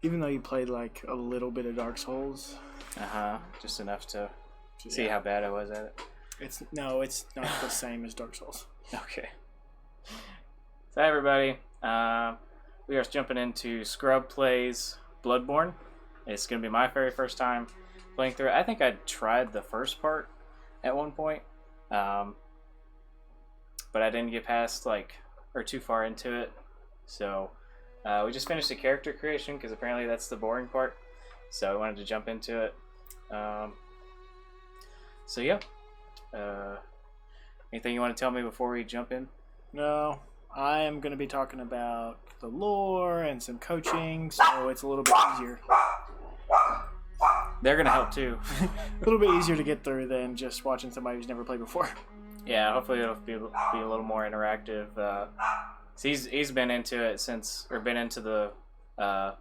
Even though you played like a little bit of Dark Souls. Just enough to see how bad I was at it. It's not the same as Dark Souls. Okay. So, hi everybody. We are jumping into Scrub Plays Bloodborne. It's going to be my very first time playing through it. I think I tried the first part at one point, but I didn't get past or too far into it. So we just finished the character creation because apparently that's the boring part. So I wanted to jump into it. So yeah. Anything you want to tell me before we jump in? No, I am going to be talking about the lore and some coaching, so it's a little bit easier. They're going to help too. A little bit easier to get through than just watching somebody who's never played before. Yeah, hopefully it'll be a little more interactive. So he's been into it been into the what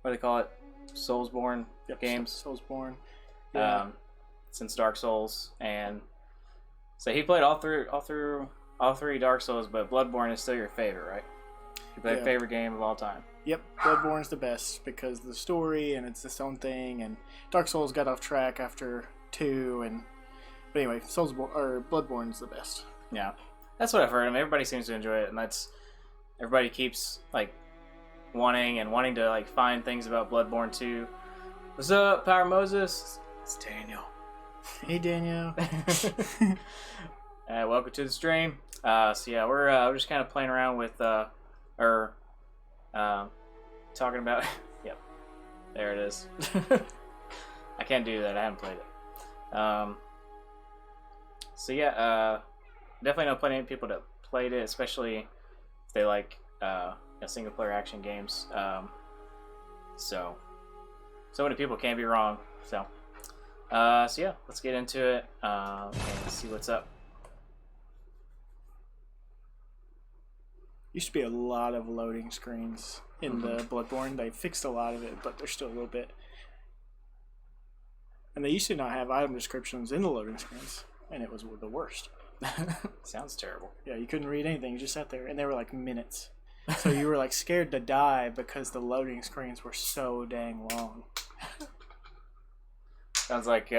do they call it? Scrub-Borne games. Scrub-Borne. Yeah. Since Dark Souls, and so he played all three Dark Souls, but Bloodborne is still your favorite, right? Your favorite game of all time. Yep, Bloodborne's the best because of the story and it's its own thing. And Dark Souls got off track after 2, but anyway, Bloodborne's the best. Yeah, that's what I've heard. I mean, everybody seems to enjoy it, and everybody keeps wanting to find things about Bloodborne too. What's up, Power Moses? It's Daniel. Hey, Daniel. Welcome to the stream. So yeah, we're just kind of playing around with talking about. Yep, there it is. I can't do that. I haven't played it. So yeah, definitely know plenty of people that played it, especially if they like single player action games. So many people can't be wrong. So yeah, let's get into it and see what's up. Used to be a lot of loading screens in the Bloodborne. They fixed a lot of it, but there's still a little bit. And they used to not have item descriptions in the loading screens, and it was the worst. Sounds terrible. Yeah, you couldn't read anything. You just sat there, and they were minutes. So you were scared to die because the loading screens were so dang long. Sounds like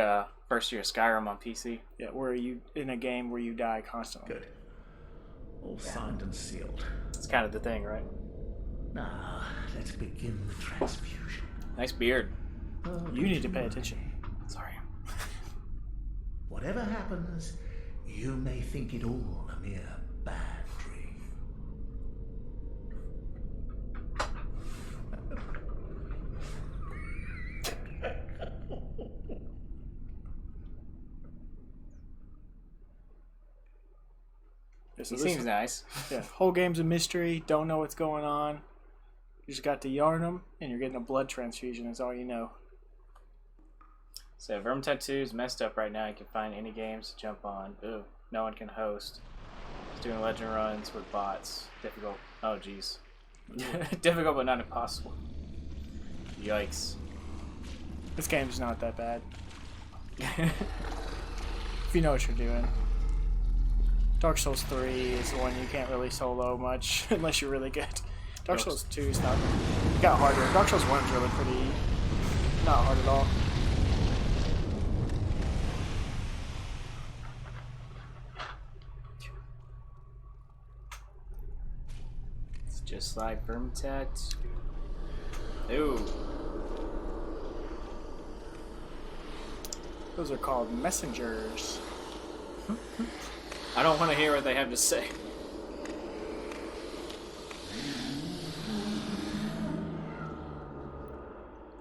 first year Skyrim on PC. Yeah, where you in a game where you die constantly. Good. All signed and sealed. It's kind of the thing, right? Now, let's begin the transfusion. Nice beard. You need to pay attention. Sorry. Whatever happens, you may think it all a mere bad dream. So he seems nice. Yeah, whole game's a mystery. Don't know what's going on. You just got to yarn them, and you're getting a blood transfusion. Is all you know. So Vermintide 2 is messed up right now. You can find any games to jump on. Ooh, no one can host. It's doing legend runs with bots. Difficult. Oh, jeez. Difficult, but not impossible. Yikes. This game's not that bad. If you know what you're doing. Dark Souls 3 is the one you can't really solo much unless you're really good. Dark Souls 2 is not. It got harder. Dark Souls 1 is really pretty. Not hard at all. It's just like Vermintide 2. Ooh. Those are called messengers. I don't want to hear what they have to say.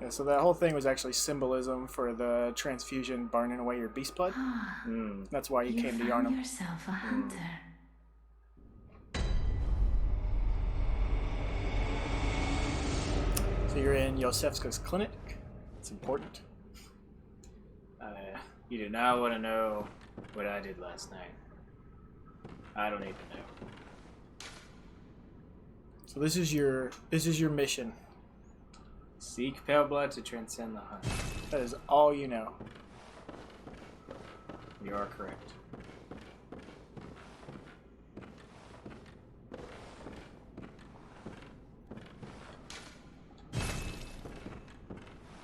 Yeah, so that whole thing was actually symbolism for the transfusion burning away your beast blood. That's why you came to Yarnum. You yourself a hunter. So you're in Yosefska's clinic. It's important. You do not want to know what I did last night. I don't even know. So this is your mission. Seek pale blood to transcend the hunt. That is all you know. You are correct.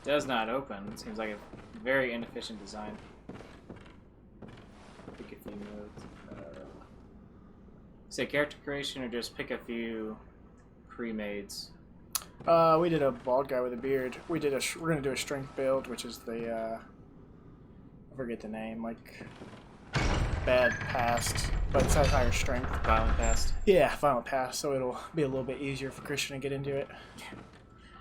Does not open. It seems like a very inefficient design. Pick a few modes. Say character creation or just pick a few pre-mades. We did a bald guy with a beard. We're gonna do a strength build, which is the I forget the name, like bad past, but it's at higher strength. Violent past. Yeah, violent past. So it'll be a little bit easier for Christian to get into it.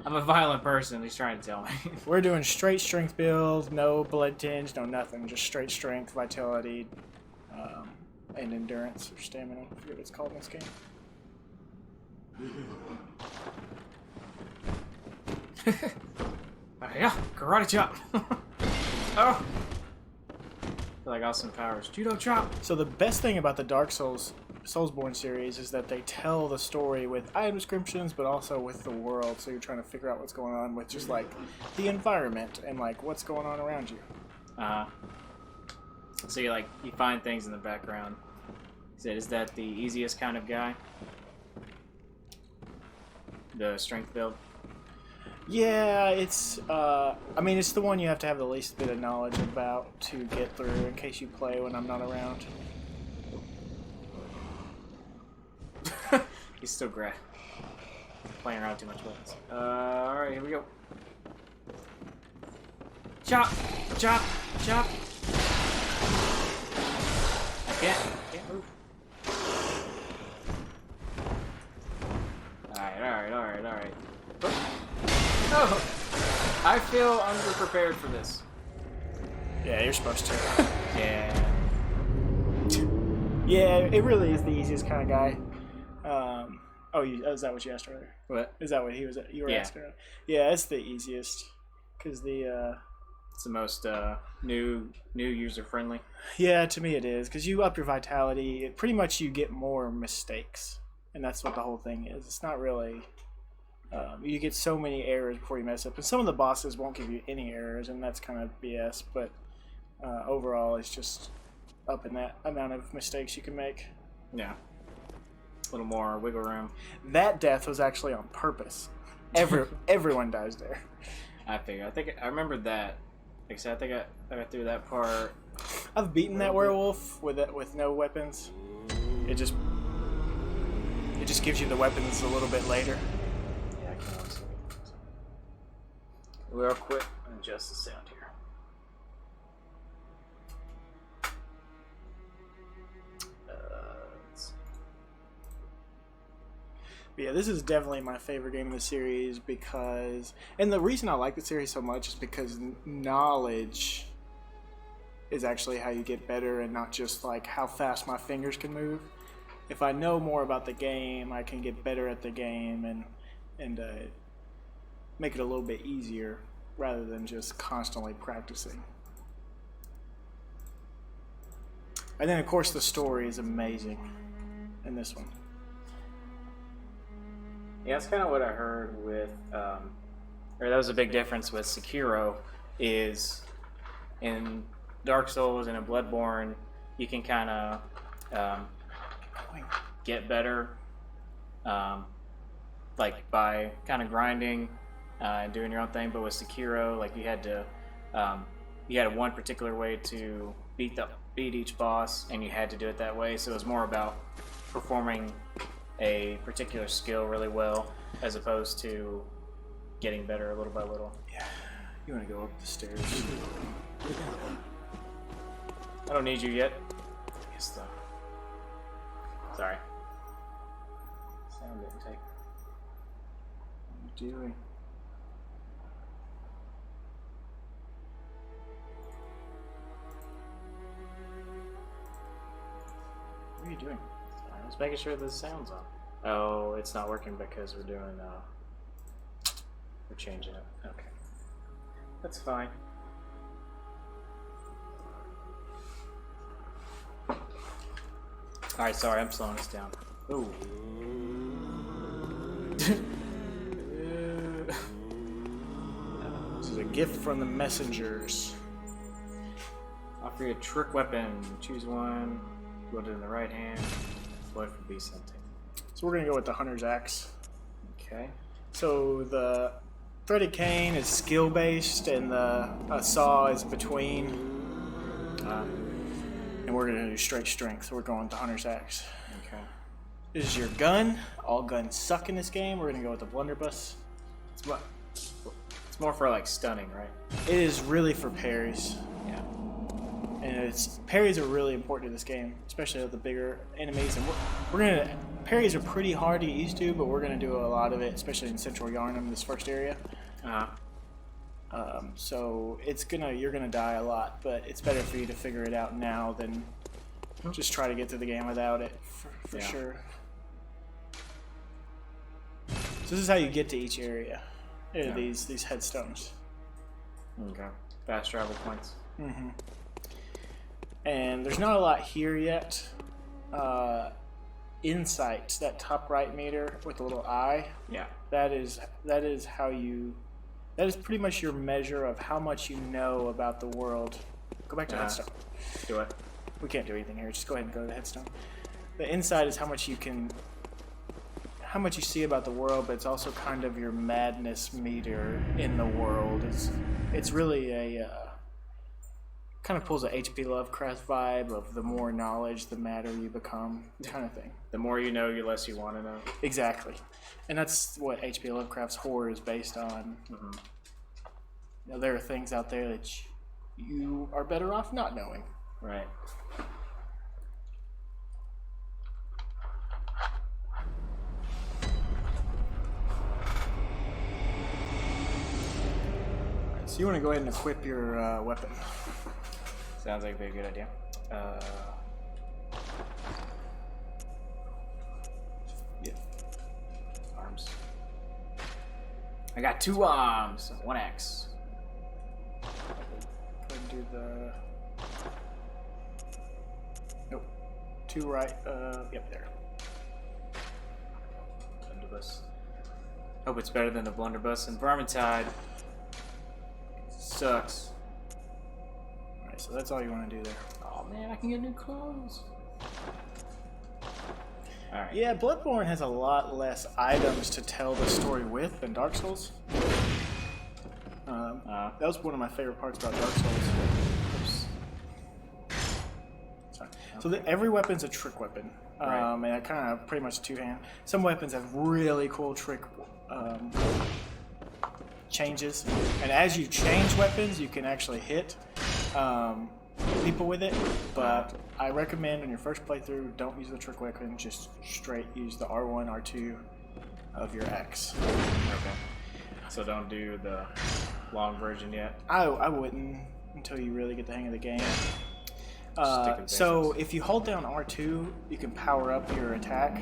I'm a violent person. He's trying to tell me. We're doing straight strength build, no blood tinge, no nothing, just straight strength, vitality, and endurance or stamina. I forget what it's called in this game. Yeah, karate chop. Oh, I feel like awesome powers. Judo chop. So the best thing about the Dark Soulsborne series is that they tell the story with item descriptions, but also with the world. So you're trying to figure out what's going on with just like the environment and like what's going on around you. So you find things in the background. Is that the easiest kind of guy? The strength build. Yeah, it's I mean it's the one you have to have the least bit of knowledge about to get through in case you play when I'm not around. He's still playing around too much with us. Alright, here we go. Chop! Chop! Chop! I can't move. Alright. Oh! I feel underprepared for this. Yeah, you're supposed to. Yeah. Yeah, it really is the easiest kind of guy. Is that what you asked earlier? What? Is that what you were asking earlier? Yeah, it's the easiest. Because it's the most new user friendly. Yeah, to me it is. Because you up your vitality, pretty much you get more mistakes. And that's what the whole thing is. It's not really... you get so many errors before you mess up. And some of the bosses won't give you any errors, and that's kind of BS. But overall, it's just up in that amount of mistakes you can make. Yeah. A little more wiggle room. That death was actually on purpose. Everyone dies there. I remember that. Like I said, I think I got through that part. I've beaten that werewolf with no weapons. It just gives you the weapons a little bit later. Yeah, I can't honestly. Real quick, adjust the sound here. Yeah, this is definitely my favorite game in the series because... And the reason I like the series so much is because knowledge is actually how you get better and not just like how fast my fingers can move. If I know more about the game, I can get better at the game and make it a little bit easier rather than just constantly practicing. And then, of course, the story is amazing in this one. Yeah, that's kind of what I heard with, or that was a big difference with Sekiro, is in Dark Souls and in Bloodborne, you can kind of get better, like by kind of grinding and doing your own thing. But with Sekiro, like you had one particular way to beat each boss, and you had to do it that way. So it was more about performing a particular skill really well, as opposed to getting better little by little. Yeah, you want to go up the stairs. I don't need you yet. Yes, though. Sorry. Sound didn't take. What are you doing? What are you doing? I was making sure the sound's on. Oh, it's not working because we're doing, we're changing it. Okay. That's fine. Alright, sorry, I'm slowing us down. Ooh. This is a gift from the messengers. Offer you a trick weapon. Choose one. Put it in the right hand. What would be something? So we're gonna go with the Hunter's Axe. Okay. So the threaded cane is skill based, and the saw is between. And we're gonna do straight strength. So we're going with the hunter's axe. Okay. This is your gun. All guns suck in this game. We're gonna go with the blunderbuss. It's more for like stunning, right? It is really for parries. Yeah. And parries are really important in this game, especially with the bigger enemies. And parries are pretty hard to get used to, but we're gonna do a lot of it, especially in Central Yarnum, this first area. So you're gonna die a lot, but it's better for you to figure it out now than just try to get through the game without it, for sure. So this is how you get to each area. These headstones. Okay. Fast travel points. Mm-hmm. And there's not a lot here yet. Insight, that top right meter with the little eye. Yeah. That is pretty much your measure of how much you know about the world. Go back to headstone. Do it. We can't do anything here. Just go ahead and go to the headstone. The insight is how much you see about the world, but it's also kind of your madness meter in the world. It's really a kind of pulls a H.P. Lovecraft vibe of the more knowledge, the madder you become, kind of thing. The more you know, the less you want to know. Exactly, and that's what H.P. Lovecraft's horror is based on. Mm-hmm. You know, there are things out there that you are better off not knowing. Right. So you want to go ahead and equip your weapon. Sounds like a very good idea. Yeah. Arms. I got 2 arms, 1 axe. Go ahead and do the... Nope. 2 right, yep, there. Blunderbuss. Hope it's better than the blunderbuss and Vermintide. Sucks. Alright, so that's all you want to do there. Oh man, I can get new clothes. Alright. Yeah, Bloodborne has a lot less items to tell the story with than Dark Souls. That was one of my favorite parts about Dark Souls. Oops. Sorry. Okay. So every weapon's a trick weapon. Right. And that kind of pretty much two-hand. Some weapons have really cool trick changes. And as you change weapons, you can actually hit people with it. But I recommend on your first playthrough, don't use the trick weapon. Just straight use the R1, R2 of your axe. Okay. So don't do the long version yet? I wouldn't until you really get the hang of the game. So basics. if you hold down R2, you can power up your attack,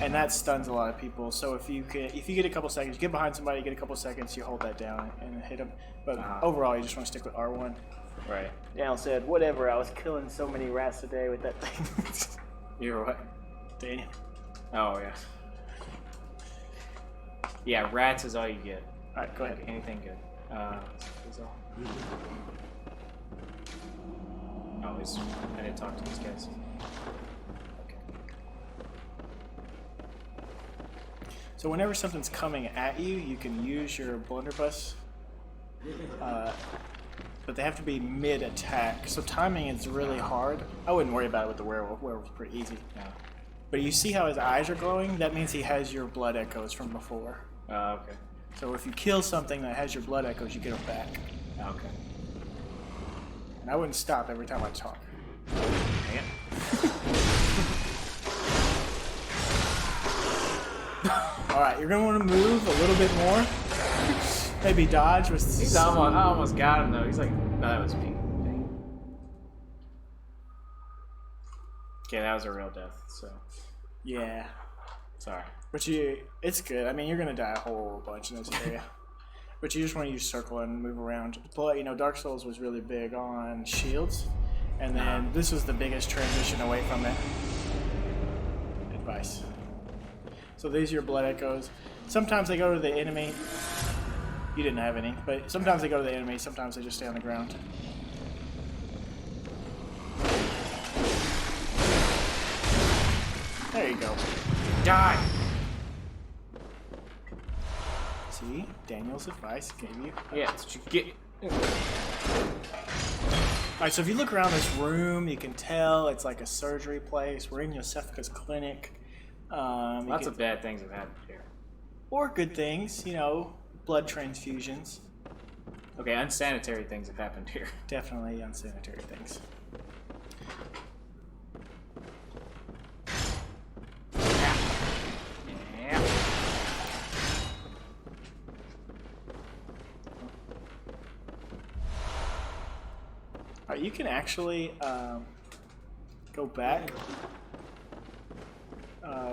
and that stuns a lot of people. So if you get a couple seconds, you get behind somebody, get a couple seconds, you hold that down and hit them. But overall, you just want to stick with R1. Right. Daniel said, "Whatever. I was killing so many rats a day with that thing." You're what? Daniel. Oh yeah. Yeah, rats is all you get. All right, go ahead. Anything good. Is all. Oh, I didn't talk to these guys. Okay. So whenever something's coming at you, you can use your blunderbuss. But they have to be mid-attack. So timing is really hard. I wouldn't worry about it with the werewolf. Werewolf's pretty easy. Yeah. But you see how his eyes are glowing? That means he has your blood echoes from before. Okay. So if you kill something that has your blood echoes, you get them back. Okay. And I wouldn't stop every time I talk. Dang it. Alright, you're going to want to move a little bit more. Maybe dodge with... I almost got him though. He's like, no, that was me. Dang. Okay, that was a real death, so. Yeah. Sorry. But it's good. I mean, you're going to die a whole bunch in this area. But you just want to use circle and move around. But, Dark Souls was really big on shields. And then this was the biggest transition away from it. Advice. So these are your blood echoes. Sometimes they go to the enemy. You didn't have any. But sometimes they go to the enemy. Sometimes they just stay on the ground. There you go. Die! So See? Daniel's advice gave you. Yeah, that's what you get. Alright, so if you look around this room, you can tell it's like a surgery place. We're in Yosefka's clinic. Lots of bad things have happened here. Or good things, you know, blood transfusions. Okay, unsanitary things have happened here. Definitely unsanitary things. Yeah. Alright, you can actually go back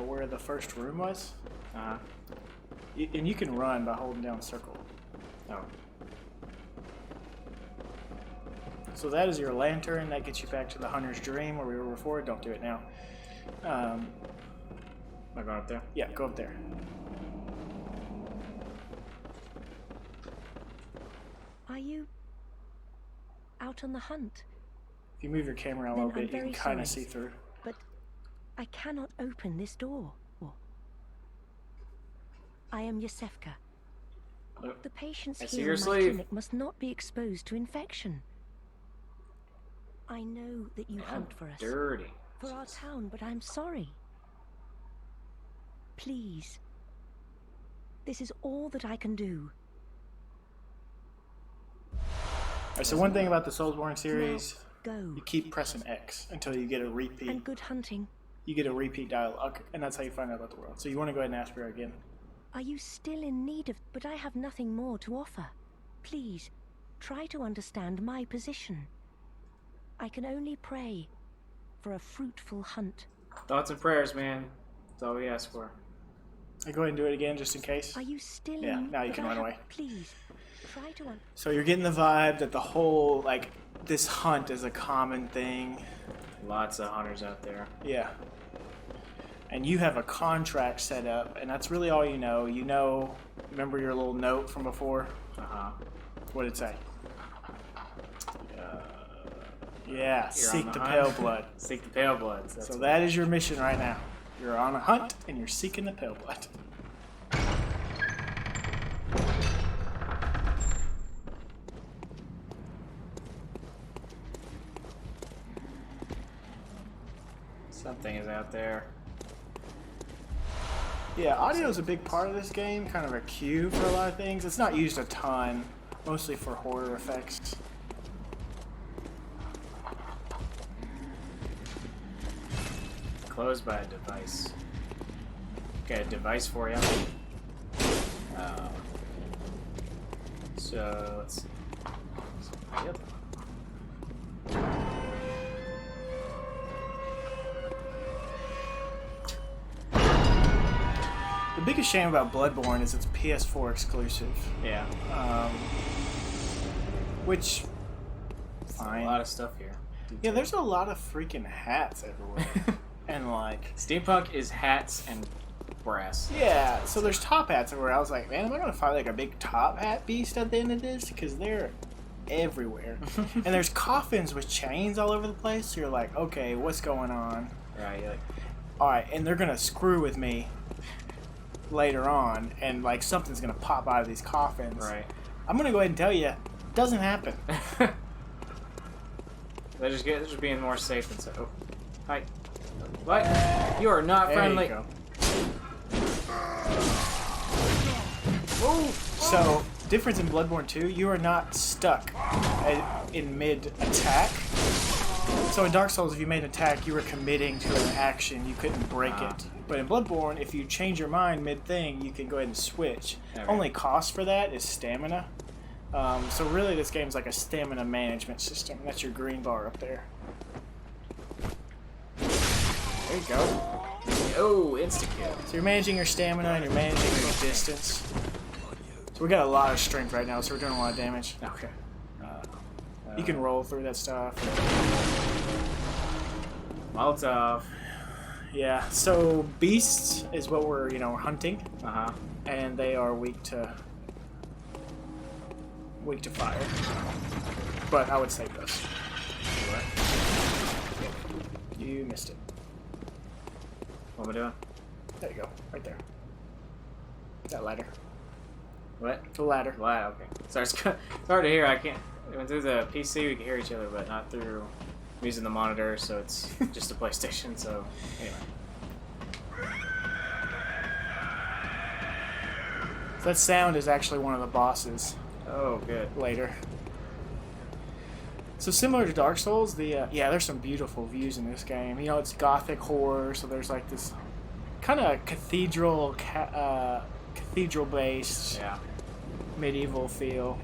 where the first room was. Uh-huh. And you can run by holding down circle. Oh. So that is your lantern. That gets you back to the Hunter's Dream where we were before. Don't do it now. Am I going up there? Yeah, go up there. Are you out on the hunt? If you move your camera a Then little I'm bit, you can very kind of see sorry. through. But I cannot open this door. I am Yosefka. Oh, The patients I see here your in my sleeve. clinic must not be exposed to infection. I know that you man, hunt for us, dirty. for our town, but I'm sorry. Please. This is all that I can do. Alright, so one thing about the Soulsborne series, Go. you keep pressing X until you get a repeat. And good hunting. You get a repeat dialogue, and that's how you find out about the world. So you want to go ahead and ask for her again. Are you still in need of... But I have nothing more to offer. Please, try to understand my position. I can only pray for a fruitful hunt. Thoughts and prayers, man. That's all we ask for. I go ahead and do it again just in case. Are you still Yeah, in... now you but can I run have- away. Please, try to... So you're getting the vibe that the whole, like, this hunt is a common thing. Lots of hunters out there. Yeah. And you have a contract set up, and that's really all you know. You know, remember your little note from before? Uh-huh. What did it say? Yeah, You're seek on the hunt. pale blood. Seek the pale bloods. That's So what- that is your mission right now. You're on a hunt, and you're seeking the pale blood. Something is out there. Yeah, audio is a big part of this game, kind of a cue for a lot of things. It's not used a ton, mostly for horror effects. Closed by a device. Got a device for you. So let's see. Yep. The biggest shame about Bloodborne is it's PS4 exclusive, Yeah. which, A fine. lot of stuff here. Yeah, there's a lot of freaking hats everywhere. And like, Steampunk is hats and brass. yeah, so there's top hats everywhere. I was like, man, am I gonna find like a big top hat beast at the end of this? Because they're everywhere. And there's coffins with chains all over the place. So you're like, okay, what's going on? Right, you're like, Alright, and they're gonna screw with me later on, and like something's gonna pop out of these coffins. right. I'm gonna go ahead and tell you, doesn't happen. They're just being more safe than so. Oh. Hi. What? You are not There friendly. you go. Whoa. So, difference in Bloodborne 2, you are not stuck in mid-attack. So in Dark Souls, if you made an attack, you were committing to an action. You couldn't break it. But in Bloodborne, if you change your mind mid-thing, you can go ahead and switch. Okay. Only cost for that is stamina. So really, this game's like a stamina management system. That's your green bar up there. There you go. Oh, insta-kill. So you're managing your stamina and you're managing your distance. So we got a lot of strength right now, so we're doing a lot of damage. Okay. You can roll through that stuff. Molotov. Yeah, so beasts is what we're, hunting, Uh-huh. and they are weak to fire. But I would save those. You missed it. What am I doing? There you go, right there. That ladder. What? The ladder. Wow, okay. Sorry, it's hard to hear. I can't. When through the PC, we can hear each other, but not through. I'm using the monitor, so it's just a PlayStation. So anyway. That sound is actually one of the bosses Oh, good. later. So similar to Dark Souls, yeah, there's some beautiful views in this game. You know, it's gothic horror, so there's like this kind of cathedral-based Yeah. medieval feel.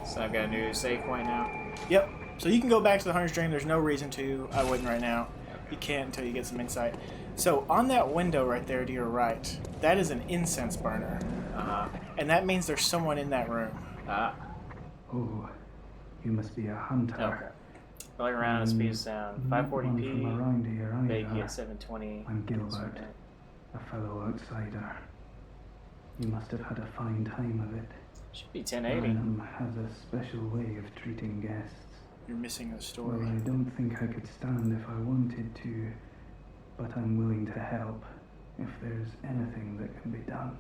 So I've got a new save point now. Yep. So you can go back to the Hunter's Dream. There's no reason to. I wouldn't right now. You can't until you get some insight. So on that window right there to your right, that is an incense burner. And that means there's someone in that room. Oh, you must be a hunter. Okay. Rolling around at speed of sound. Not one 540p. from around here either. Big at 720. I'm Gilbert, a fellow outsider. You must have had a fine time of it. Should be 1080. Arnhem has a special way of treating guests. You're missing the Well, story. I don't think I could stand if I wanted to, but I'm willing to help if there's anything that can be done.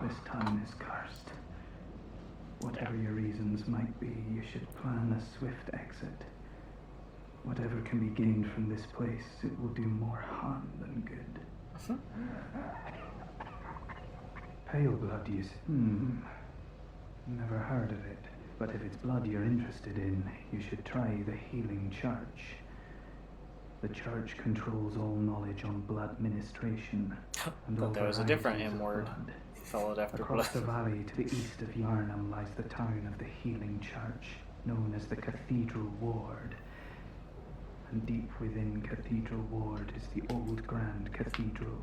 This town is cursed. Whatever your reasons might be, you should plan a swift exit. Whatever can be gained from this place, it will do more harm than good. Pale blood use. Never heard of it. But if it's blood you're interested in, you should try the Healing Church. The church controls all knowledge on blood ministration. And Thought there was a all different varieties of M word. blood. Followed after Across the blood. valley to the east of Yarnham lies the town of the Healing Church, known as the Cathedral Ward. And deep within Cathedral Ward is the old Grand Cathedral,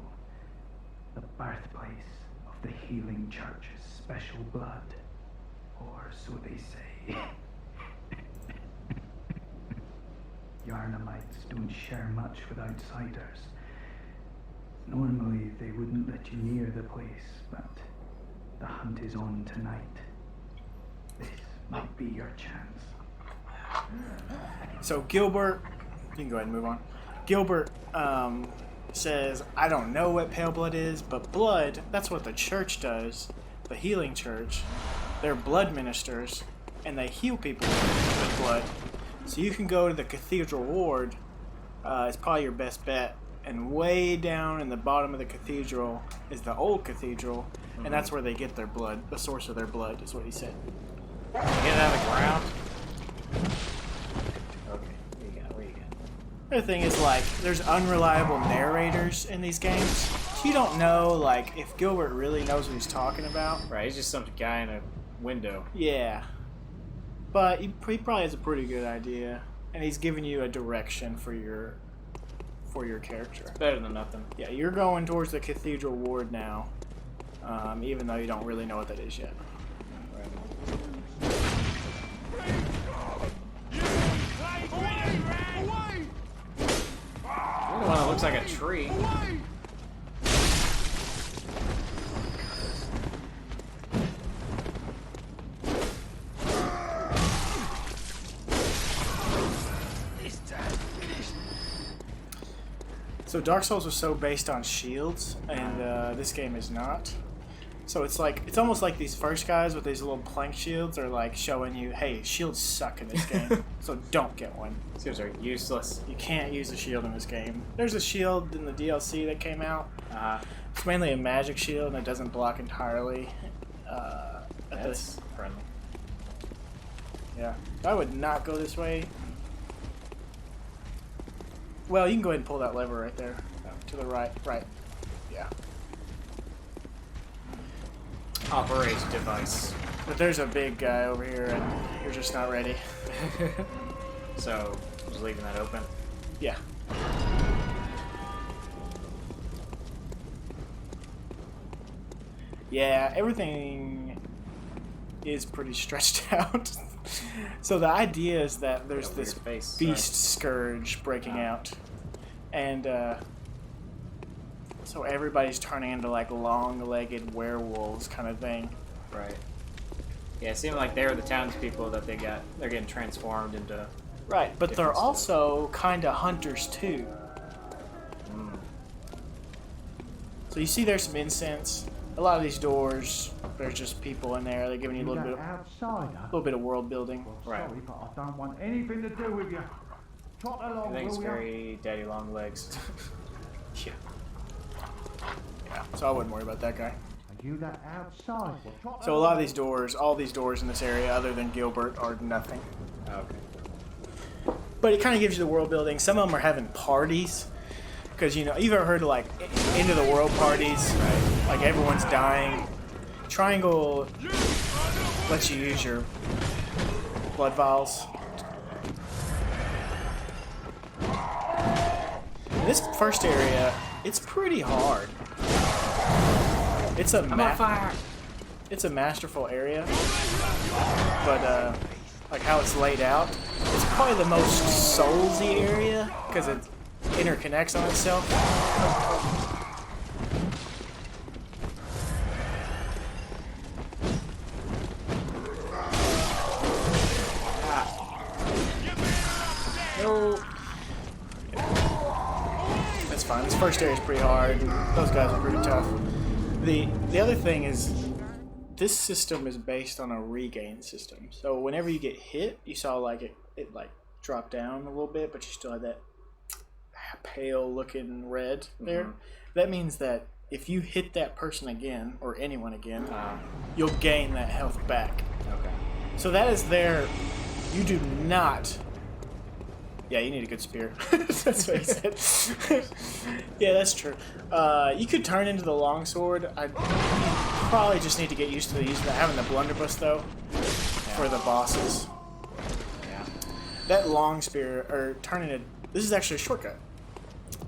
the birthplace of the Healing Church's special blood. Or so they say. Yarnamites don't share much with outsiders. Normally they wouldn't let you near the place, but the hunt is on tonight. This might be your chance. So Gilbert, you can go ahead and move on. Gilbert says, I don't know what pale blood is, but blood, that's what the church does. The Healing Church. They're blood ministers, and they heal people with blood. So you can go to the Cathedral Ward. It's probably your best bet. And way down in the bottom of the cathedral is the old cathedral, and that's where they get their blood. The source of their blood is what he said. Get it out of the ground. Okay, where you got? The other thing is, like, there's unreliable narrators in these games. So you don't know, like, if Gilbert really knows what he's talking about. Right, he's just some guy in a window. Yeah. But he probably has a pretty good idea. And he's giving you a direction for your character. Better than nothing. Yeah, you're going towards the Cathedral Ward now. Even though you don't really know what that is yet. You're the one that looks like a tree. So Dark Souls was so based on shields, and this game is not. So it's almost like these first guys with these little plank shields are like showing you, hey, shields suck in this game, so don't get one. Shields are useless. You can't use a shield in this game. There's a shield in the DLC that came out. It's mainly a magic shield, and it doesn't block entirely. That's friendly. Yeah, I would not go this way. Well, you can go ahead and pull that lever right there. To the right. Right. Yeah. Operate device. But there's a big guy over here, and you're just not ready. So, just leaving that open. Yeah. Yeah, everything is pretty stretched out. So the idea is that there's Yeah, this weird face. beast scourge breaking out. And so everybody's turning into like long-legged werewolves kind of thing. Right. Yeah, it seemed like they were the townspeople that they're getting transformed into. Right, but they're Different stuff. also kind of hunters too. So you see there's some incense. A lot of these doors, there's just people in there. They're giving you a little bit of world building. Right. Sorry, but I don't want anything to do with you. Trot along, Everything's will ya? very daddy long legs. Yeah. Yeah. So I wouldn't worry about that guy. Are you that outside? Well, trot So a lot of these doors, all these doors in this area, other than Gilbert, are nothing. Okay. But it kind of gives you the world building. Some of them are having parties. Because, you know, you've ever heard of, like, end of the world parties? Right. Like, everyone's dying. Triangle lets you use your blood vials. This first area, it's pretty hard. It's a It's a masterful area. But, like, how it's laid out, it's probably the most Soulsy area, because it interconnects on itself. No. That's fine. This first area is pretty hard. Those guys are pretty tough. The other thing is, this system is based on a regain system. So whenever you get hit, you saw like it like drop down a little bit, but you still had that pale looking red there. Mm-hmm. That means that if you hit that person again, or anyone again, you'll gain that health back. Okay. So that is there. You do not. Yeah, you need a good spear. That's what he said. Yeah, that's true. You could turn into the longsword. I probably just need to get used to having the blunderbuss though, for the bosses. Yeah. That long spear, or turning it. This is actually a shortcut.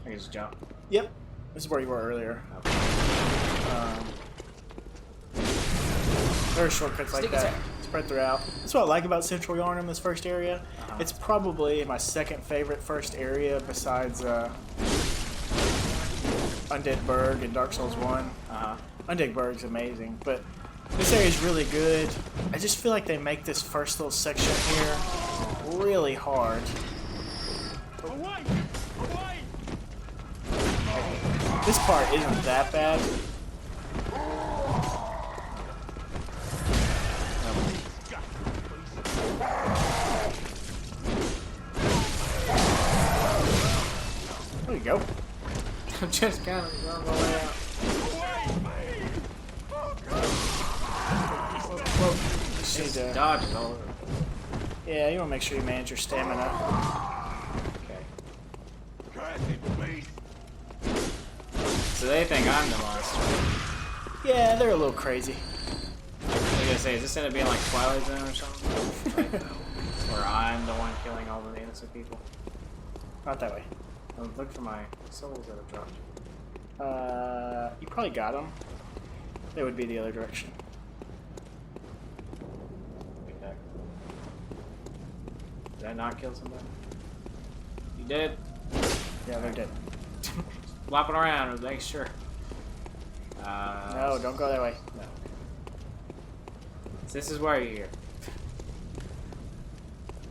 I can just jump. Yep. This is where you were earlier. Okay. There are shortcuts like that spread throughout. That's what I like about Central Yarnum, this first area. It's probably my second favorite first area besides Undead Burg and Dark Souls 1. Undead Burg's amazing, but this area is really good. I just feel like they make this first little section here really hard. This part isn't that bad. There you go. I'm just kind of going the way out. Just need to dodges all over. Yeah, you want to make sure you manage your stamina. Okay. So they think I'm the monster. Yeah, they're a little crazy. I was gonna say, is this gonna be like Twilight Zone or something? Like, where I'm the one killing all the innocent people? Not that way. Look for my souls that have dropped. You probably got them. They would be the other direction. Did I not kill somebody? You did? Yeah, they're dead. Flopping around to make sure. No, don't go that way. No. So this is why you're here.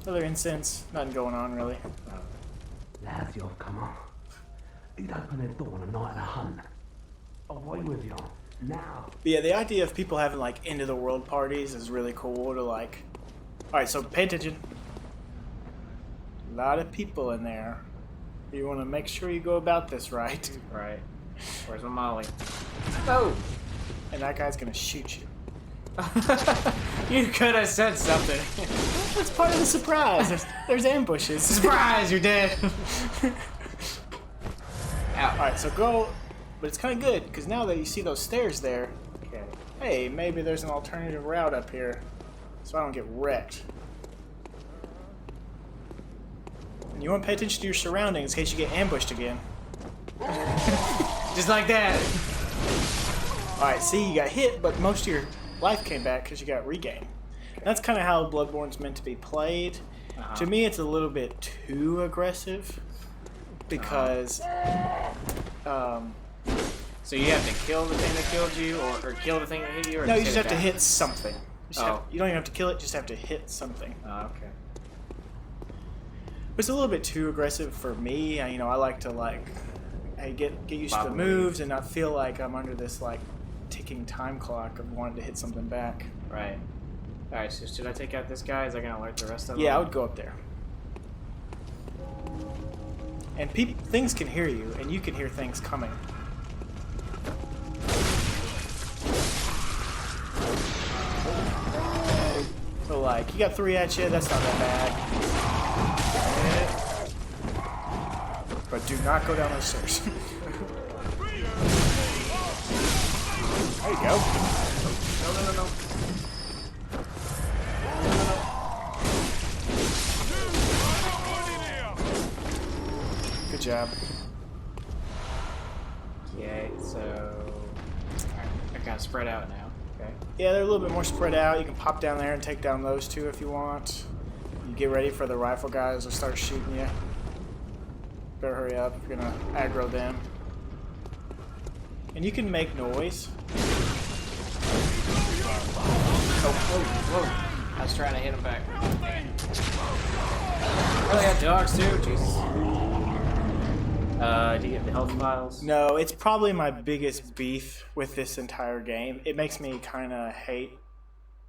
Other incense, nothing going on really. Lads, you've come on. You'd open the door on a night of a hunt. Away with you. Now. But yeah, the idea of people having like end of the world parties is really cool to like. Alright, so pay attention. A lot of people in there. You want to make sure you go about this right. Right. Where's my molly? Oh! And that guy's gonna shoot you. You could have said something. That's part of the surprise. There's ambushes. Surprise, you're dead. Ow. Alright, so go. But it's kind of good, because now that you see those stairs there, Okay. hey, maybe there's an alternative route up here, so I don't get wrecked. And you want to pay attention to your surroundings in case you get ambushed again. Just like that. Alright, see, you got hit, but most of your life came back because you got regain. That's kind of how Bloodborne's meant to be played. To me, it's a little bit too aggressive, because So you have to kill the thing that killed you, or kill the thing that hit you, or no, you just just have to down? hit something. You don't even have to kill it, just have to hit something. Oh, okay. It's a little bit too aggressive for me. I like to get used to the Bop moves and not feel like I'm under this like ticking time clock of wanting to hit something back. Right. Alright, so should I take out this guy? Is that going to alert the rest of them? Yeah, I would go up there. And things can hear you, and you can hear things coming. So like, you got 3 at you, that's not that bad. But do not go down those stairs. There you go. No. Good job. Okay, so... Alright, they're kind of spread out now. Okay. Yeah, they're a little bit more spread out. You can pop down there and take down those 2 if you want. You get ready for the rifle guys to start shooting you. Better hurry up if you're gonna aggro them. And you can make noise. Whoa. I was trying to hit him back. Oh, they have dogs too, Jesus. Do you get the health files? No, it's probably my biggest beef with this entire game. It makes me kind of hate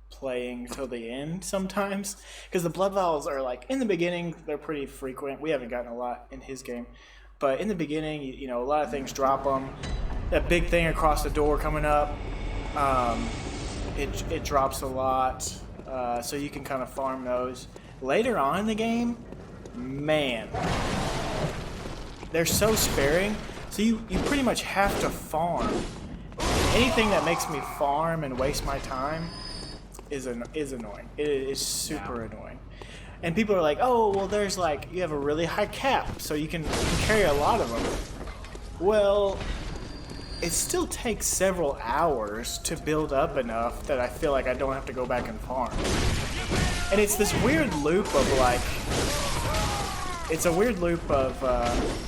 playing till the end sometimes. Because the blood vials are like, in the beginning, they're pretty frequent. We haven't gotten a lot in his game. But in the beginning, you know, a lot of things drop them. That big thing across the door coming up, it drops a lot. So you can kind of farm those. Later on in the game, man, they're so sparing. So you pretty much have to farm. Anything that makes me farm and waste my time is annoying. It is super annoying. And people are like, oh, well, there's like, you have a really high cap, so you can carry a lot of them. Well, it still takes several hours to build up enough that I feel like I don't have to go back and farm. And it's this weird loop of like,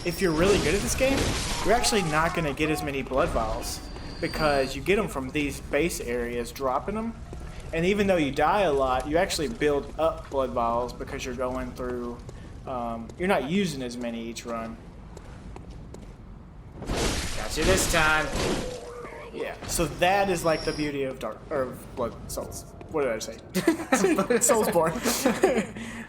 if you're really good at this game, you're actually not going to get as many blood vials because you get them from these base areas, dropping them. And even though you die a lot, you actually build up blood vials because you're going through, you're not using as many each run. Got you this time. Yeah, so that is like the beauty of Blood Souls. What did I say? Scrub-Borne.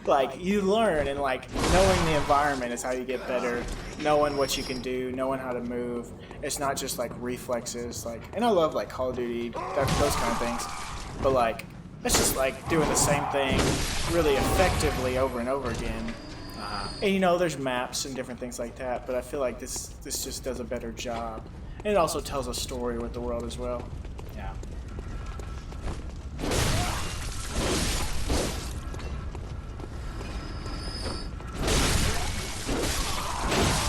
Like, you learn, and like, knowing the environment is how you get better. Knowing what you can do, knowing how to move. It's not just like reflexes, like, and I love like Call of Duty, those kind of things. But like, it's just like doing the same thing really effectively over and over again. And you know, there's maps and different things like that, but I feel like this just does a better job. And it also tells a story with the world as well. Yeah.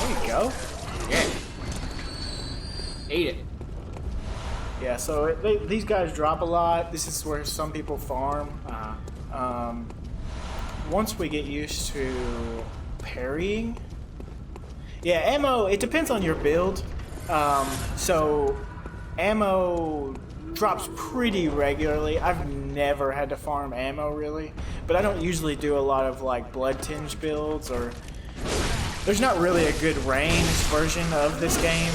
There you go. Yeah. Ate it. Yeah, so these guys drop a lot. This is where some people farm. Once we get used to parrying, yeah, ammo, it depends on your build. So ammo drops pretty regularly. I've never had to farm ammo really, but I don't usually do a lot of like blood tinge builds, or there's not really a good ranged version of this game.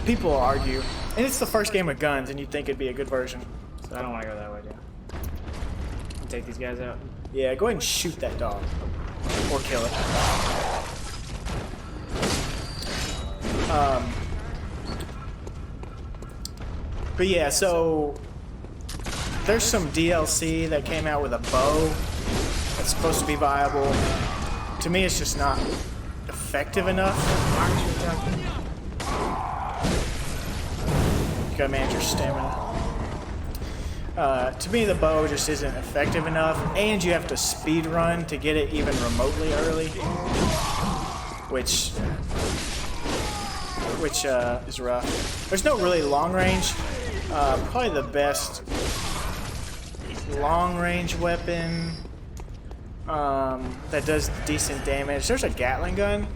People argue, and it's the first game with guns, and you'd think it'd be a good version. So I don't want to go that way, dude. Take these guys out. Yeah, go ahead and shoot that dog. Or kill it. But yeah, so there's some DLC that came out with a bow that's supposed to be viable. To me, it's just not effective enough. You gotta manage your stamina. To me, the bow just isn't effective enough, and you have to speed run to get it even remotely early, which is rough. There's no really long range. Probably the best long range weapon that does decent damage. There's a Gatling gun,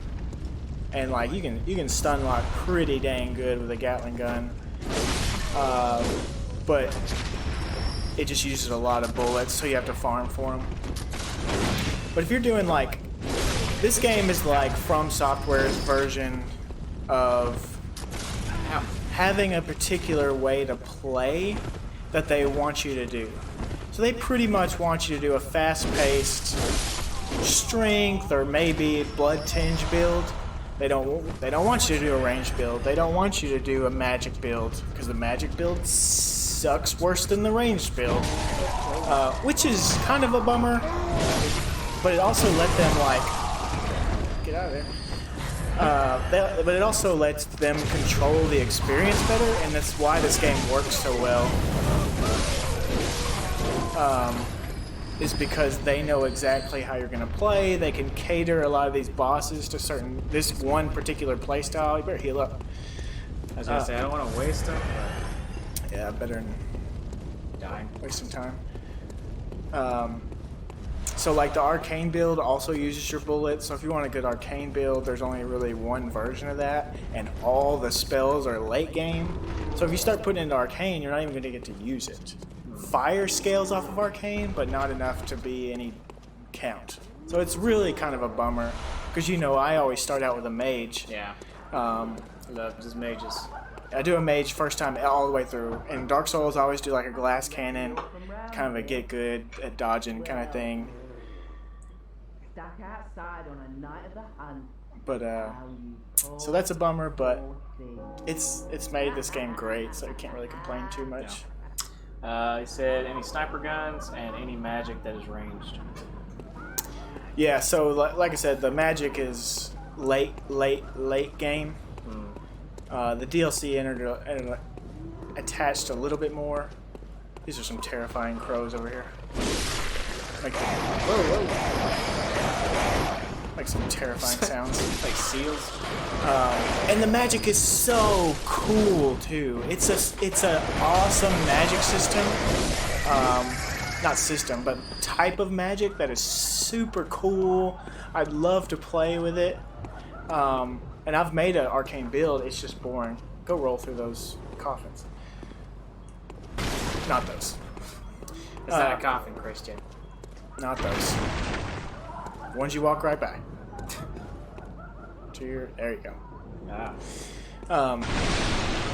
and like you can stun lock pretty dang good with a Gatling gun, but it just uses a lot of bullets, so you have to farm for them. But if you're doing like, this game is like From Software's version of having a particular way to play that they want you to do. So they pretty much want you to do a fast-paced strength or maybe blood tinge build. They don't want you to do a range build. They don't want you to do a magic build because the magic build sucks worse than the ranged build, which is kind of a bummer. But it also let them like get out of there. But it also lets them control the experience better, and that's why this game works so well. Is because they know exactly how you're going to play. They can cater a lot of these bosses to this one particular playstyle. You better heal up. I was gonna say I don't want to waste them, but Yeah, better than dying. wasting time. So like the arcane build also uses your bullets. So if you want a good arcane build, there's only really one version of that, and all the spells are late game. So if you start putting it into arcane, you're not even going to get to use it. Fire scales off of arcane, but not enough to be any count. So it's really kind of a bummer, because I always start out with a mage. Yeah. Love just mages. I do a mage first time all the way through. In Dark Souls, I always do like a glass cannon, kind of a get good at dodging kind of thing. Stuck outside on a night of the hunt. But so that's a bummer, but it's made this game great, so I can't really complain too much. He said any sniper guns and any magic that is ranged. Yeah, so like I said, the magic is late game. The DLC attached a little bit more. These are some terrifying crows over here. Like, like some terrifying sounds. Like seals. And the magic is so cool too. It's a awesome magic system. Not system, but type of magic that is super cool. I'd love to play with it. And I've made an arcane build. It's just boring. Go roll through those coffins. Not those. It's not a coffin, Christian. Not those. Ones you walk right by. There you go.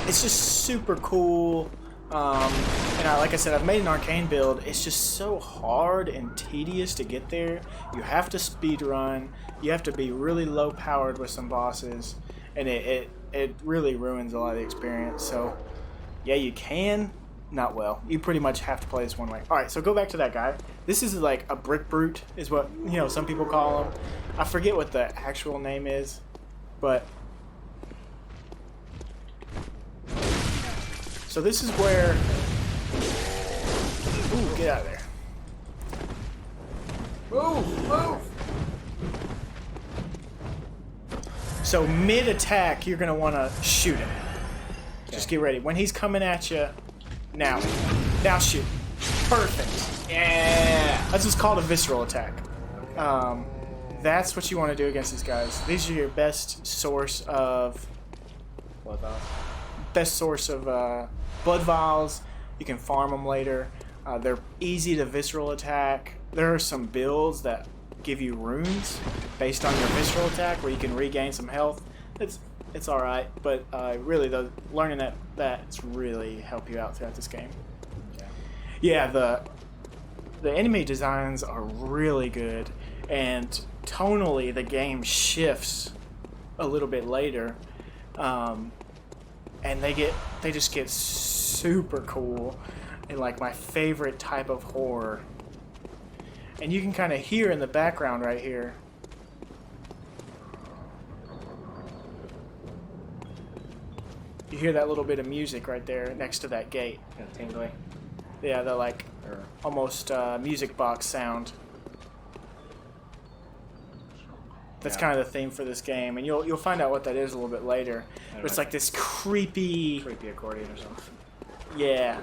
It's just super cool. And like I said, I've made an arcane build. It's just so hard and tedious to get there. You have to speed run. You have to be really low powered with some bosses, and it really ruins a lot of the experience. So yeah, you can. Not well. You pretty much have to play this one way. Alright, so go back to that guy. This is like a brick brute, is what some people call him. I forget what the actual name is, but so this is where ooh, get out of there. Move! So mid attack, you're gonna want to shoot him. Just get ready. When he's coming at you, now shoot. Perfect. Yeah. That's what's called a visceral attack. That's what you want to do against these guys. These are your best source of blood vials. You can farm them later. They're easy to visceral attack. There are some builds that give you runes based on your visceral attack where you can regain some health. It's all right, but really, learning that's really help you out throughout this game. Yeah, the enemy designs are really good, and tonally the game shifts a little bit later, and they just get super cool, and like my favorite type of horror. And you can kind of hear in the background right here. You hear that little bit of music right there next to that gate. Kind of tingly. Yeah, the like almost music box sound. That's kind of the theme for this game, and you'll find out what that is a little bit later. But it's like this creepy accordion or something. Yeah.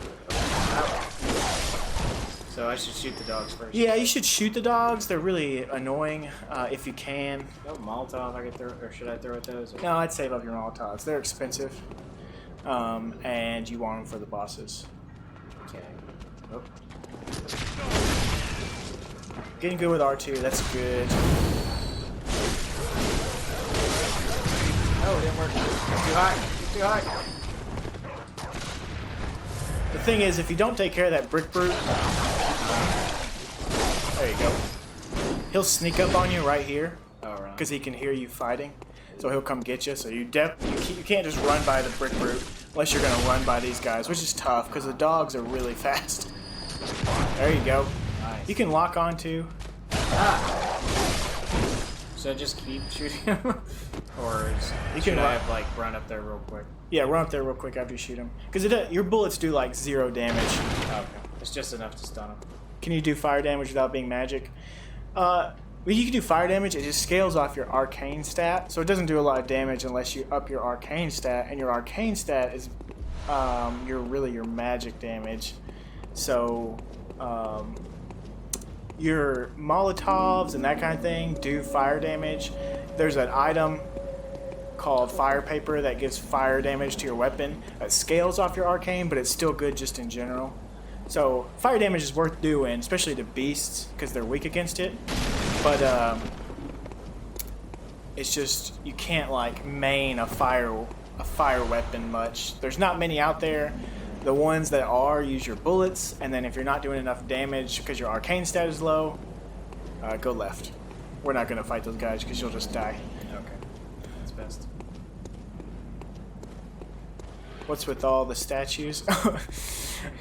So I should shoot the dogs first. Yeah, you should shoot the dogs. They're really annoying if you can. No Molotov I could throw, or should I throw at those? No, I'd save up your Molotovs. They're expensive, and you want them for the bosses. Okay. Oh. Getting good with R2. That's good. Oh, it didn't work. It's too high. It's too high. The thing is, if you don't take care of that brick brute, there you go. He'll sneak up on you right here Oh, right. because he can hear you fighting. So he'll come get you. So you can't just run by the brick brute unless you're gonna run by these guys, which is tough because the dogs are really fast. There you go. Nice. You can lock onto. Should I just keep shooting him? Or You should can I run- have, like, run up there real quick? Yeah, run up there real quick after you shoot him. Because your bullets do like 0 damage. Okay. It's just enough to stun him. Can you do fire damage without being magic? Well, you can do fire damage. It just scales off your arcane stat, so it doesn't do a lot of damage unless you up your arcane stat, and your arcane stat is your magic damage. So your Molotovs and that kind of thing do fire damage. There's an item called fire paper that gives fire damage to your weapon that scales off your arcane, but it's still good just in general. So fire damage is worth doing, especially to beasts because they're weak against it. But it's just you can't like main a fire weapon much. There's not many out there. The ones that are, use your bullets, and then if you're not doing enough damage because your arcane stat is low, go left. We're not gonna fight those guys because you'll just die. Okay. That's best. What's with all the statues?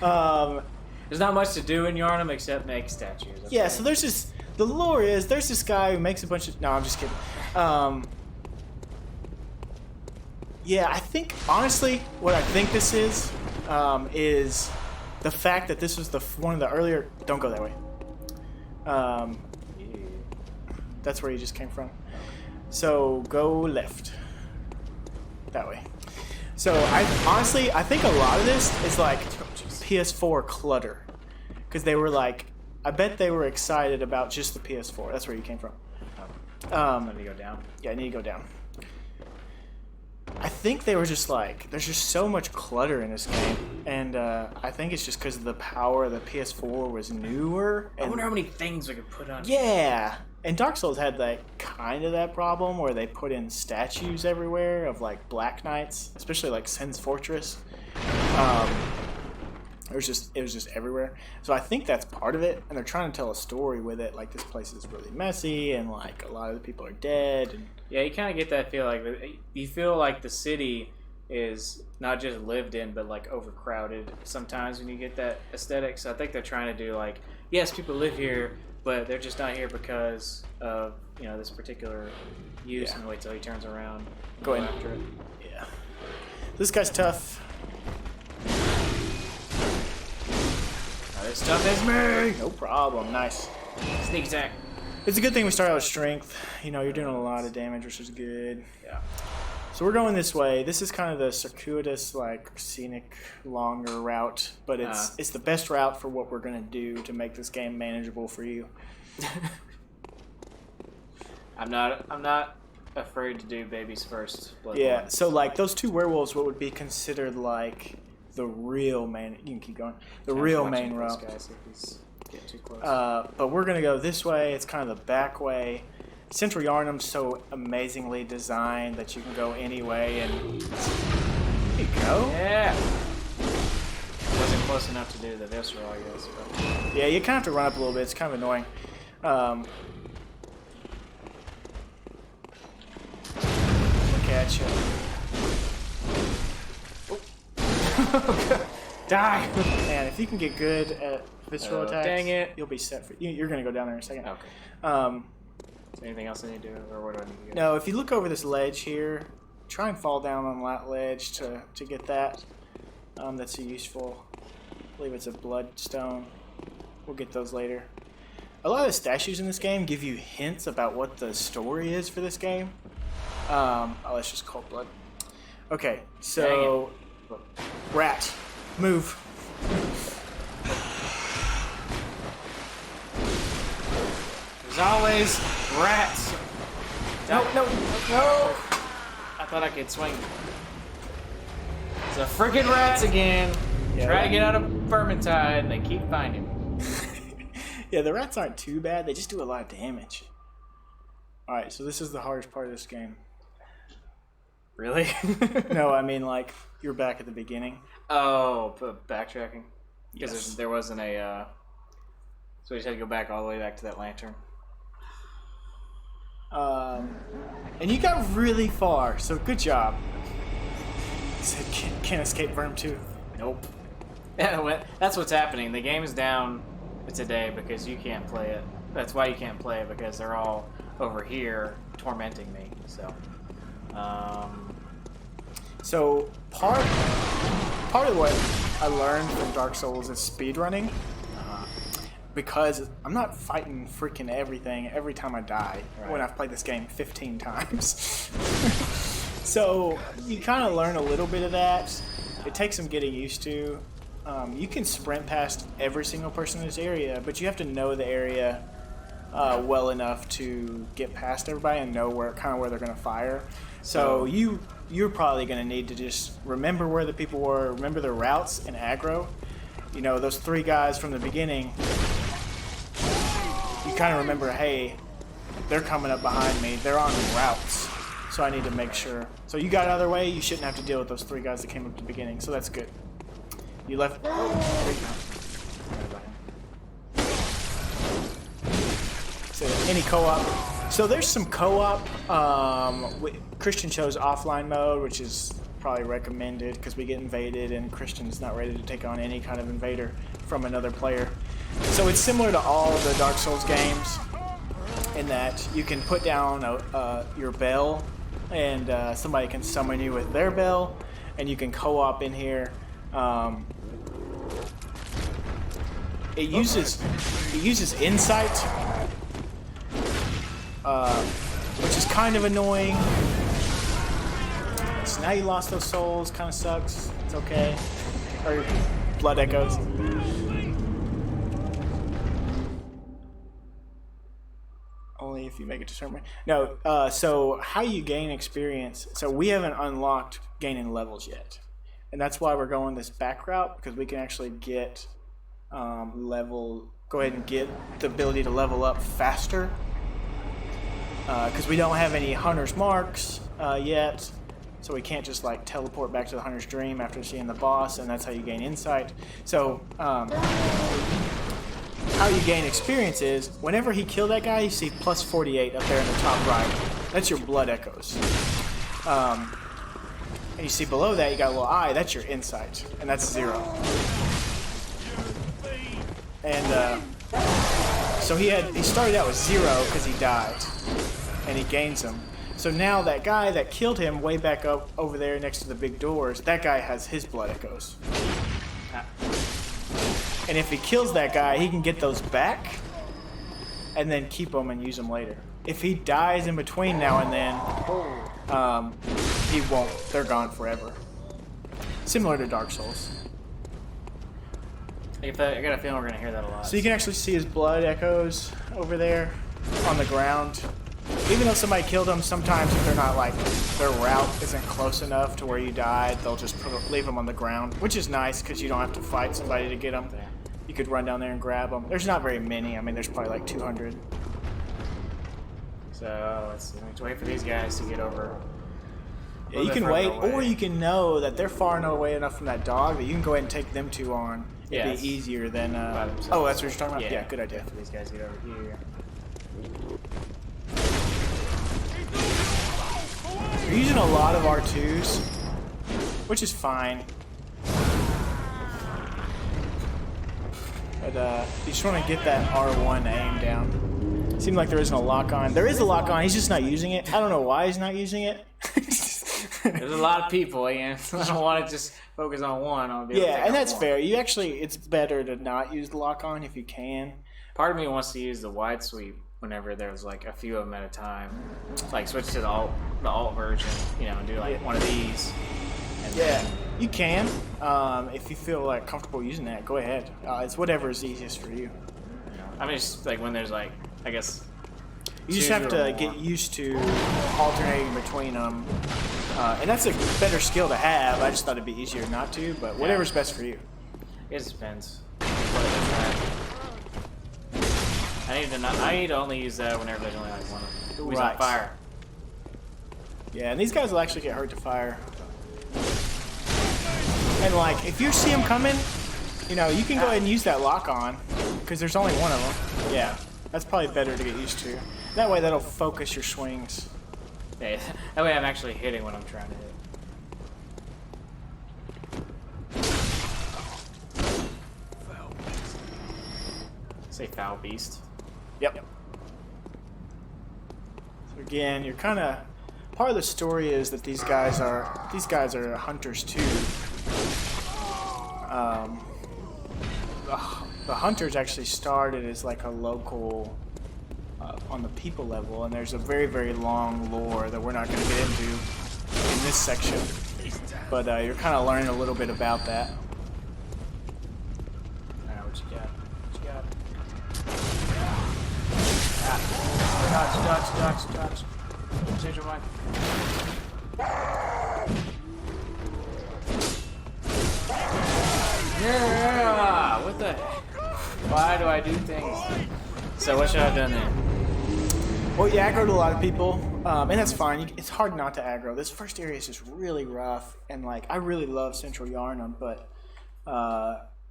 There's not much to do in Yharnam except make statues. Okay? Yeah, so there's this. The lore is there's this guy who makes a bunch of. No, I'm just kidding. Yeah, I think honestly, what I think this is the fact that this was one of the earlier. Don't go that way. That's where you just came from. So go left. That way. So I think a lot of this is like PS4 clutter, because they were like, I bet they were excited about just the PS4. That's where you came from. I need to go down. Yeah, I need to go down. I think they were just like, there's just so much clutter in this game, and I think it's just because the power of the PS4 was newer. I And wonder how many things we could put on. yeah, and Dark Souls had like kind of that problem where they put in statues everywhere of like Black Knights, especially like Sen's Fortress. It was just everywhere. So I think that's part of it, and they're trying to tell a story with it. Like this place is really messy, and like a lot of the people are dead. And Yeah, you kind of get that feel like you feel like the city is not just lived in, but like overcrowded sometimes when you get that aesthetic. So I think they're trying to do like, yes, people live here, but they're just not here because of this particular use. Yeah. And wait till he turns around. And Go ahead. after it. yeah, this guy's tough. Not as tough as me. No problem. Nice. Sneak attack. It's a good thing we start out with strength. You're doing a lot of damage, which is good. Yeah. So we're going this way. This is kind of the circuitous, like scenic, longer route, but it's the best route for what we're gonna do to make this game manageable for you. I'm not afraid to do babies first. Yeah. So like those two werewolves, what would be considered like the real main? You can keep going. The real main route. Guys, if he's getting too close. But we're gonna go this way. It's kind of the back way. Central Yharnam's so amazingly designed that you can go any way, and there you go. Yeah. Wasn't close enough to do the visceral, I guess. But. Yeah, you kind of have to run up a little bit. It's kind of annoying. Look at you. Die! Man, if you can get good at visceral attacks, dang it. you'll be set for. You're gonna go down there in a second. Okay. Is there anything else I need to do, or what do I need to get? No, if you look over this ledge here, try and fall down on that ledge to get that. That's a useful. I believe it's a bloodstone. We'll get those later. A lot of the statues in this game give you hints about what the story is for this game. Let's just call blood. Okay, so rat, move. There's always rats. No. I thought I could swing. It's a freaking rats again. Yeah, Try to get out of Vermintide, and they keep finding me. Yeah, the rats aren't too bad. They just do a lot of damage. Alright, so this is the hardest part of this game. Really? No, I mean like you're back at the beginning. Oh, backtracking. Because Yes. there wasn't a. So we just had to go back all the way back to that lantern. And you got really far, so good job. He said can't escape Verm 2. Nope. Yeah, that's what's happening. The game is down today because you can't play it. That's why you can't play it, because they're all over here tormenting me. So part of what I learned from Dark Souls is speedrunning. Because I'm not fighting freaking everything every time I die when I've played this game 15 times. So you kind of learn a little bit of that. It takes some getting used to. You can sprint past every single person in this area, but you have to know the area well enough to get past everybody and know where they're going to fire. So you're probably going to need to just remember where the people were, remember their routes, and aggro. You know, those 3 guys from the beginning, you kind of remember, hey, they're coming up behind me. They're on routes, so I need to make sure. So you got out of their way, you shouldn't have to deal with those 3 guys that came up at the beginning, so that's good. You left... So any co-op? So there's some co-op. Christian chose offline mode, which is probably recommended because we get invaded and Christian's not ready to take on any kind of invader from another player. So it's similar to all of the Dark Souls games in that you can put down your bell and somebody can summon you with their bell, and you can co-op in here. It uses insight, which is kind of annoying. So now you lost those souls, kind of sucks. It's okay. Or blood echoes. Only if you make it to certain. No. So how you gain experience? So we haven't unlocked gaining levels yet, and that's why we're going this back route, because we can actually get go ahead and get the ability to level up faster. Because we don't have any Hunter's Marks yet, so we can't just like teleport back to the Hunter's Dream after seeing the boss, and that's how you gain insight. So how you gain experience is whenever he killed that guy, you see plus 48 up there in the top right. That's your blood echoes. And you see below that you got a little eye. That's your insight, and that's 0. And so he started out with 0 because he died, and he gains them. So now that guy that killed him way back up over there next to the big doors, that guy has his blood echoes. And if he kills that guy, he can get those back and then keep them and use them later. If he dies in between now and then, he won't. They're gone forever. Similar to Dark Souls. I got a feeling we're going to hear that a lot. So you can actually see his blood echoes over there on the ground. Even though somebody killed him, sometimes if they're not like, their route isn't close enough to where you died, they'll just leave them on the ground, which is nice because you don't have to fight somebody to get them. You could run down there and grab them. There's not very many. I mean, there's probably like 200. So let's wait for these guys to get over. Yeah, you can wait, or you can know that they're far away enough from that dog that you can go ahead and take them 2 on. It'd be easier than... oh, that's what you're talking about? Yeah, good idea. For these guys to get over here. You're using a lot of R2s, which is fine. But you just want to get that R1 aim down. Seems like there isn't a lock on. There is a lock on, he's just not using it. I don't know why he's not using it. There's a lot of people, and I don't want to just focus on one. Yeah, and that's fair. You actually, it's better to not use the lock on if you can. Part of me wants to use the wide sweep whenever there's like a few of them at a time. Like switch to the alt version, and do like one of these. And then... you can. If you feel like comfortable using that, go ahead. It's whatever is easiest for you. I mean, just like when there's like, I guess. You just have to get used to alternating between them. And that's a better skill to have. I just thought it'd be easier not to, but whatever's best for you. It just depends. I need to only use that whenever there's only like one of them. Who's on fire? Yeah, and these guys will actually get hurt to fire. And like, if you see them coming, you know, you can go ahead and use that lock on, because there's only one of them. Yeah, that's probably better to get used to. That way that'll focus your swings. Yeah, that way I'm actually hitting when I'm trying to hit. Say foul beast. Yep. So again, you're kind of part of the story is that these guys are hunters too. The hunters actually started as like a local on the people level, and there's a very, very long lore that we're not going to get into in this section. But you're kind of learning a little bit about that. Alright, what you got? What you got? Dodge. Change your mind. Yeah! What the heck? Why do I do things? So what should I have done there? Well, you aggroed a lot of people, and that's fine. It's hard not to aggro. This first area is just really rough, and like I really love Central Yarnum, but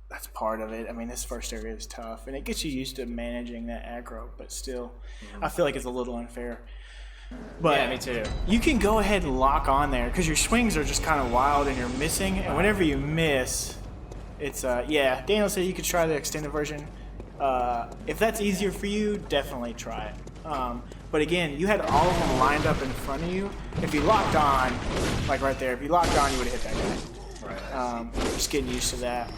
that's part of it. I mean, this first area is tough, and it gets you used to managing that aggro, but still, I feel like it's a little unfair. But yeah, me too. You can go ahead and lock on there, because your swings are just kind of wild, and you're missing, and whenever you miss, it's, yeah, Daniel said you could try the extended version. If that's easier for you, definitely try it. But again, you had all of them lined up in front of you. If you locked on, like right there, if you locked on, you would have hit that guy. Right. Just getting used to that.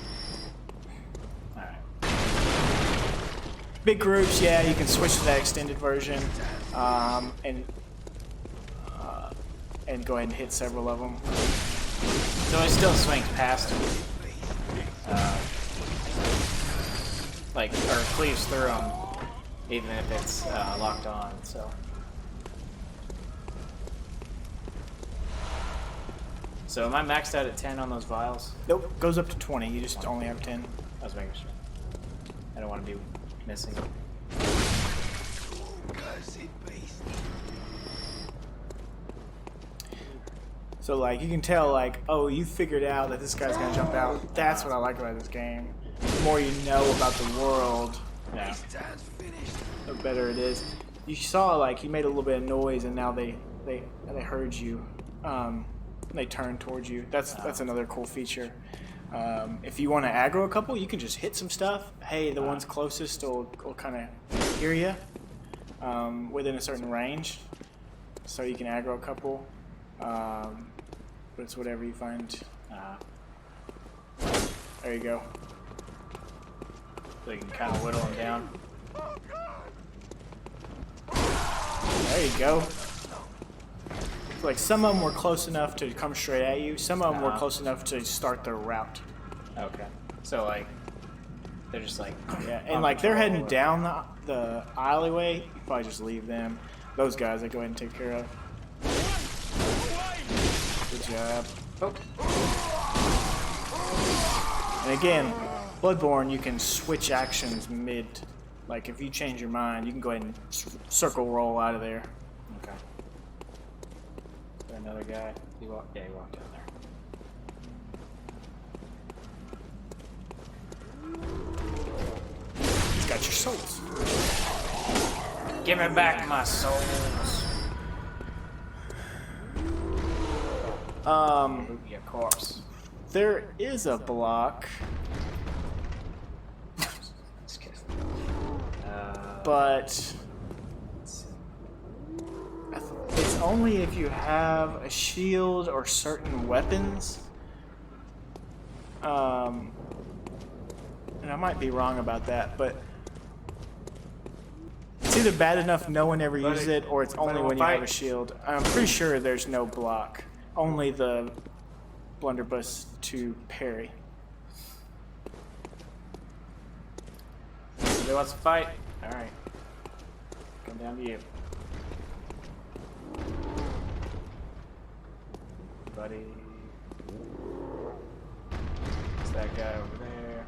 Alright. Big groups, yeah, you can switch to that extended version. And go ahead and hit several of them. So it still swings past him. Like, or cleaves through them, even if it's locked on, so. So am I maxed out at 10 on those vials? Nope, goes up to 20, you just only have 10. I was making sure. I don't want to be missing. So like, you can tell like, oh, you figured out that this guy's gonna jump out. That's what I like about this game. The more you know about the world, Yeah. the better it is. You saw like he made a little bit of noise, and now they heard you. They turned towards you. That's another cool feature. If you want to aggro a couple, you can just hit some stuff. Hey, the ones closest will kind of hear you within a certain range, so you can aggro a couple. But it's whatever you find. There you go. So you can kind of whittle them down. There you go. Like some of them were close enough to come straight at you. Some of them were close enough to start their route. Okay. So like, they're just like, yeah, and like they're heading down the alleyway. You probably just leave them. Those guys, I go ahead and take care of. Good job. Oh. And again, Bloodborne, you can switch actions mid. Like if you change your mind, you can go ahead and circle roll out of there. okay. Is there another guy? He walked down there. He's got your souls. Give me back my souls. Yeah, of course. There is a block, Just kidding. but it's only if you have a shield or certain weapons. And I might be wrong about that, but it's either bad enough no one ever uses it, or it's only when you have a shield. I'm pretty sure there's no block. Only the blunderbuss to parry. Somebody wants to fight? Alright. Come down to you. Buddy. It's that guy over there.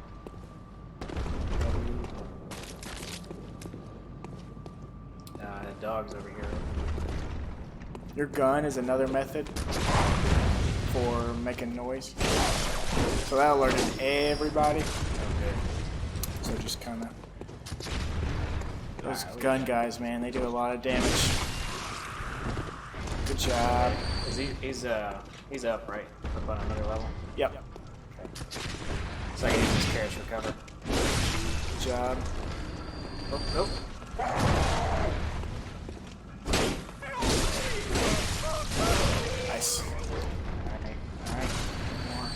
The dog's over here. Your gun is another method for making noise. So that alerted everybody. Okay. So just kind of... Those gun guys, man, they do a lot of damage. Good job. He's up, right? Up on another level. Yep. Okay. So I can use his carrots for cover. Good job. Oh, nope. Nice. Alright, alright. More.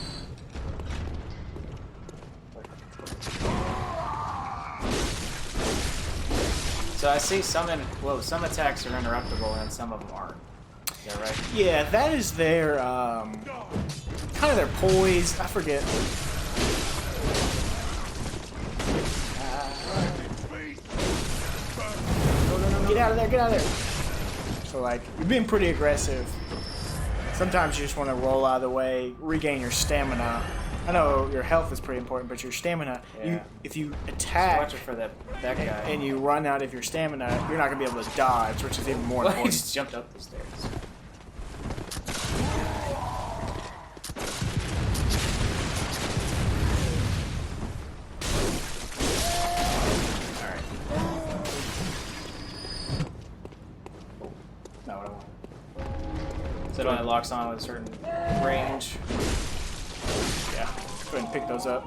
So I see some attacks are interruptible and some of them aren't. Is that right? Yeah, that is their, kind of their poise. I forget. Get out of there, get out of there. So, like, you're being pretty aggressive. Sometimes you just want to roll out of the way, regain your stamina. I know your health is pretty important, but your stamina, Yeah. if you Just attack watch it for that guy. and you run out of your stamina, you're not going to be able to dodge, which is even more Well, he important. just jumped up the stairs. Alright. Oh, not what I want. So it only locks on with a certain range. Yeah, go ahead and pick those up.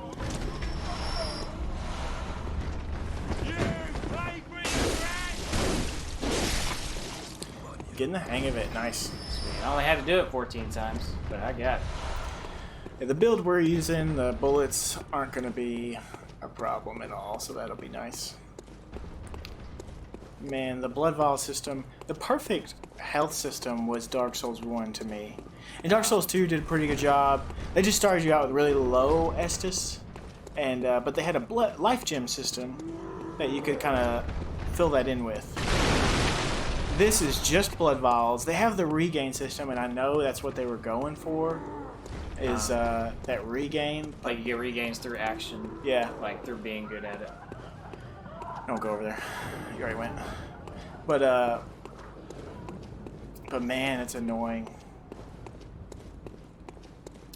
Getting the hang of it, nice. Sweet. I only had to do it 14 times, but I got it. Yeah, the build we're using, the bullets aren't going to be a problem at all, so that'll be nice. Man, the blood vial system, the perfect health system was Dark Souls 1 to me. And Dark Souls 2 did a pretty good job. They just started you out with really low Estus, and but they had a life gem system that you could kind of fill that in with. This is just blood vials. They have the regain system, and I know that's what they were going for, is that regain. Like you get regains through action. Yeah. Like through being good at it. Don't go over there. You already went. But man, it's annoying.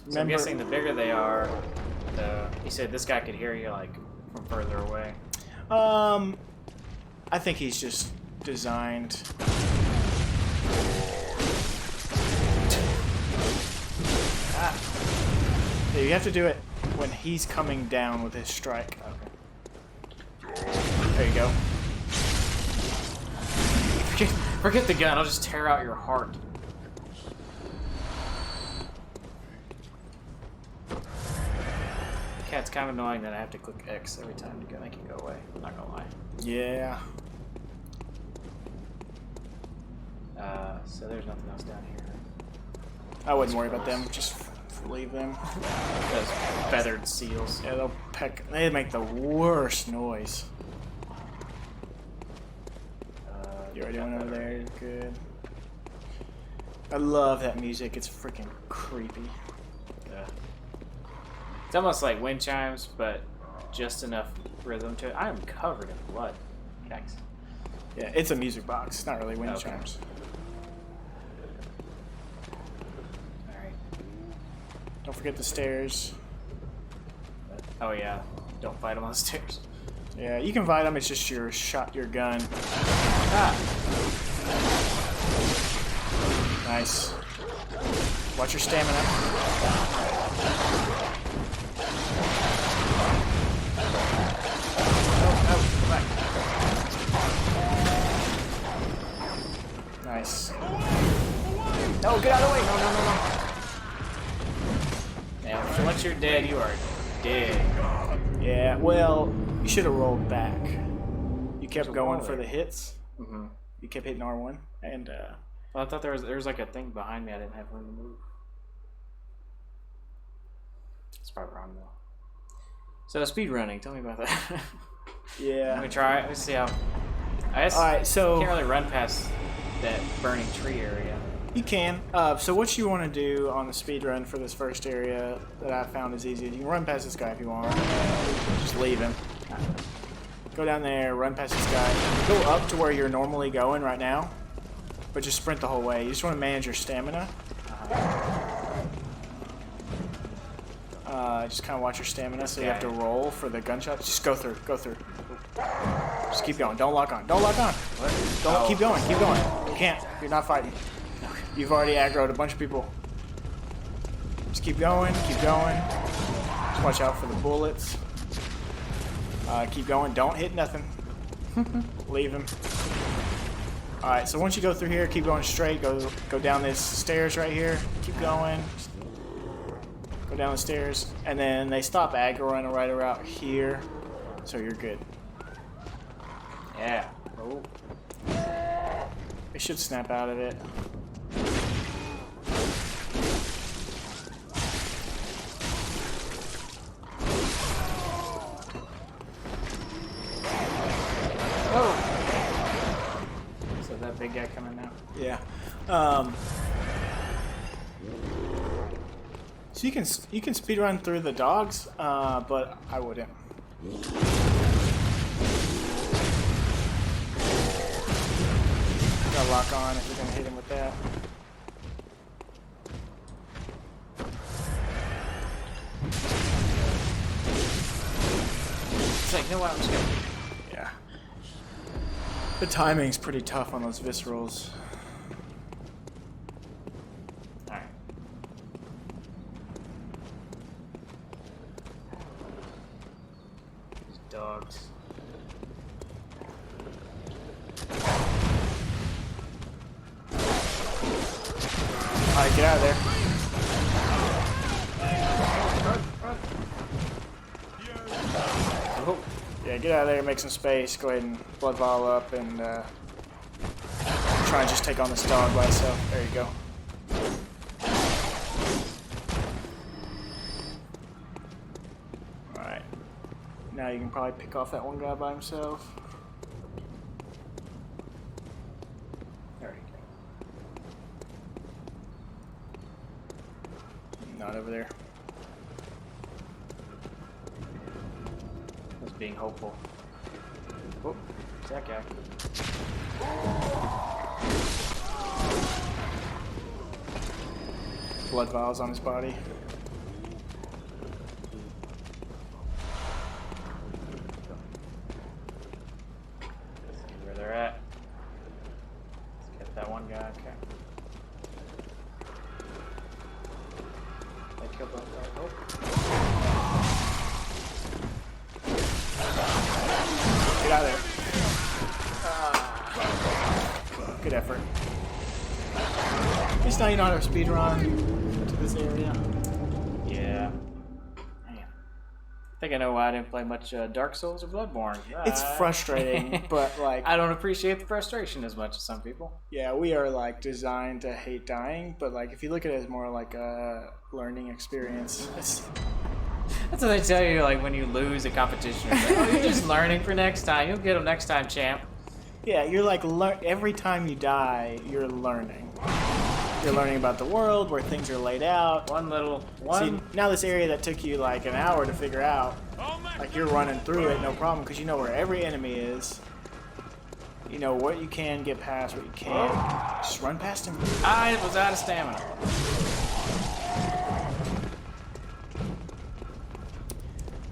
So I'm guessing the bigger they are, you said this guy could hear you like from further away. I think he's just designed. Yeah, you have to do it when he's coming down with his strike. Okay. There you go. Forget the gun. I'll just tear out your heart. Yeah, it's kind of annoying that I have to click X every time to make it go away. I'm not gonna lie. Yeah. So there's nothing else down here. I wouldn't worry about them. Just leave them. Those feathered seals. Yeah, they'll peck. They make the worst noise. You already went over there. Good. I love that music. It's freaking creepy. Yeah. It's almost like wind chimes, but just enough rhythm to it. I am covered in blood. Yikes. Yeah, it's a music box. It's not really wind Okay. chimes. Alright. Don't forget the stairs. Oh yeah. Don't fight them on the stairs. Yeah, you can fight them. It's just your gun. Ah! Nice. Watch your stamina. Oh, go back. Nice. No, get out of the way. No. Now, once you're dead, you are dead. Yeah, well, you should have rolled back. You kept There's a going wall for there. the hits. Mm-hmm. You kept hitting R1, and Well, I thought there was like a thing behind me. I didn't have room to move. It's probably wrong though. So speed running. Tell me about that. yeah. Let me try it. Let me see how. I guess All right, so can't really run past that burning tree area. you can. So what you want to do on the speed run for this first area that I found is easy. You can run past this guy if you want. Just leave him. Go down there, run past this guy. Go up to where you're normally going right now. but just sprint the whole way. You just want to manage your stamina. Just kind of watch your stamina, so you have to roll for the gunshots. Just go through, go through. Just keep going. Don't lock on. Don't lock on. Don't keep going. Keep going. You can't. You're not fighting. You've already aggroed a bunch of people. Just keep going. Keep going. Just watch out for the bullets. Keep going. Don't hit nothing. Leave him. All right. So once you go through here, keep going straight. Go down these stairs right here. Keep going. Go down the stairs, and then they stop aggroing right around here, so you're good. Yeah. Oh. They should snap out of it. Oh. So that big guy coming now. Yeah. So you can speed run through the dogs, but I wouldn't. Gotta lock on if you're gonna hit him with that. It's like, no, I'm just gonna. Yeah. The timing's pretty tough on those viscerals. Alright. These dogs. Alright, get out of there. Oh. Yeah, get out of there, make some space, go ahead and blood vial up, and try and just take on this dog by itself. There you go. Alright. Now you can probably pick off that one guy by himself. There you go. Not over there. Was being hopeful. Oh, it's that guy. Blood vials on his body. See where they're at. Let's get that one guy. Okay. They killed that guy. Oh. Get out of there. Good effort. At least now you know how to speed run to this area. Yeah. Man. I think I know why I didn't play much Dark Souls or Bloodborne. It's frustrating, but like, I don't appreciate the frustration as much as some people. yeah, we are like designed to hate dying, but like if you look at it as more like a learning experience, That's what they tell you, like when you lose a competition. It's like, oh, you're just learning for next time. You'll get them next time, champ. yeah, you're like every time you die, you're learning. You're learning about the world, where things are laid out. See, now this area that took you like an hour to figure out, like you're running through it, no problem, because you know where every enemy is. You know what you can get past, what you can't. Just run past him. I was out of stamina.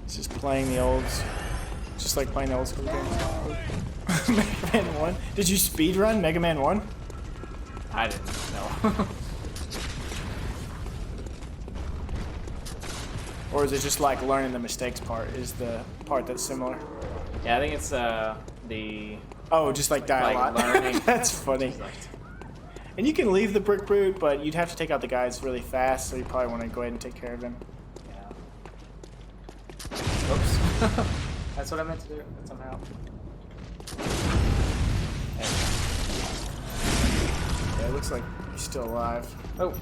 It's just playing the olds. Just like playing the old school games. Mega Man 1? Did you speedrun Mega Man 1? I didn't know. Or is it just like learning the mistakes part is the part that's similar? Yeah, I think it's the... Oh, just like die a lot. Learning. That's funny. And you can leave the Brick Brute, but you'd have to take out the guys really fast, so you probably want to go ahead and take care of him. Yeah. Oops. That's what I meant to do, somehow. Yeah, it looks like he's still alive. Oh.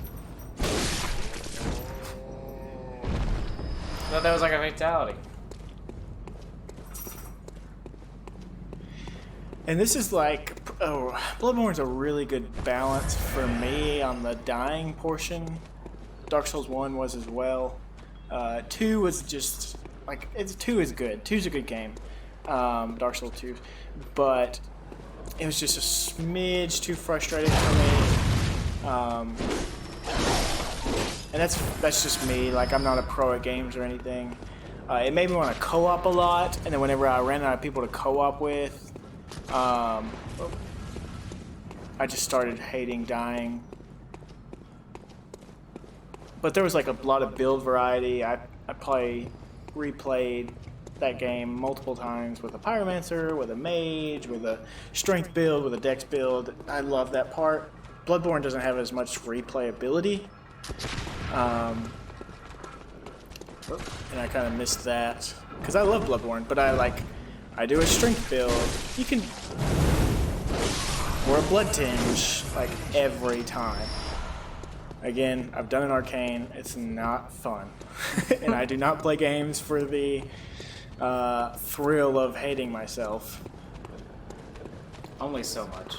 Thought that was like a fatality. And this is like, oh, Bloodborne's a really good balance for me on the dying portion. Dark Souls 1 was as well. 2 was just, like, 2 is good. 2's a good game. Dark Souls 2. But it was just a smidge too frustrating for me. And that's just me. Like, I'm not a pro at games or anything. It made me want to co-op a lot, and then whenever I ran out of people to co-op with, I just started hating dying. But there was like a lot of build variety. I replayed that game multiple times with a pyromancer, with a mage, with a strength build, with a dex build. I love that part. Bloodborne doesn't have as much replayability. And I kind of missed that because I love Bloodborne, but I do a strength build. You can, or a blood tinge, like every time. Again, I've done an arcane. It's not fun, and I do not play games for the thrill of hating myself. Only so much.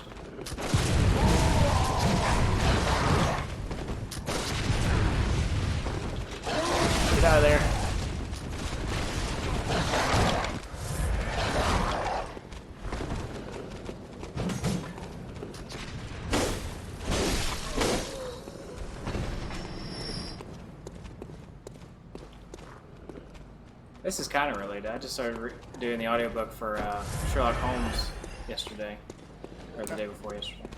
Get out of there. This is kind of related. I just started doing the audiobook for Sherlock Holmes yesterday, or the day before yesterday.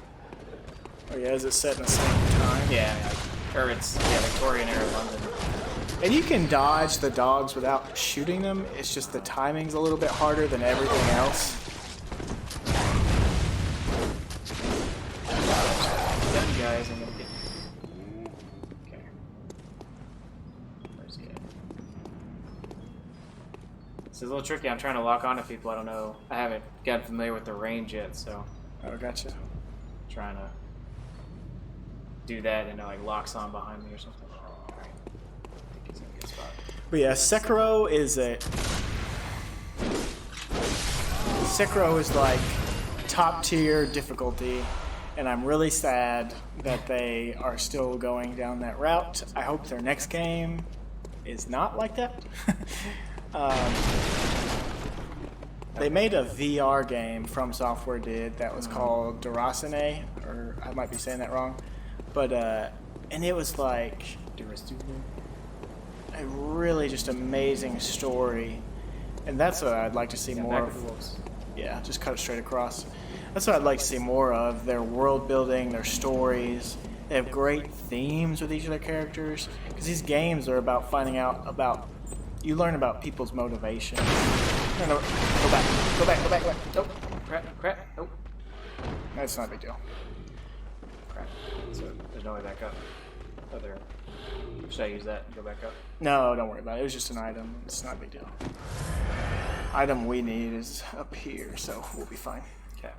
Oh yeah, is it set in the same time? Yeah, or it's Victorian era London. And you can dodge the dogs without shooting them. It's just the timing's a little bit harder than everything else. Gun guys, I'm gonna get. Okay. Where's he at? This is a little tricky. I'm trying to lock onto people. I don't know. I haven't gotten familiar with the range yet, so. Oh, gotcha. Trying to do that and it like locks on behind me or something. Alright. I think he's in a good spot. But yeah, Sekiro is like top tier difficulty, and I'm really sad that they are still going down that route. I hope their next game is not like that. They made a VR game, From Software did, that was called Durasane, or I might be saying that wrong, but and it was like a really just amazing story, and that's what I'd like to see more of. Yeah, just cut it straight across. That's what I'd like to see more of, their world building, their stories. They have great themes with each of their characters, because these games are about finding out about, you learn about people's motivation. No, go back. Nope. Crap. Nope. That's not a big deal. Crap. So there's no way back up. Oh, there. Should I use that and go back up? No, don't worry about it. It was just an item. It's not a big deal. Item we need is up here, so we'll be fine. Okay.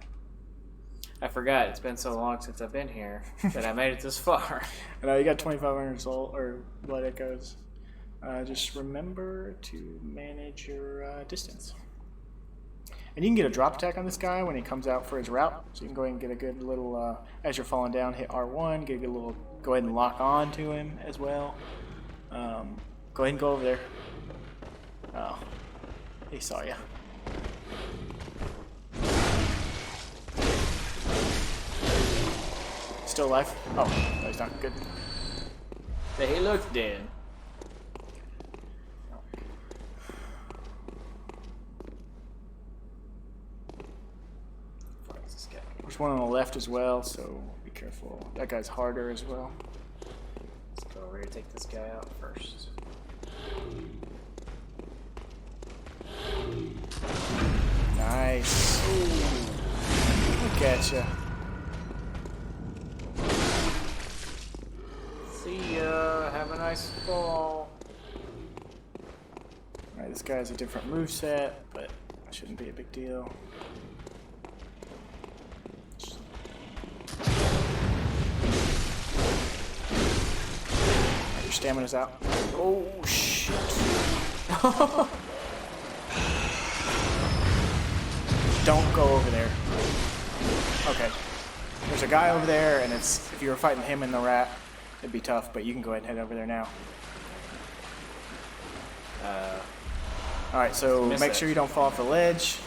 I forgot. It's been so long since I've been here that I made it this far. I know you got 2,500 soul or blood echoes. Just remember to manage your distance. And you can get a drop attack on this guy when he comes out for his route. So you can go ahead and get a good little, as you're falling down, hit R1, get a good little, go ahead and lock on to him as well. Go ahead and go over there. Oh, he saw you. Still alive? Oh, no, he's not. Good. He looks dead. There's one on the left as well, so be careful. That guy's harder as well. Let's go over here and take this guy out first. Nice. Ooh. Look at ya. See ya. Have a nice fall. Alright, this guy has a different moveset, but it shouldn't be a big deal. Your stamina's out. Oh, shit. Don't go over there. Okay. There's a guy over there, and it's, if you were fighting him and the rat, it'd be tough, but you can go ahead and head over there now. Alright, so make sure you don't fall off the ledge.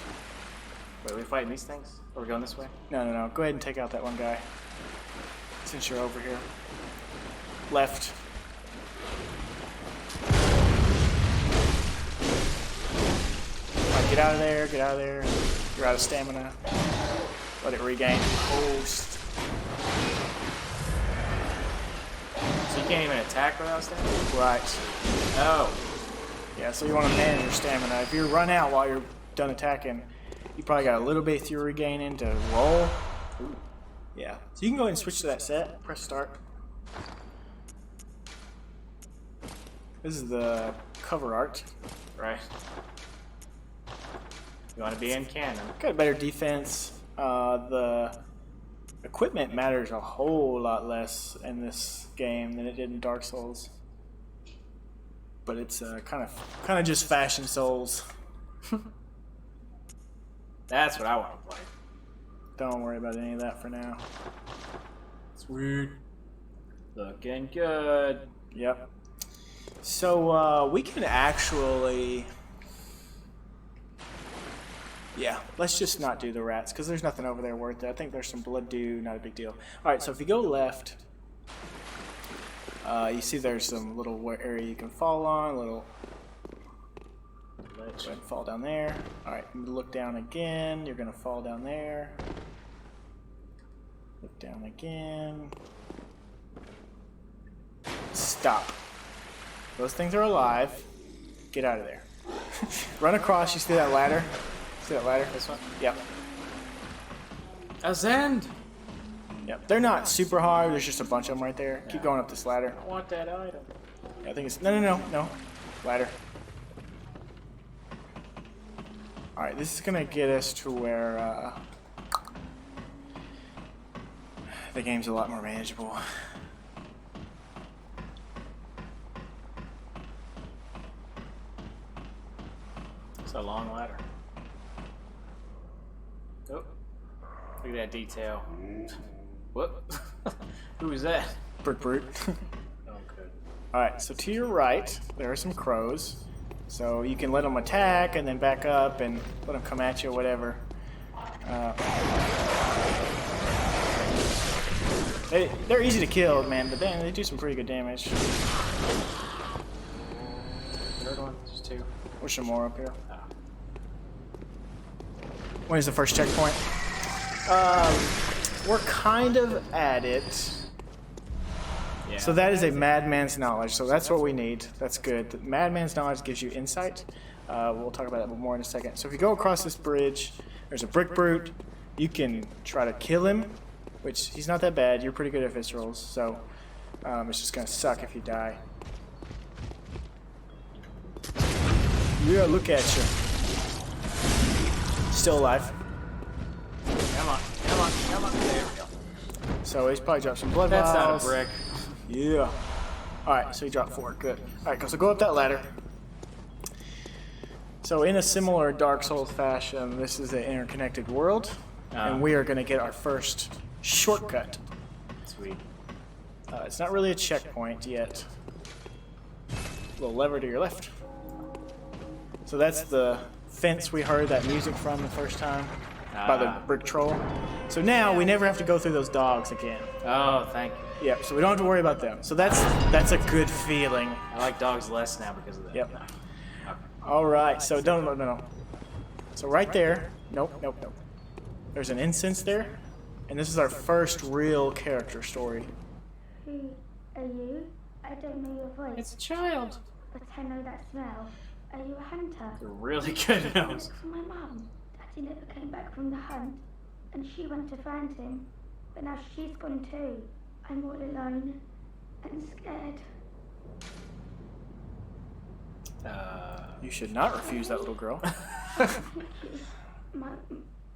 Wait, are we fighting these things? Are we going this way? No, no, no. Go ahead and take out that one guy. Since you're over here. Left. Alright, get out of there, get out of there. You're out of stamina. Let it regain. Host. So you can't even attack without stamina? Right. Oh. Yeah, so you want to manage your stamina. If you run out while you're done attacking, you probably got a little bit you're regaining to roll. Ooh. Yeah. So you can go ahead and switch to that set. Press start. This is the cover art. Right. You want to be in canon. Got a better defense. The equipment matters a whole lot less in this game than it did in Dark Souls. But it's kind of just fashion Souls. That's what I want to play. Don't worry about any of that for now. Sweet. Looking good. Yep. So we can actually, yeah, let's just not do the rats because there's nothing over there worth it. I think there's some blood due, not a big deal. All right, so if you go left, you see there's some little area you can fall on, little. Go ahead and fall down there. All right, look down again. You're gonna fall down there. Look down again. Stop. Those things are alive. Get out of there. Run across. You see that ladder? See that ladder? This one? Yep. Ascend! Yep. They're not super hard. There's just a bunch of them right there. Keep going up this ladder. I want that item. I think it's... No. Ladder. Alright, this is going to get us to where the game's a lot more manageable. It's a long ladder. Oh, look at that detail. Whoop. Who is that? Brick brute. Oh, good. Alright, so to your right, there are some crows. So you can let them attack and then back up and let them come at you or whatever. They're easy to kill, man, but then they do some pretty good damage. Third one, just two. There's some more up here. When is the first checkpoint? We're kind of at it. Yeah. So that is a madman's knowledge. So that's what we need. That's good. The madman's knowledge gives you insight. We'll talk about that more in a second. So if you go across this bridge, there's a brick brute. You can try to kill him, which he's not that bad. You're pretty good at viscerals, so it's just gonna suck if you die. Yeah, look at you. Still alive. Come on. There we go. So he's probably dropped some blood That's vials. not a brick. Yeah. Alright, so he dropped 4. Good. Alright, so go up that ladder. So in a similar Dark Souls fashion, this is an interconnected world. And we are going to get our first shortcut. Sweet. It's not really a checkpoint yet. Little lever to your left. So that's the fence we heard that music from the first time. By the brick troll. So now we never have to go through those dogs again. Oh, thank you. Yep, so we don't have to worry about them. So that's a good feeling. I like dogs less now because of that. Yep. Okay. Alright, so no. So right there, nope. There's an incense there, and this is our first real character story. Who are you? I don't know your voice. It's a child. But I know that smell. Are you a hunter? You're really good nose. Look for my mum. Daddy never came back from the hunt, and she went to find him. But now she's gone too. I'm all alone and scared. You should not refuse that little girl. Thank you. My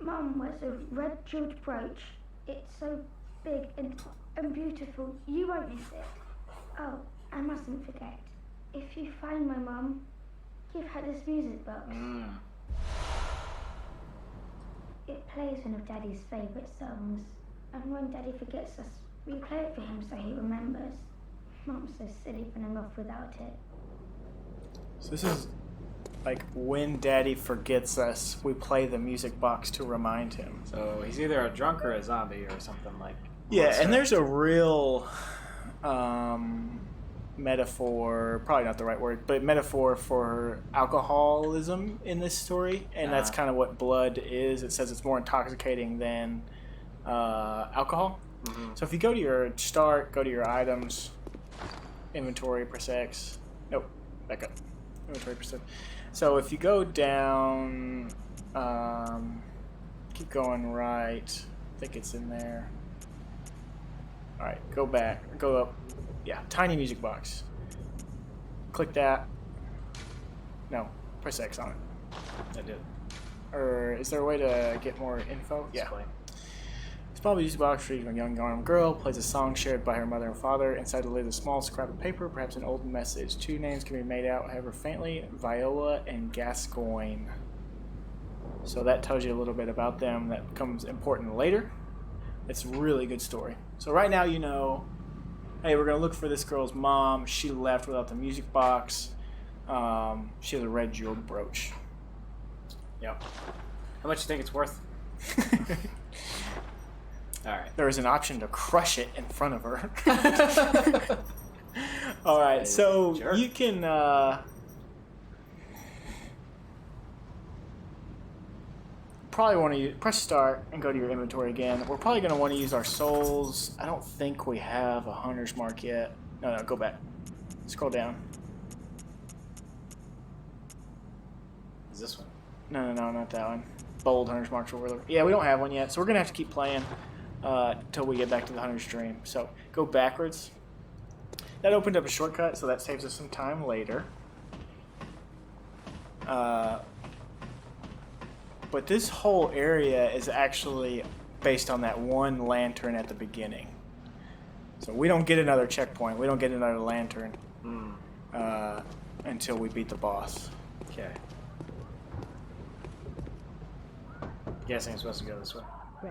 mum wears a red jeweled brooch. It's so big and beautiful. You won't miss it. Oh, I mustn't forget. If you find my mum, give her this music box. It plays one of Daddy's favourite songs. And when Daddy forgets us, we play it for him so he remembers. Mum's so silly running off without it. So this is Like, when Daddy forgets us, we play the music box to remind him. So he's either a drunk or a zombie or something like. Yeah, monster. and there's a real metaphor, probably not the right word, but metaphor for alcoholism in this story, and that's kind of what blood is. It says it's more intoxicating than alcohol. Mm-hmm. So if you go to your start, go to your items, inventory, press X. Nope, back up. Inventory, press X. So if you go down, keep going right. I think it's in there. All right, go back, go up. Yeah, tiny music box. Click that. No, press X on it. I did. Or is there a way to get more info? Yeah. Display. Small music box featuring a young Garnham girl plays a song shared by her mother and father. Inside the lid is a small scrap of paper, perhaps an old message. Two names can be made out, however, faintly: Viola and Gascoigne. So that tells you a little bit about them. That becomes important later. It's a really good story. So right now you know, hey, we're going to look for this girl's mom. She left without the music box. She has a red jeweled brooch. Yep. How much do you think it's worth? All right. There is an option to crush it in front of her. All right, so Jerk. you can probably want to press start and go to your inventory again. We're probably going to want to use our souls. I don't think we have a hunter's mark yet. No, go back. Scroll down. Is this one? No, not that one. Bold hunter's marks. Yeah, we don't have one yet, so we're going to have to keep playing till we get back to the hunter's dream. So go backwards. That opened up a shortcut, so that saves us some time later. But this whole area is actually based on that one lantern at the beginning. So we don't get another checkpoint. We don't get another lantern until we beat the boss. Okay. Guessing I'm supposed to go this way. You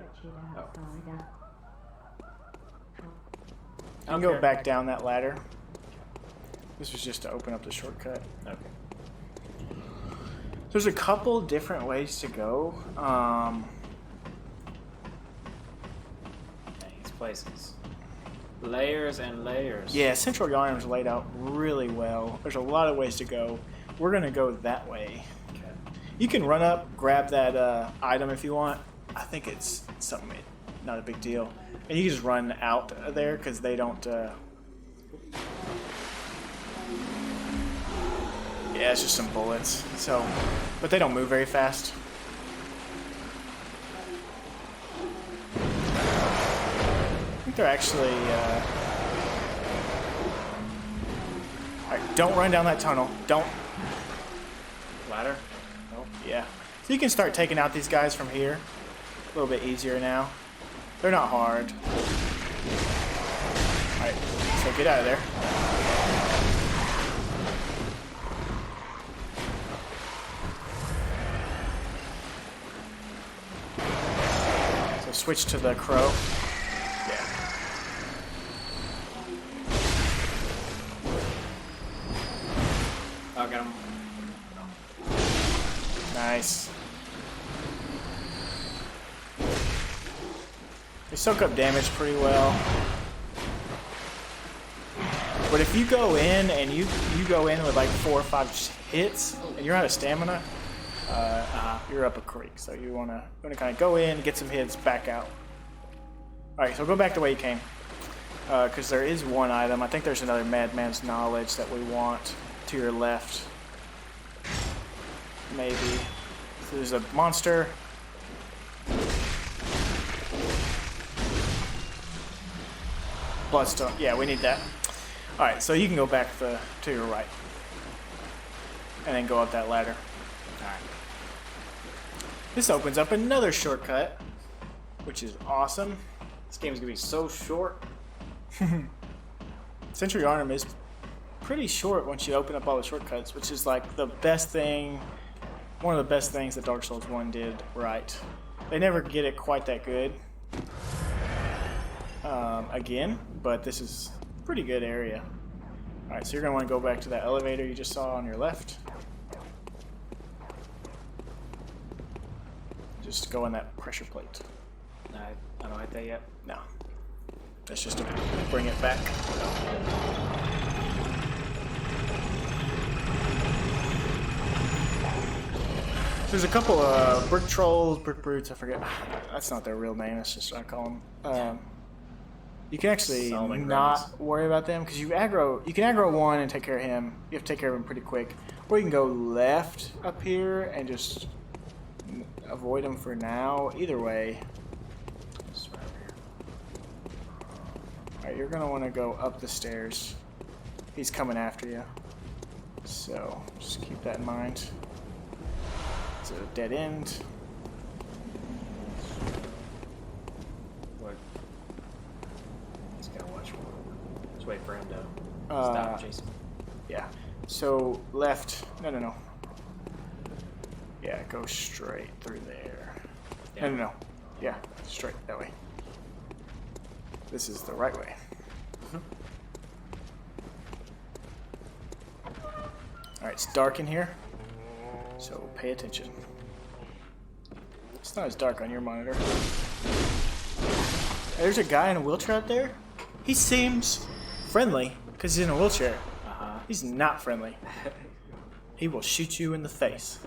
can go back down that ladder. This was just to open up the shortcut. Okay. There's a couple different ways to go. These places. Layers and layers. Yeah, Central Yarnum's laid out really well. There's a lot of ways to go. We're going to go that way. Okay. You can run up, grab that item if you want. I think it's something, not a big deal. And you can just run out there because they don't... Yeah, it's just some bullets. So, but they don't move very fast. I think they're actually... Alright, don't run down that tunnel. Don't. Ladder? Nope. Yeah. So you can start taking out these guys from here. A little bit easier now. They're not hard. Alright, so get out of there. So switch to the crow. Yeah. Oh, got him. Nice. They soak up damage pretty well. But if you go in and you go in with like 4 or 5 hits and you're out of stamina, you're up a creek. So you wanna kind of go in, get some hits, back out. All right, so go back the way you came, because there is one item. I think there's another Madman's Knowledge that we want to your left. Maybe. So there's a monster. Bloodstone. Yeah, we need that. Alright, so you can go back to your right. And then go up that ladder. Alright. This opens up another shortcut, which is awesome. This game's gonna be so short. Century Arnhem is pretty short once you open up all the shortcuts, which is like the best thing, one of the best things that Dark Souls 1 did right. They never get it quite that good again, but this is a pretty good area. Alright, so you're going to want to go back to that elevator you just saw on your left. Just go on that pressure plate. I don't hit that yet. No. That's just to bring it back. There's a couple of brick trolls, brick brutes, I forget. That's not their real name, that's just what I call them. You can actually not worry about them because you can aggro one and take care of him. You have to take care of him pretty quick. Or you can go left up here and just avoid him for now. Either way. Alright, you're gonna want to go up the stairs. He's coming after you. So just keep that in mind. It's a dead end. What? Just gotta watch. Just wait for him to stop chasing. Yeah. So left. No. Yeah, go straight through there. Yeah. No. Yeah, straight that way. This is the right way. Alright, it's dark in here, so pay attention. It's not as dark on your monitor. There's a guy in a wheelchair out there. He seems friendly because he's in a wheelchair. He's not friendly. He will shoot you in the face.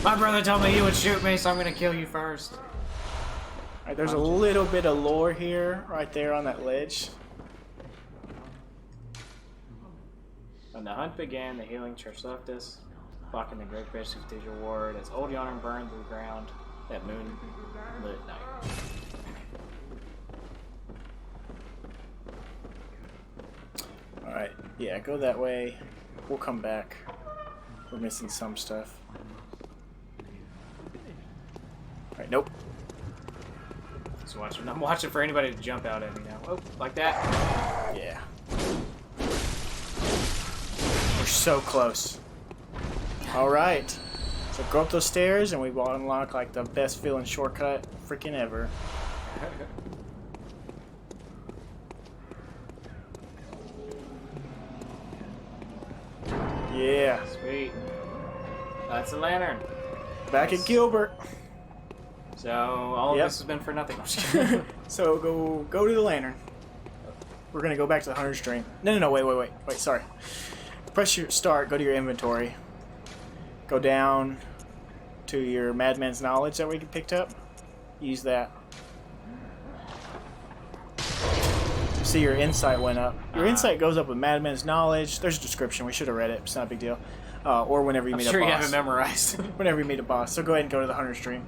My brother told me you would shoot me, so I'm gonna kill you first. Alright, there's a little bit of lore here, right there on that ledge. When the hunt began, the healing church left us, blocking the great bridge to Cathedral Ward as old Yonner burned to the ground that moonlit night. Alright, yeah, go that way. We'll come back. We're missing some stuff. Alright, nope. Just watching. I'm watching for anybody to jump out at me now. Oh, like that. Yeah. We're so close. Alright. So go up those stairs and we will unlock like the best feeling shortcut freaking ever. Yeah. Sweet. That's a lantern. Back at Gilbert. So all of this has been for nothing. So go to the lantern. We're gonna go back to the hunter's dream. No, wait, sorry. Press your start, go to your inventory. Go down to your Madman's Knowledge that we picked up. Use that. See, your insight went up. Your insight goes up with Madman's Knowledge. There's a description. We should have read it. It's not a big deal. Or whenever you meet a boss. I'm sure you have it memorized. Whenever you meet a boss. So go ahead and go to the hunter's dream.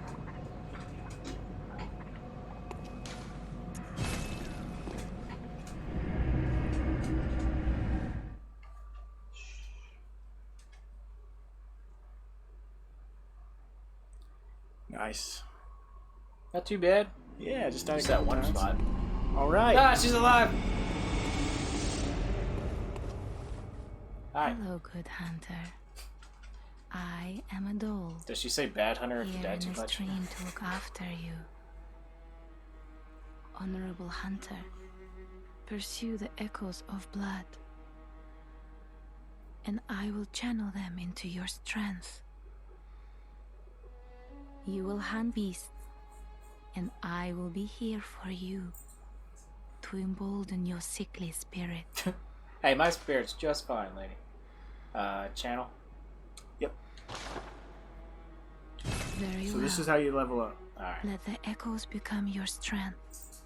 Nice. Not too bad. Yeah, just died Just that one spot. Alright. Ah, she's alive! Hi. Hello, good hunter. I am a doll. Does she say bad hunter if you Here die in too this much? stream to look after you. Honorable hunter, pursue the echoes of blood, and I will channel them into your strength. You will hunt beasts, and I will be here for you to embolden your sickly spirit. Hey, my spirit's just fine, lady. Channel? Yep. Very So well. this is how you level up. Alright. Let the echoes become your strength.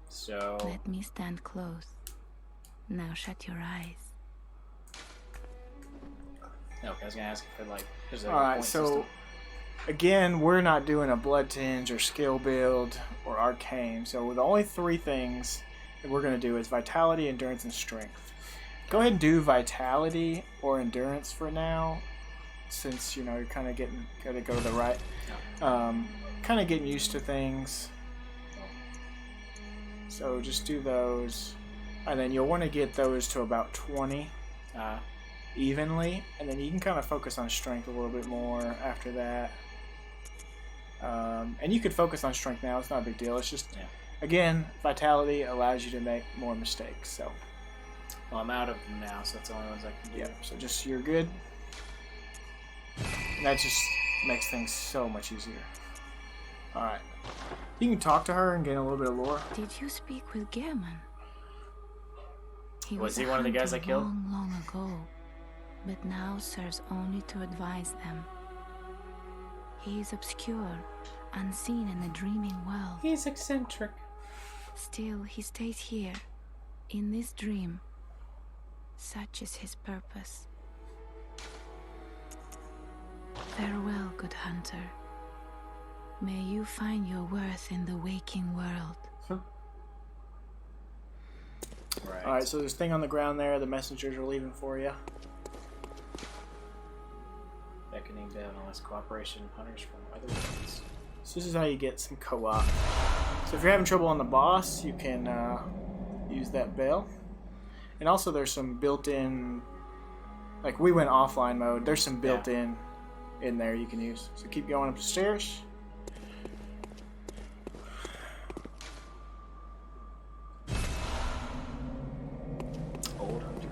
So... Let me stand close. Now shut your eyes. No, I was gonna ask if it, like... there's a Alright, point so... system. Again, we're not doing a blood tinge or skill build or arcane. So the only three things that we're going to do is vitality, endurance, and strength. Go ahead and do vitality or endurance for now, since you know you're kind of gotta go to the right. Kind of getting used to things. So just do those, and then you'll want to get those to about 20 evenly, and then you can kind of focus on strength a little bit more after that. And you could focus on strength now, it's not a big deal. It's just, again, vitality allows you to make more mistakes. So, well, I'm out of them now, so that's the only ones I can do. yeah, so just, you're good. And that just makes things so much easier. Alright. You can talk to her and gain a little bit of lore. Did you speak with Gehrman? He Was a he one of the guys hunter I killed? long, long ago, but now serves only to advise them. He is obscure, unseen in the dreaming world. He's eccentric. Still, he stays here, in this dream. Such is his purpose. Farewell, good hunter. May you find your worth in the waking world. Right. Alright, so there's a thing on the ground there. The messengers are leaving for you. Beckoning down on less cooperation hunters from other worlds. So this is how you get some co-op. So if you're having trouble on the boss, you can use that bell. And also there's some built-in, like we went offline mode, there's some built-in in there you can use. So keep going up the stairs. Old hunter.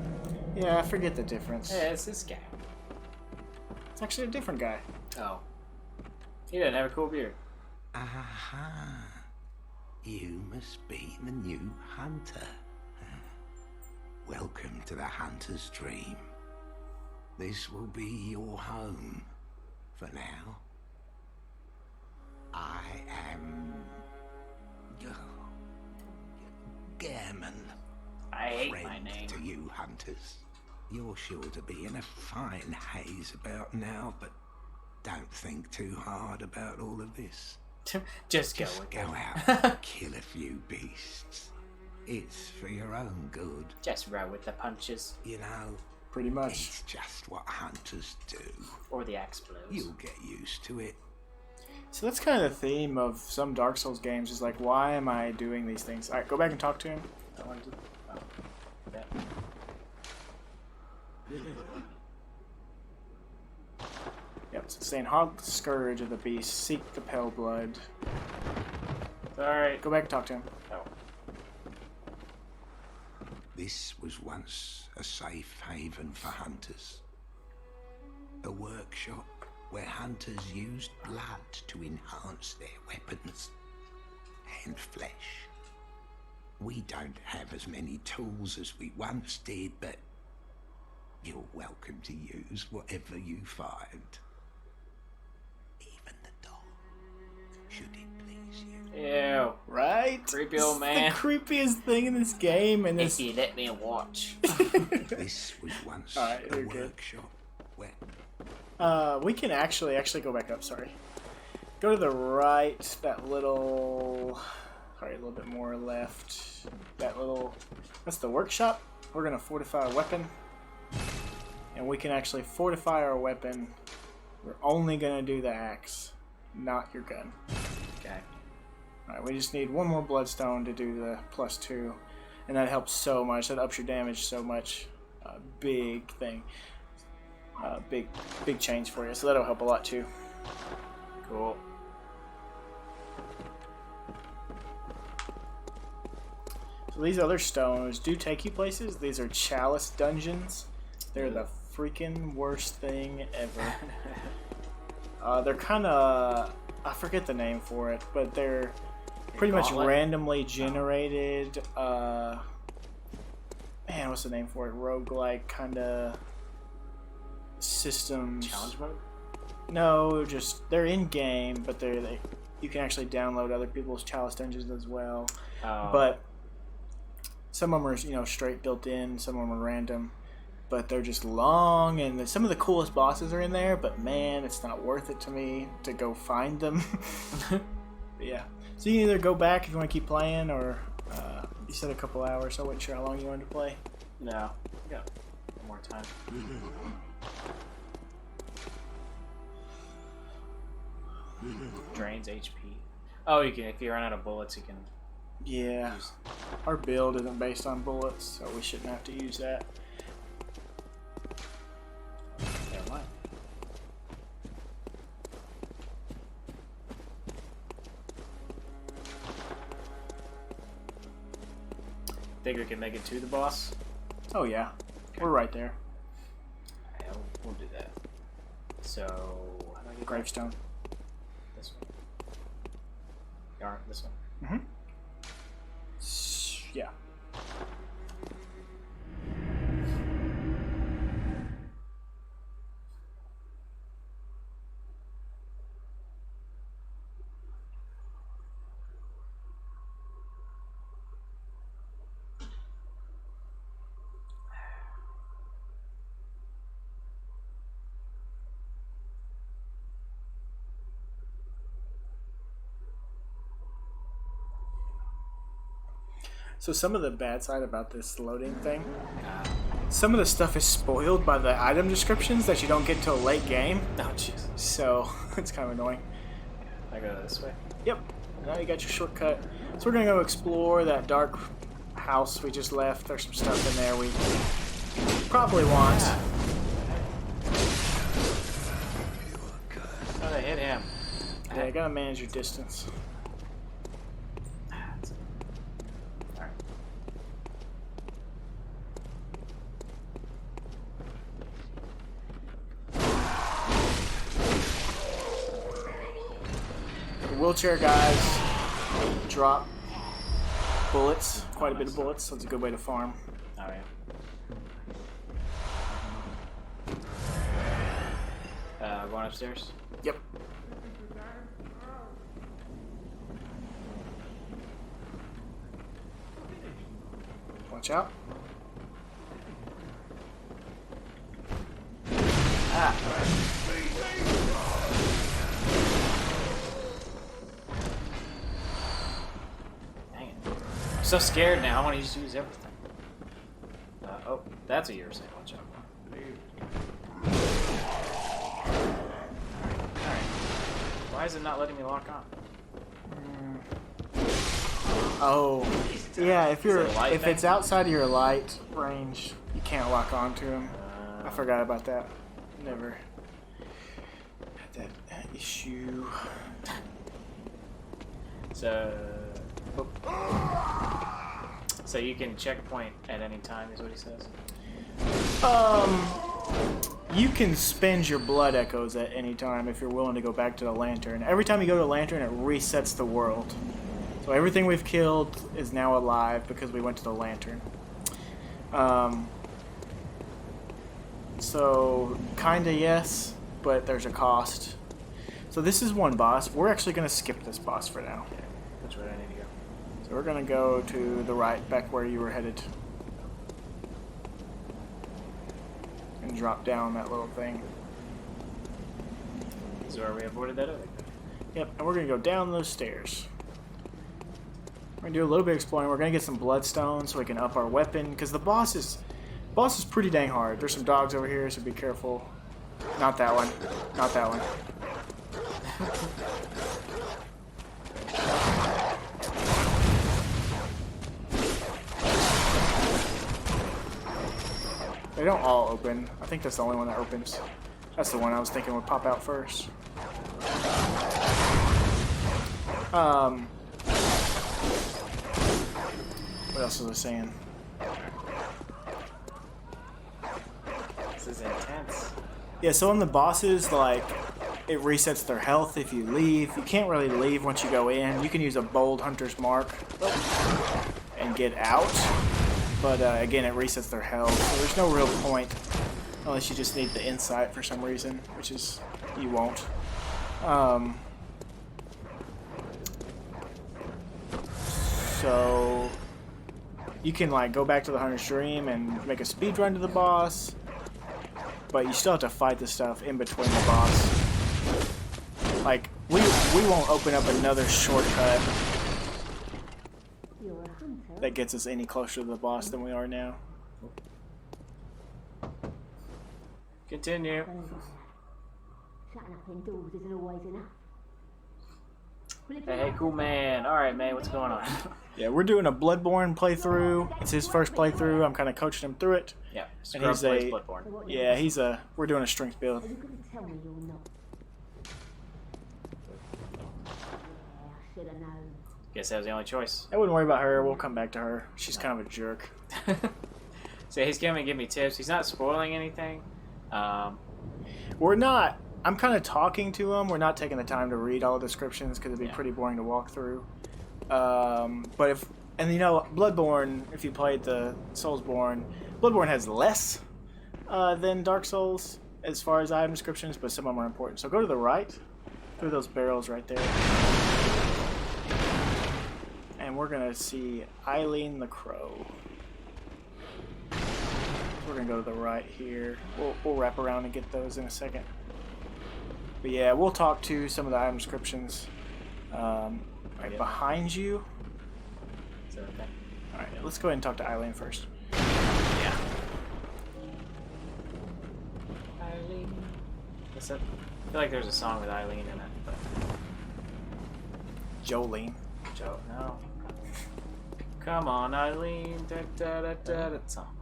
Yeah, I forget the difference. Yeah, it's this guy. It's actually a different guy. Oh. He doesn't have a cool beard. Aha. You must be the new hunter. Welcome to the hunter's dream. This will be your home for now. I am Gehrman. I hate my Friend name. to you hunters. You're sure to be in a fine haze about now, but don't think too hard about all of this. Just go Just with go it. out and kill a few beasts. It's for your own good. Just roll with the punches. You know, Pretty much. it's just what hunters do. Or the axe blows. You'll get used to it. So that's kind of the theme of some Dark Souls games, is like, why am I doing these things? Alright, go back and talk to him. I wanted to... Oh. Bet. Yep, so it's saying, haunt the scourge of the beast, seek the pale blood. Alright. Go back and talk to him. Oh. This was once a safe haven for hunters. A workshop where hunters used blood to enhance their weapons and flesh. We don't have as many tools as we once did, but you're welcome to use whatever you find. Even the dog, should it please you. Ew. Right? Creepy This old is man. the creepiest thing in this game, and If this... you let me watch. This was once Alright, a you're good. workshop where... we can actually go back up, sorry. Go to the right, that little... Sorry, a little bit more left. That little... That's the workshop. We're going to fortify our weapon. And we can actually fortify our weapon. We're only going to do the axe, not your gun. Okay. Alright, we just need one more bloodstone to do the +2. And that helps so much. That ups your damage so much. Big thing. Big change for you. So that'll help a lot too. Cool. So these other stones do take you places. These are chalice dungeons. They're the freaking worst thing ever. They're kind of... I forget the name for it, but they're pretty much Gauntlet? randomly generated... man, what's the name for it? Roguelike kind of systems. Challenge mode? No, just... They're in-game, but you can actually download other people's chalice dungeons as well. Oh. But some of them are, straight built in. Some of them are random. But they're just long, and some of the coolest bosses are in there, but man, it's not worth it to me to go find them. But yeah. So you can either go back if you want to keep playing, or you said a couple hours, so I wasn't sure how long you wanted to play. No. We got one more time. Drains HP. Oh, you can, if you run out of bullets, you can... Yeah. Our build isn't based on bullets, so we shouldn't have to use that. Never mind. Think we can make it to the boss? Oh yeah. We're right there. Yeah, we'll do that. So, how do I get Gravestone. this one? Yarn, this one. Mm-hmm. Yeah. So some of the bad side about this loading thing, some of the stuff is spoiled by the item descriptions that you don't get until late game. Oh, jeez. So it's kind of annoying. I go this way. Yep. Now you got your shortcut. So we're gonna go explore that dark house we just left. There's some stuff in there we probably want. Oh, they hit him. Yeah, you gotta manage your distance. Alright. The wheelchair guys drop bullets, quite a bit of bullets, so it's a good way to farm. Oh, yeah. Going upstairs? Yep. Watch out. Ah! Dang it. I'm so scared now. I want to just use everything. Oh, that's what you were saying. Watch out. Alright. Why is it not letting me lock on? Oh, yeah. If you're Is it a light if thing? it's outside of your light range, you can't lock onto him. I forgot about that. Never had that issue. So you can checkpoint at any time, is what he says. You can spend your blood echoes at any time if you're willing to go back to the lantern. Every time you go to the lantern, it resets the world. So everything we've killed is now alive because we went to the lantern. So kinda yes, but there's a cost. So this is one boss. We're actually gonna skip this boss for now. Which way do I need to go? So we're gonna go to the right, back where you were headed. And drop down that little thing. This is where we avoided that other guy. Yep, and we're gonna go down those stairs. We're gonna do a little bit of exploring. We're gonna get some bloodstone so we can up our weapon, because the boss is pretty dang hard. There's some dogs over here, so be careful. Not that one. Not that one. They don't all open. I think that's the only one that opens. That's the one I was thinking would pop out first. What else was I saying? This is intense. Yeah, so on the bosses, like, it resets their health if you leave. You can't really leave once you go in. You can use a bold hunter's mark and get out. But again, it resets their health. So there's no real point unless you just need the insight for some reason, which is, you won't. So you can like go back to the hunter's dream and make a speed run to the boss, but you still have to fight the stuff in between the boss. Like we won't open up another shortcut that gets us any closer to the boss than we are now. Continue. Shutting up indoors isn't always enough. Hey, cool man. Alright, man, what's going on? Yeah, we're doing a Bloodborne playthrough. It's his first playthrough. I'm kind of coaching him through it. Yeah, And he's Scrub plays a Bloodborne. yeah, we're doing a strength build. Are you going to tell me you're not? Yeah, I should have known. Guess that was the only choice. I wouldn't worry about her. We'll come back to her. She's kind of a jerk. So he's going to give me tips. He's not spoiling anything. We're not. I'm kind of talking to them. We're not taking the time to read all the descriptions because it'd be pretty boring to walk through. But if, and you know, Bloodborne, if you played the Soulsborne, Bloodborne has less than Dark Souls as far as item descriptions, but some of them are important. So go to the right, through those barrels right there. And we're going to see Eileen the Crow. We're going to go to the right here. We'll wrap around and get those in a second. But yeah, we'll talk to some of the item descriptions right behind you. Is that okay? Alright, let's go ahead and talk to Eileen first. Yeah. Eileen. What's up? I feel like there's a song with Eileen in it, but... Jolene. Joe, no. Come on, Eileen. Da, da, da, da, da. Song.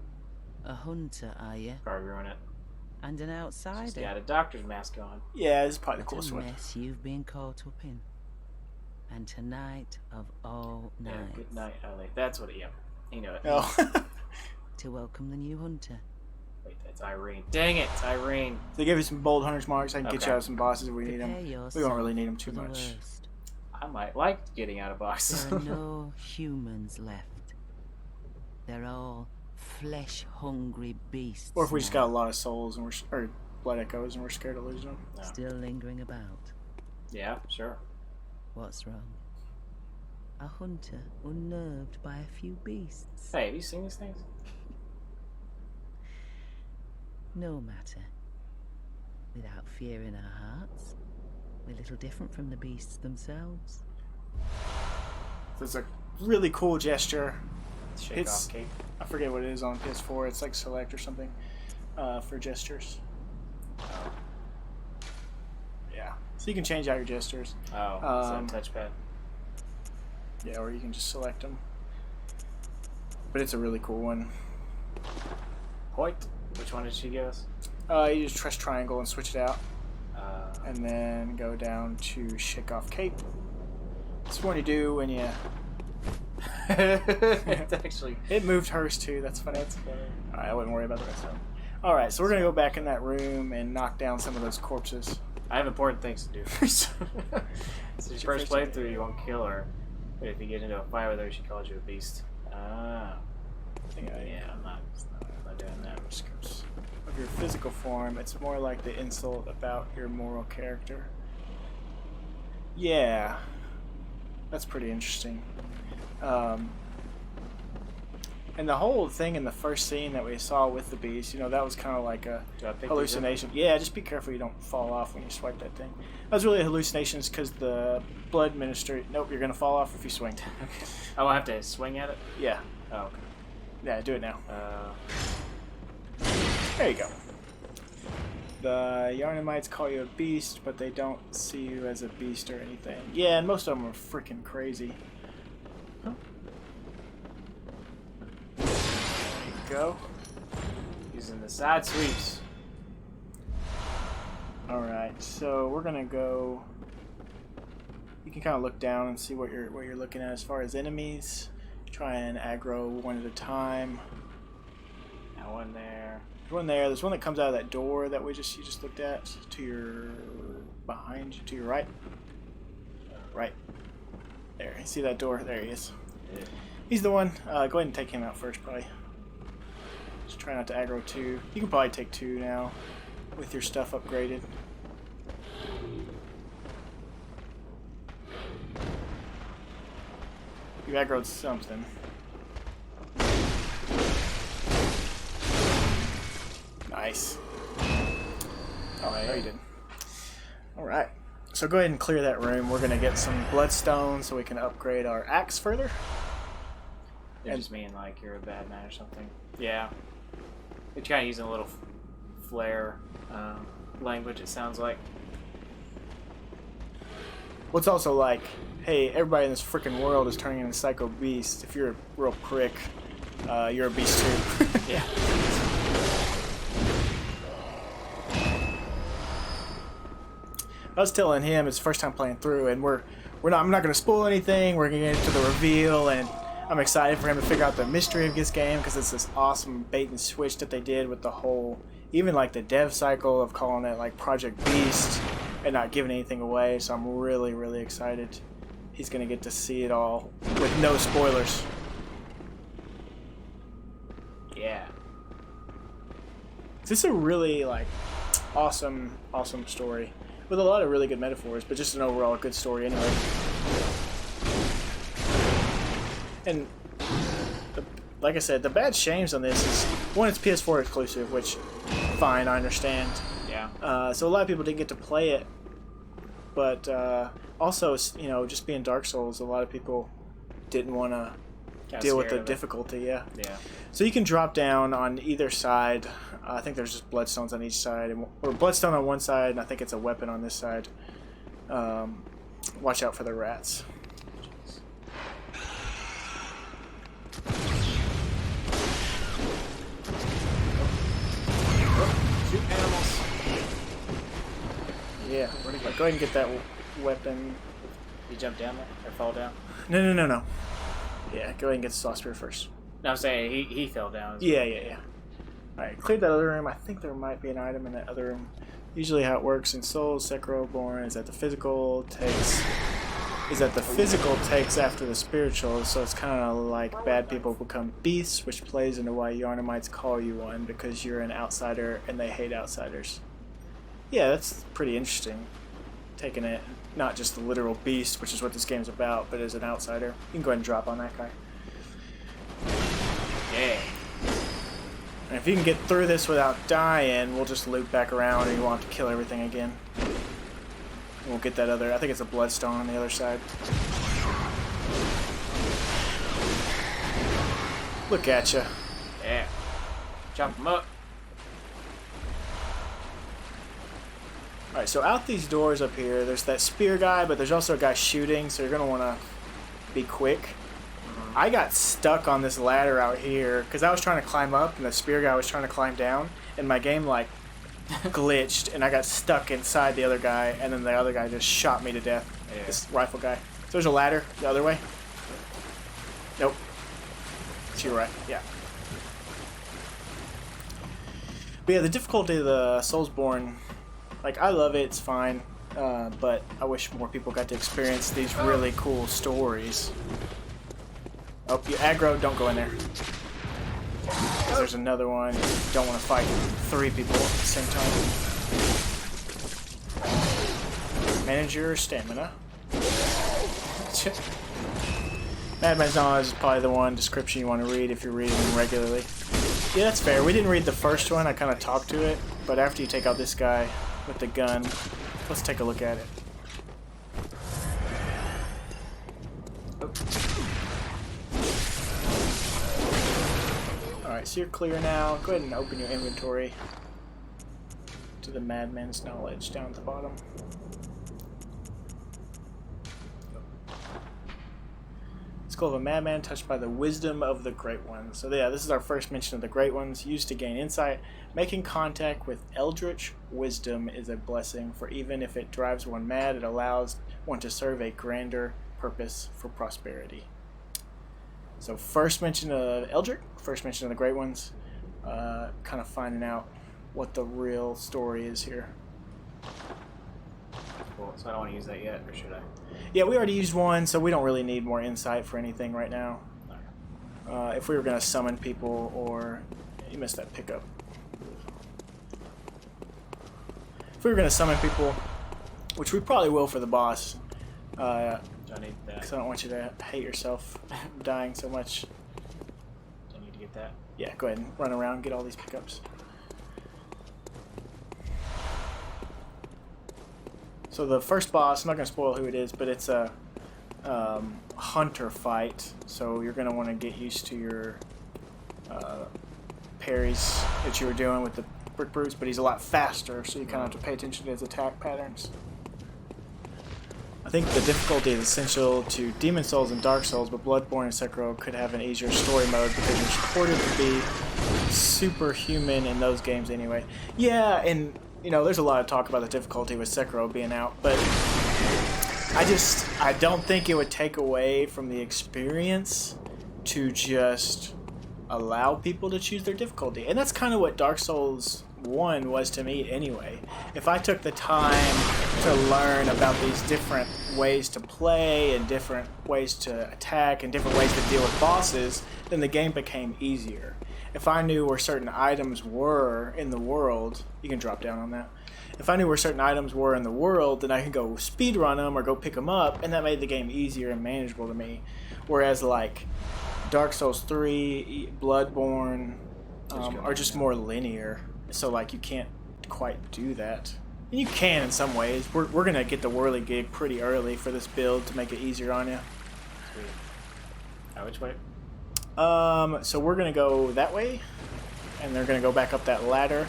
A hunter, are you? Probably ruin it. And an outsider? She's got a doctor's mask on. Yeah, this is probably the What coolest a one. mess you've been caught up in. And tonight of all nights. Yeah, good night, Eileen. That's what he knew it. Oh. To welcome the new hunter. Wait, that's Irene. Dang it, it's Irene. They give you some bold hunter's marks. I can get Okay. you out of some bosses if we need them. Prepare We don't really need them yourself too for the much. worst. I might like getting out of boxes. There are no humans left. They're all flesh-hungry beasts. Or if we just now, got a lot of souls and or blood echoes and we're scared of losing them. No. still lingering about. Yeah, sure. What's wrong? A hunter unnerved by a few beasts. Hey, have you seen these things? No matter. Without fear in our hearts, we're little different from the beasts themselves. So it's a really cool gesture. Shake It's- off cape. I forget what it is on PS4. It's like select or something for gestures. Yeah. So you can change out your gestures. Oh, it's a touchpad. Yeah, or you can just select them. But it's a really cool one. Hoyt. Which one did she give us? You just press triangle and switch it out. Uh, And then go down to shake off cape. It's what you do when you... it's actually... It moved hers too, that's funny. Alright, I wouldn't worry about the rest of them. Alright, so we're going to go back in that room and knock down some of those corpses. I have important things to do first. So your first playthrough, you won't kill her. But if you get into a fight with her, she calls you a beast. Ah. Yeah, I'm not doing that. Of your physical form, it's more like the insult about your moral character. Yeah. That's pretty interesting. And the whole thing in the first scene that we saw with the beast, you know, that was kind of like a Do I pick these up? hallucination. Yeah, just be careful you don't fall off when you swipe that thing. That was really hallucinations because the blood ministry... Nope, you're going to fall off if you swing. Oh, I have to swing at it? Yeah. Oh, okay. Yeah, do it now. Uh, There you go. The Yarnamites call you a beast, but they don't see you as a beast or anything. Yeah, and most of them are freaking crazy. Huh. There you go. using the side sweeps. Alright, so we're gonna go... You can kind of look down and see what you're looking at as far as enemies. Try and aggro one at a time. Now one there. There's one there. There's one that comes out of that door that you just looked at. To your... behind you, to your right. Right. There, you see that door? There he is. Yeah. He's the one. Go ahead and take him out first, probably. Just try not to aggro two. You can probably take two now with your stuff upgraded. You aggroed something. Nice. Oh, no, you didn't. Alright. So go ahead and clear that room. We're going to get some bloodstone so we can upgrade our axe further. They're just mean like you're a bad man or something. Yeah. They're kind of using a little flair language, it sounds like. Well, it's also like, hey, everybody in this freaking world is turning into psycho beasts. If you're a real prick, you're a beast too. Yeah. I was telling him it's first time playing through, and I'm not gonna spoil anything. We're gonna get into the reveal, and I'm excited for him to figure out the mystery of this game because it's this awesome bait and switch that they did with the whole even like the dev cycle of calling it like Project Beast and not giving anything away. So I'm really, really excited. He's gonna get to see it all with no spoilers. Yeah. This is a really like awesome story with a lot of really good metaphors, but just an overall good story anyway. And like I said, the bad shames on this is one, it's PS4 exclusive, which fine, I understand. Yeah. So a lot of people didn't get to play it, but also, you know, just being Dark Souls, a lot of people didn't want to deal with the difficulty. Yeah. Yeah. So you can drop down on either side. I think there's just bloodstones on each side, or bloodstone on one side, and I think it's a weapon on this side. Watch out for the rats. Shoot animals. Yeah. Go ahead and get that weapon. You jump down there or fall down? No. Yeah, go ahead and get the saw spear first. No, I'm saying he fell down. Yeah. Alright, clear that other room. I think there might be an item in that other room. Usually how it works in Souls, Scrub-Borne is that the physical takes after the spiritual, so it's kind of like bad people become beasts, which plays into why Yharnamites call you one, because you're an outsider and they hate outsiders. Yeah, that's pretty interesting. Taking it, not just the literal beast, which is what this game's about, but as an outsider. You can go ahead and drop on that guy. Yeah. And if you can get through this without dying, we'll just loop back around and you won't have to kill everything again. We'll get that other, I think it's a bloodstone on the other side. Look at ya. Yeah. Chop him up. Alright, so out these doors up here, there's that spear guy, but there's also a guy shooting, so you're going to want to be quick. I got stuck on this ladder out here, because I was trying to climb up, and the spear guy was trying to climb down, and my game, like, glitched, and I got stuck inside the other guy, and then the other guy just shot me to death. Yeah. This rifle guy. So there's a ladder the other way. Nope. To your right, yeah. But yeah, the difficulty of the Scrub-Borne, like, I love it, it's fine, but I wish more people got to experience these really cool stories. Oh, you aggro, don't go in there. There's another one. You don't want to fight 3 people at the same time. Manage your stamina. Madman's Knowledge is probably the one description you want to read if you're reading them regularly. Yeah, that's fair. We didn't read the first one. I kind of talked to it. But after you take out this guy with the gun, let's take a look at it. Alright, so you're clear now. Go ahead and open your inventory to the Madman's Knowledge down at the bottom. Skull of a madman touched by the wisdom of the Great Ones. So yeah, this is our first mention of the Great Ones, used to gain insight. Making contact with eldritch wisdom is a blessing, for even if it drives one mad, it allows one to serve a grander purpose for prosperity. So first mention of Eldritch, first mention of the Great Ones, kind of finding out what the real story is here. Cool, so I don't want to use that yet, or should I? Yeah, we already used one, so we don't really need more insight for anything right now. If we were going to summon people, or... You missed that pickup. If we were going to summon people, which we probably will for the boss, I need that. because I don't want you to hate yourself dying so much. Do I need to get that? Yeah, go ahead and run around and get all these pickups. So the first boss, I'm not going to spoil who it is, but it's a hunter fight. So you're going to want to get used to your parries that you were doing with the Brick Brutes, but he's a lot faster, so you kind of have to pay attention to his attack patterns. I think the difficulty is essential to Demon Souls and Dark Souls, but Bloodborne and Sekiro could have an easier story mode because you're supported to be superhuman in those games anyway. Yeah, and you know, there's a lot of talk about the difficulty with Sekiro being out, but I don't think it would take away from the experience to just allow people to choose their difficulty. And that's kind of what Dark Souls 1 was to me anyway. If I took the time to learn about these different ways to play and different ways to attack and different ways to deal with bosses, then the game became easier. If I knew where certain items were in the world, you can drop down on that. If I knew where certain items were in the world, then I could go speedrun them or go pick them up, and that made the game easier and manageable to me. Whereas like Dark Souls 3, Bloodborne are just more linear, so like you can't quite do that. And you can in some ways. We're gonna get the whirligig pretty early for this build to make it easier on you. Which way? So we're gonna go that way, and they're gonna go back up that ladder.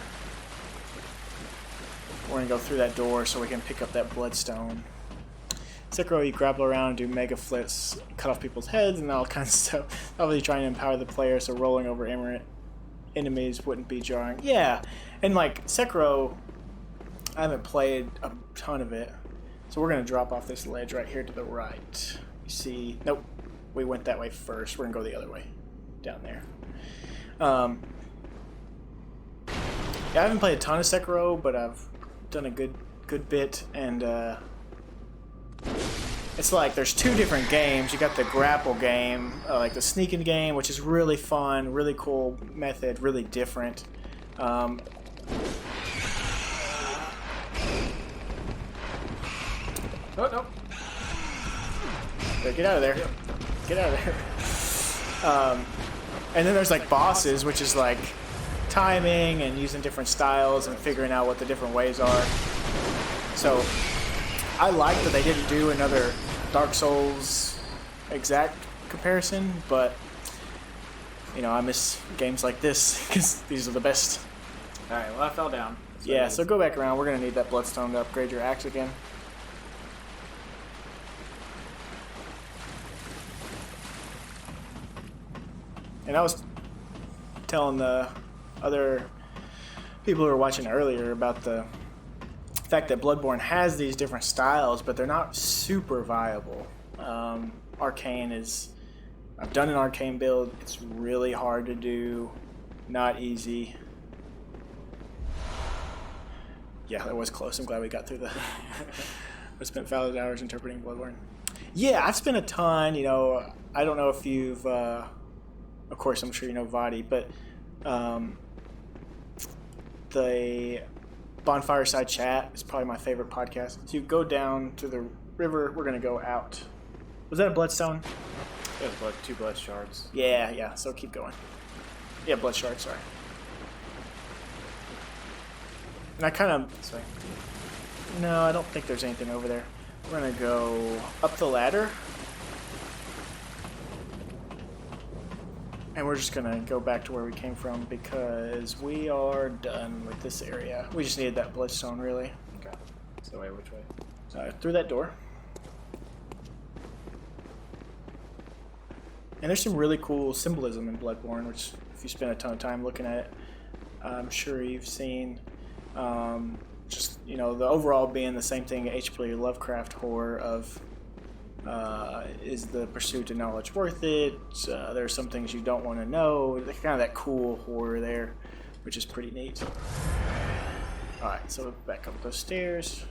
We're gonna go through that door so we can pick up that bloodstone. Sekiro, you grapple around, do mega flips, cut off people's heads, and all kinds of stuff. Obviously trying to empower the player so rolling over enemies wouldn't be jarring. Yeah, and like Sekiro, I haven't played a ton of it, so we're gonna drop off this ledge right here to the right. You see, nope, we went that way first. We're gonna go the other way, down there. Yeah, I haven't played a ton of Sekiro, but I've done a good bit, and it's like there's two different games. You got the grapple game, like the sneaking game, which is really fun, really cool method, really different. Oh, no. Get out of there. Get out of there. And then there's like bosses, which is like timing and using different styles and figuring out what the different ways are. So I like that they didn't do another Dark Souls exact comparison, but you know, I miss games like this because these are the best. Alright, well I fell down. Yeah, so go back around. We're going to need that bloodstone to upgrade your axe again. And I was telling the other people who were watching earlier about the fact that Bloodborne has these different styles, but they're not super viable. Arcane is... I've done an Arcane build. It's really hard to do. Not easy. Yeah, that was close. I'm glad we got through the... I spent valid hours interpreting Bloodborne. Yeah, I've spent a ton, you know... I don't know if you've... of course, I'm sure you know Vadi, but... the Bonfireside Chat is probably my favorite podcast. So you go down to the river. We're going to go out. Was that a bloodstone? It was two blood shards. Yeah, so keep going. Yeah, blood shards, sorry. And I kind of... Sorry. No, I don't think there's anything over there. We're going to go up the ladder. And we're just going to go back to where we came from because we are done with this area. We just needed that bloodstone, really. Okay. So wait, which way? Through that door. And there's some really cool symbolism in Bloodborne, which if you spend a ton of time looking at it, I'm sure you've seen. Just, you know, the overall being the same thing, H.P. Lovecraft horror of is the pursuit of knowledge worth it? There are some things you don't want to know. Kind of that cool horror there, which is pretty neat. Alright, so back up those stairs.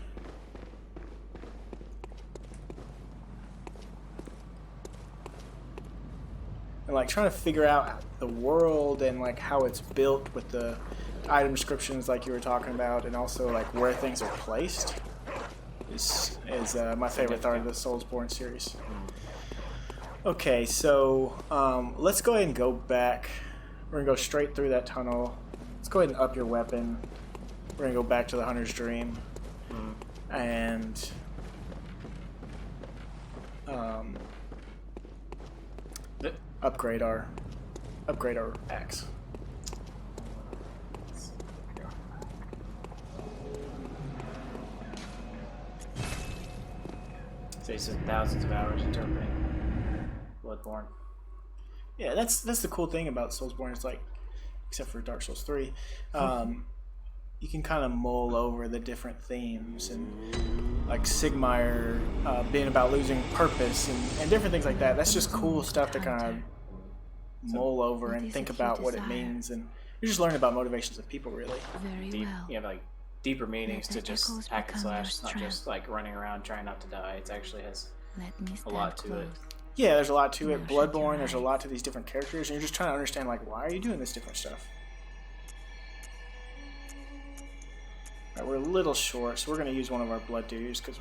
And like trying to figure out the world and like how it's built with the item descriptions like you were talking about, and also like where things are placed is my favorite part of the Scrub-Borne series. Okay, so let's go ahead and go back. We're gonna go straight through that tunnel. Let's go ahead and up your weapon. We're gonna go back to the Hunter's Dream and upgrade our axe. So you said thousands of hours interpreting Bloodborne. Yeah, that's the cool thing about Soulsborne. It's like, except for Dark Souls 3, you can kind of mull over the different themes, and like Sigmire being about losing purpose and different things like that. That's just cool stuff to kind of mull over and think about what it means. And You're just learning about motivations of people, really. Very Deep, well. you have like deeper meanings to Let the just echoes hack and become your slash. It's not just strength. like running around trying not to die. It actually has Let me a lot stand to it. close. Yeah, there's a lot to it. Now shut your Bloodborne, there's a eyes. lot to these different characters, and you're just trying to understand, like, why are you doing this different stuff? Alright, we're a little short, so we're going to use one of our blood dudes, because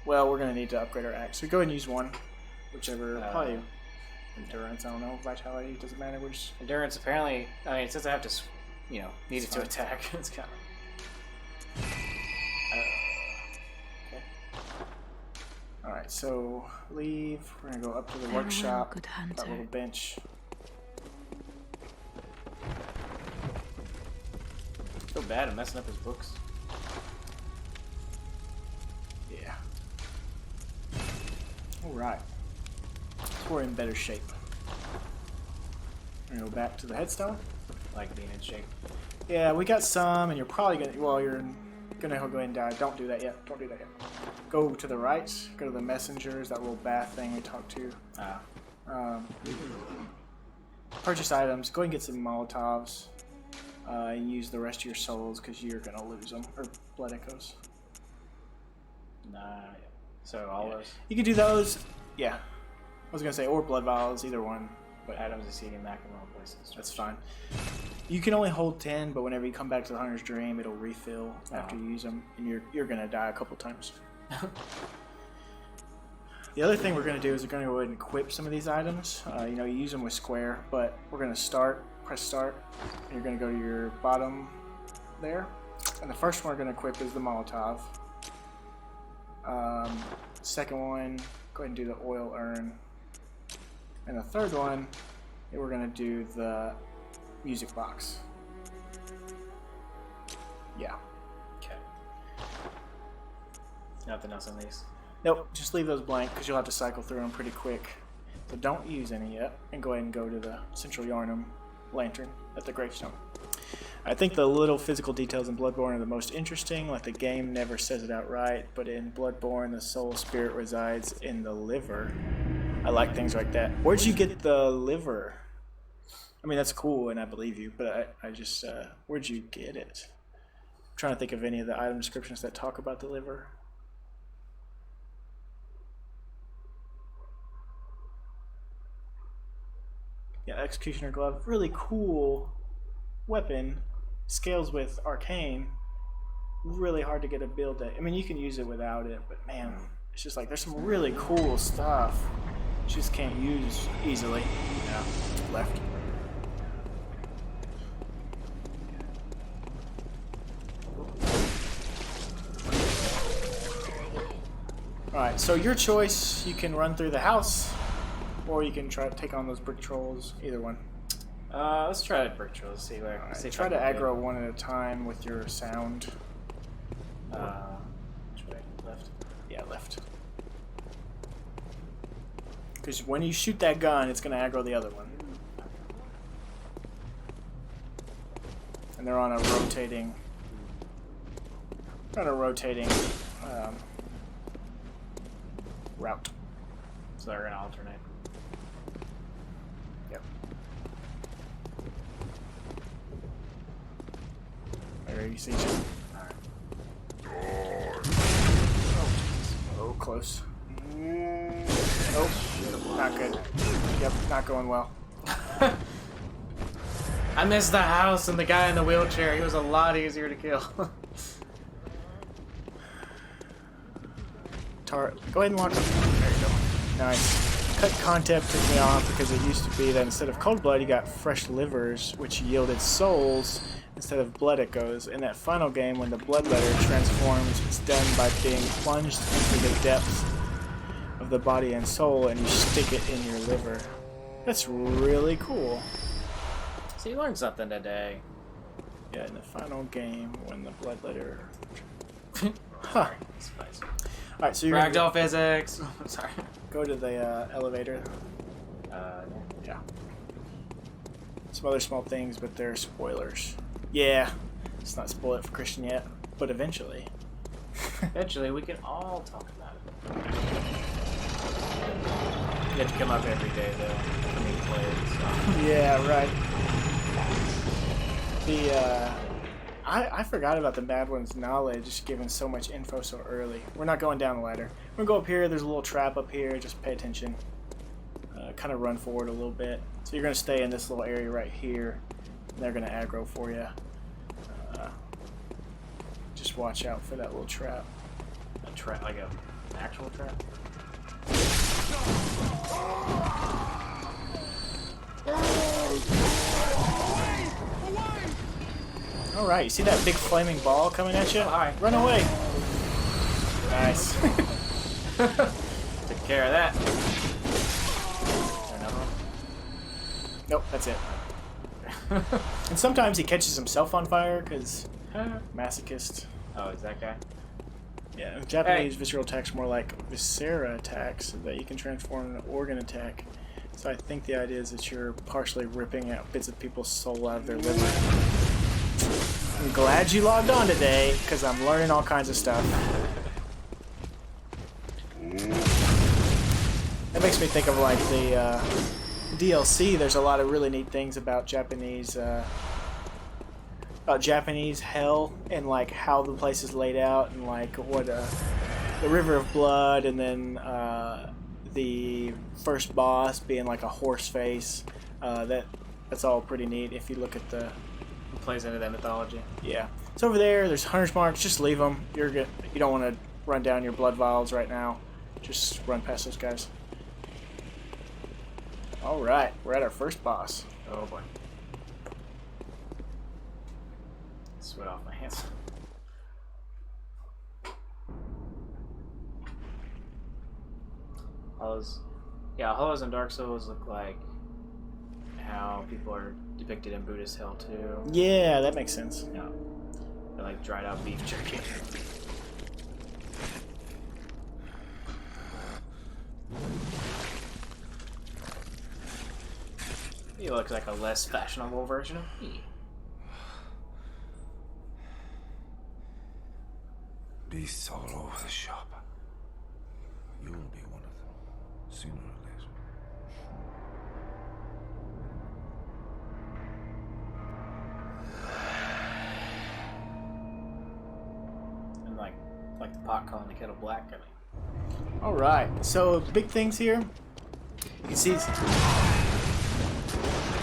we're going to need to upgrade our axe. So go ahead and use one, whichever, probably endurance, I don't know, vitality, doesn't matter, we're just... Endurance, apparently, I mean, since I have to, you know, need it to attack, it's kind of... Okay. Alright, so leave, we're going to go up to the Farewell, workshop, good that hunter. little bench. So bad at messing up his books. Yeah. Alright. So we're in better shape. We're gonna go back to the headstone. Like being in shape. Yeah, we got some, and you're probably gonna, well, you're gonna go ahead and die. Don't do that yet. Don't do that yet. Go to the right, go to the messengers, that little bath thing we talked to. Purchase items, go ahead and get some Molotovs. And use the rest of your souls, because you're gonna lose them. Or blood echoes. Nah. So all those You can do those, yeah. I was gonna say, or blood vials, either one. But items exceeding back in wrong places. that's fine. You can only hold 10, but whenever you come back to the Hunter's Dream, it'll refill after you use them, and you're gonna die a couple times. The other thing we're gonna do is we're gonna go ahead and equip some of these items. You know, you use them with square, but we're gonna press start, and you're gonna go to your bottom there, and the first one we're gonna equip is the Molotov. Second one, go ahead and do the oil urn. And the third one, we're going to do the music box. Yeah. Okay. Nothing else on these. Nope, just leave those blank because you'll have to cycle through them pretty quick. So don't use any yet, and go ahead and go to the Central Yarnum lantern at the gravestone. I think the little physical details in Bloodborne are the most interesting. Like, the game never says it outright, but in Bloodborne, the soul spirit resides in the liver. I like things like that. Where'd you get the liver? I mean, that's cool, and I believe you, but I just, where'd you get it? I'm trying to think of any of the item descriptions that talk about the liver. Yeah, Executioner Glove, really cool weapon. Scales with Arcane. Really hard to get a build that, I mean, you can use it without it, but man, it's just like, there's some really cool stuff you just can't use easily. Yeah, left. Alright, so your choice, you can run through the house, or you can try to take on those brick trolls, either one. Let's try the brick trolls, see where. Right, See if try I to can aggro one at a time with your sound. Which way? Left. Yeah, left. Because when you shoot that gun, it's going to aggro the other one. And they're on a rotating... route. So they're gonna alternate. Yep. There you see. Oh, close. Nope. Not good. Yep, not going well. I missed the house and the guy in the wheelchair. He was a lot easier to kill. Go ahead and lock him. There you go. Nice. Cut contact took me off because it used to be that instead of cold blood, you got fresh livers, which yielded souls instead of blood echoes. In that final game, when the bloodletter transforms, it's done by being plunged into the depths of the body and soul, and you stick it in your liver. That's really cool. So you learned something today. Yeah, in the final game, when the bloodletter... Huh. Spicy. Alright, so you're Ragdoll physics. Sorry. go to the elevator. Yeah. Some other small things, but they're spoilers. Yeah, let's not spoil it for Christian yet, but eventually. Eventually, we can all talk about it. You have to come up every day, though, for me to play it, so. Yeah, right. The I forgot about the Mad One's knowledge, given so much info so early. We're not going down the ladder. We're gonna go up here. There's a little trap up here. Just pay attention. Kind of run forward a little bit. So you're gonna stay in this little area right here. They're gonna aggro for you. Just watch out for that little trap. A trap, like an actual trap? Alright, you see that big flaming ball coming at you? Hi. Run away! Nice. Took care of that. Another one? Nope, that's it. And sometimes he catches himself on fire, because masochist. Oh, is that guy? Yeah, Japanese visceral attacks more like viscera attacks that you can transform into organ attack. So I think the idea is that you're partially ripping out bits of people's soul out of their liver. I'm glad you logged on today, because I'm learning all kinds of stuff. That makes me think of like the DLC. There's a lot of really neat things about Japanese hell, and like how the place is laid out, and like what the River of Blood, and then the first boss being like a horse face. That's all pretty neat if you look at the. It plays into that mythology. Yeah, it's over there. There's hunter's marks. Just leave them. You're good. You don't want to run down your blood vials right now. Just run past those guys. All right, we're at our first boss. Oh boy. Sweat off my hands. Hollows and Dark Souls look like how people are depicted in Buddhist hell too. Yeah, that makes sense. Yeah. They're like dried out beef jerky. He looks like a less fashionable version of me. Beasts all over the shop. You will be one of them, sooner or later. And like the pot calling the kettle black. I mean. All right, so big things here. You can see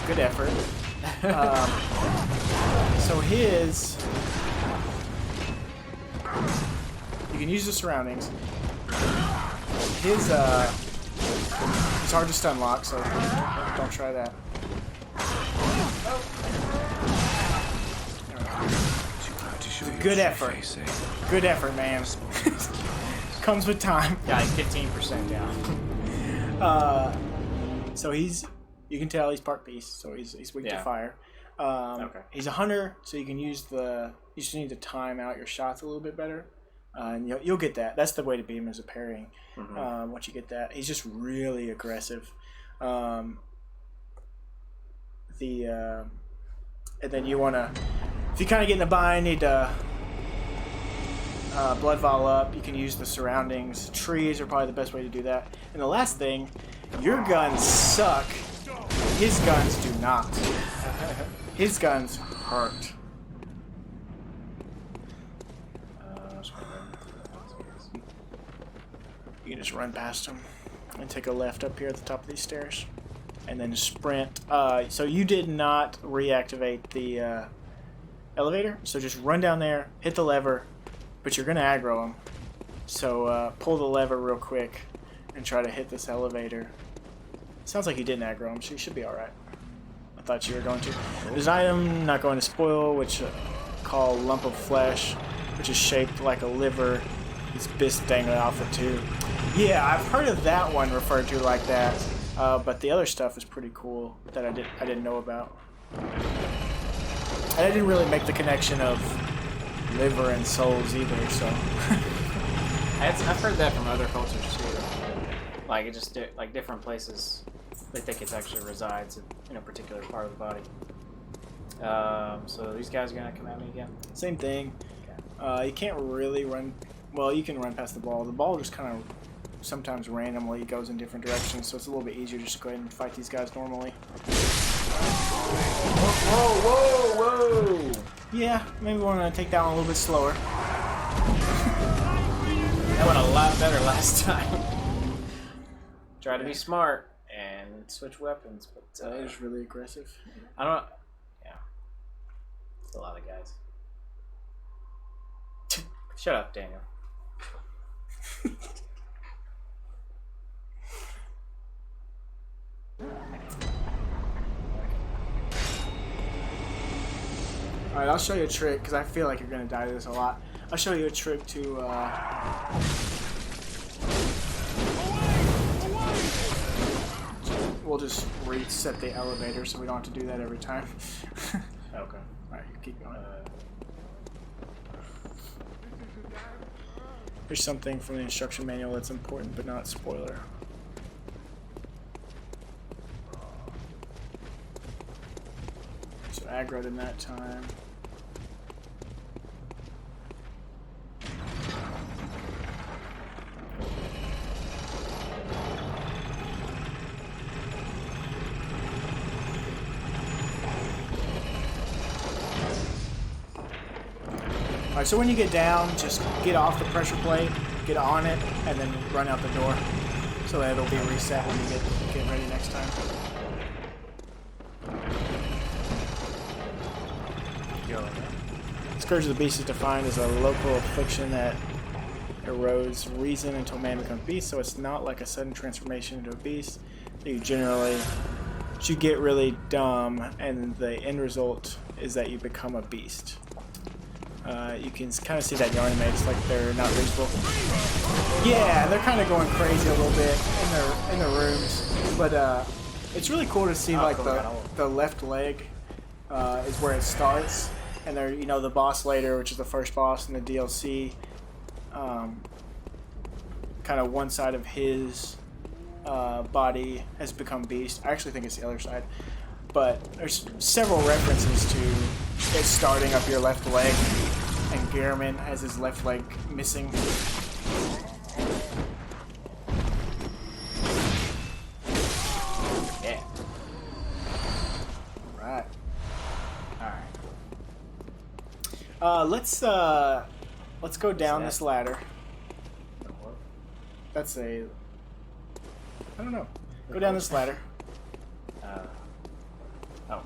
good effort. So you can use the surroundings. It's hard to stun lock, so don't try that. Good effort. Good effort, man. Comes with time. Yeah, like 15% down. So you can tell he's part beast, so he's weak to fire. Okay. He's a hunter, so you just need to time out your shots a little bit better, and you'll get that. That's the way to beat him, is a parrying. Mm-hmm. Once you get that, he's just really aggressive. And then you wanna, if you kind of get in a bind, need to blood vial up. You can use the surroundings. Trees are probably the best way to do that. And the last thing, your guns suck. His guns do not. His guns hurt. You can just run past him and take a left up here at the top of these stairs, and then sprint. So you did not reactivate the elevator, so just run down there, hit the lever, but you're gonna aggro him. So pull the lever real quick and try to hit this elevator. Sounds like you didn't aggro him, so you should be alright. I thought you were going to. There's an item, not going to spoil, which called Lump of Flesh, which is shaped like a liver. These bits dangling off it too. Yeah, I've heard of that one referred to like that, but the other stuff is pretty cool that I didn't know about. And I didn't really make the connection of liver and souls either, so. I've heard that from other cultures too. Like it just like different places, they think it actually resides in a particular part of the body. So these guys are gonna come at me again. Same thing. You can't really run. Well, you can run past the ball. The ball just kind of sometimes randomly goes in different directions, so it's a little bit easier just to go ahead and fight these guys normally. Whoa, whoa, whoa! Yeah, maybe we want to take that one a little bit slower. That went a lot better last time. Try to be smart and switch weapons, but That is really aggressive. I don't. Yeah, it's a lot of guys. Shut up, Daniel. Alright, I'll show you a trick, because I feel like you're going to die to this a lot. I'll show you a trick to, we'll just reset the elevator so we don't have to do that every time. Okay. Alright, keep going. Here's something from the instruction manual that's important, but not spoiler. So aggroed in that time. Alright, so when you get down, just get off the pressure plate, get on it, and then run out the door. So that it'll be reset when you get ready next time. Scourge of the Beast is defined as a local affliction that erodes reason until man becomes beast, so it's not like a sudden transformation into a beast. You generally should get really dumb, and the end result is that you become a beast. You can kind of see that in your animates, like they're not reachable. Yeah, they're kind of going crazy a little bit in their rooms, but it's really cool to see like the left leg is where it starts, and they're, you know, the boss later, which is the first boss in the DLC. Kind of one side of his body has become beast. I actually think it's the other side, but there's several references to it starting up your left leg, and Gehrman has his left leg missing. Yeah. Right. Alright. Let's go down this ladder. That's a... I don't know. Go down this ladder. Oh.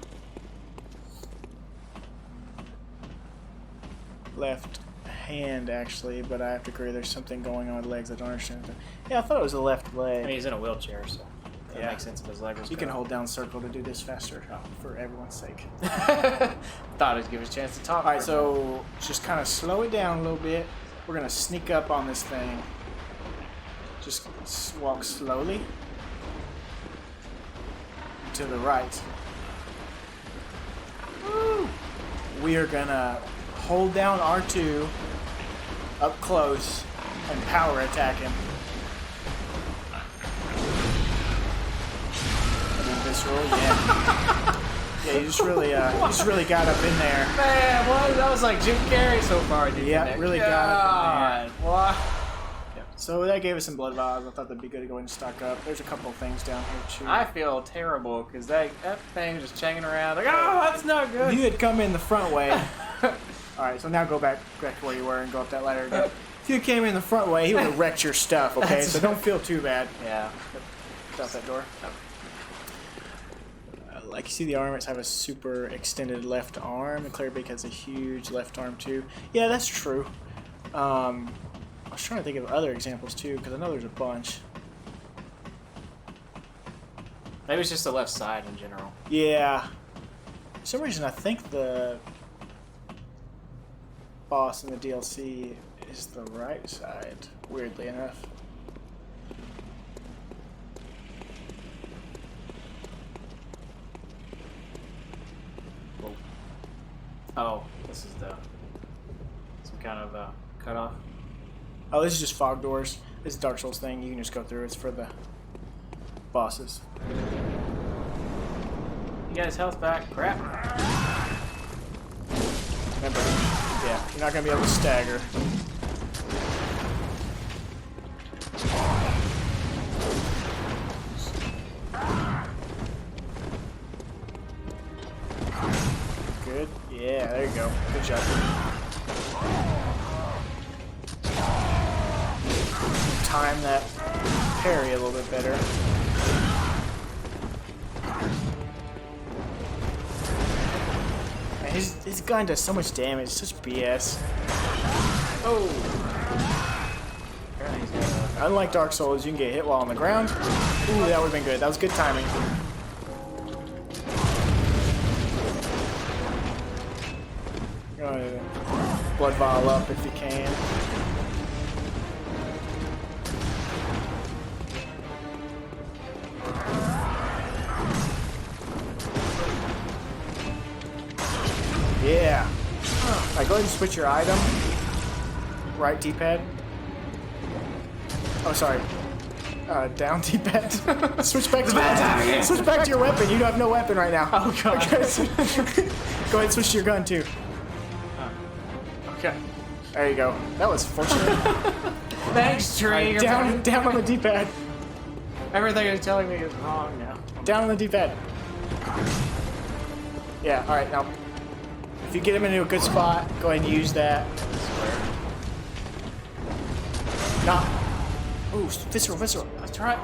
Left hand, actually, but I have to agree there's something going on with legs I don't understand. Yeah, I thought it was a left leg. I mean, he's in a wheelchair, so that makes sense if his leg was You can cut hold down circle to do this faster, for everyone's sake. off. Thought I'd give us a chance to talk. Alright, so just kind of slow it down a little bit. We're going to sneak up on this thing. Just walk slowly to the right. Woo! We are going to hold down R2 up close and power attack him. I mean, visceral, yeah. Yeah, you just really got up in there. Man, what? That was like Jim Carrey so far. Yeah, really got up in there. What? Yeah. So that gave us some blood vials. I thought that'd be good to go ahead and stock up. There's a couple of things down here too. I feel terrible because that thing just changing around. Like, oh, that's not good. You had come in the front way. Alright, so now go back to where you were and go up that ladder again. If you came in the front way, he would have wrecked your stuff, okay? So don't feel too bad. Yeah. Out that door. Like you see, the armors have a super extended left arm, and Clairbeak has a huge left arm too. Yeah, that's true. I was trying to think of other examples too, because I know there's a bunch. Maybe it's just the left side in general. Yeah. For some reason, I think the boss in the DLC is the right side, weirdly enough. Oh, this is some kind of cutoff. Oh, this is just fog doors. This is a Dark Souls thing. You can just go through. It's for the bosses. You got his health back. Crap. Remember, yeah, you're not going to be able to stagger. good. Yeah, there you go. Good job. Time that parry a little bit better. Man, his gun does so much damage. Such BS. Oh. Unlike Dark Souls, you can get hit while on the ground. Ooh, that would have been good. That was good timing. Blood vial up if you can. Yeah. Alright, go ahead and switch your item. Right D-pad. Oh, sorry. Down D-pad. Switch back to your weapon. You have no weapon right now. Oh god. Okay. Go ahead and switch to your gun too. Okay. There you go. That was fortunate. Thanks, Tree. Right, down on the D-pad. Everything you're telling me is wrong now. Down on the D-pad. Yeah. All right. Now, if you get him into a good spot, go ahead and use that. Not. Ooh, visceral. Let's try.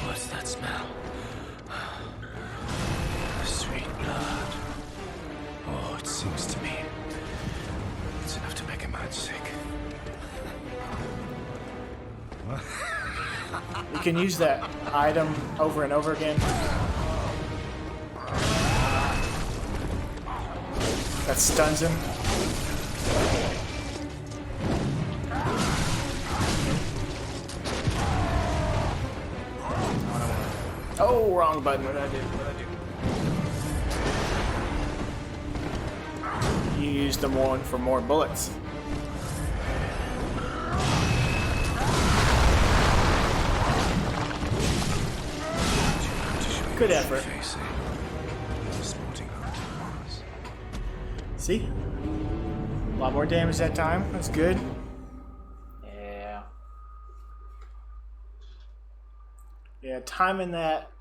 What's that smell? Sweet blood. Oh, it seems to me it's enough to make a man sick. You can use that item over and over again. That stuns him. Oh, wrong button. What did I do? You used the one for more bullets. Good effort. See? A lot more damage that time. That's good. Yeah. Yeah, timing that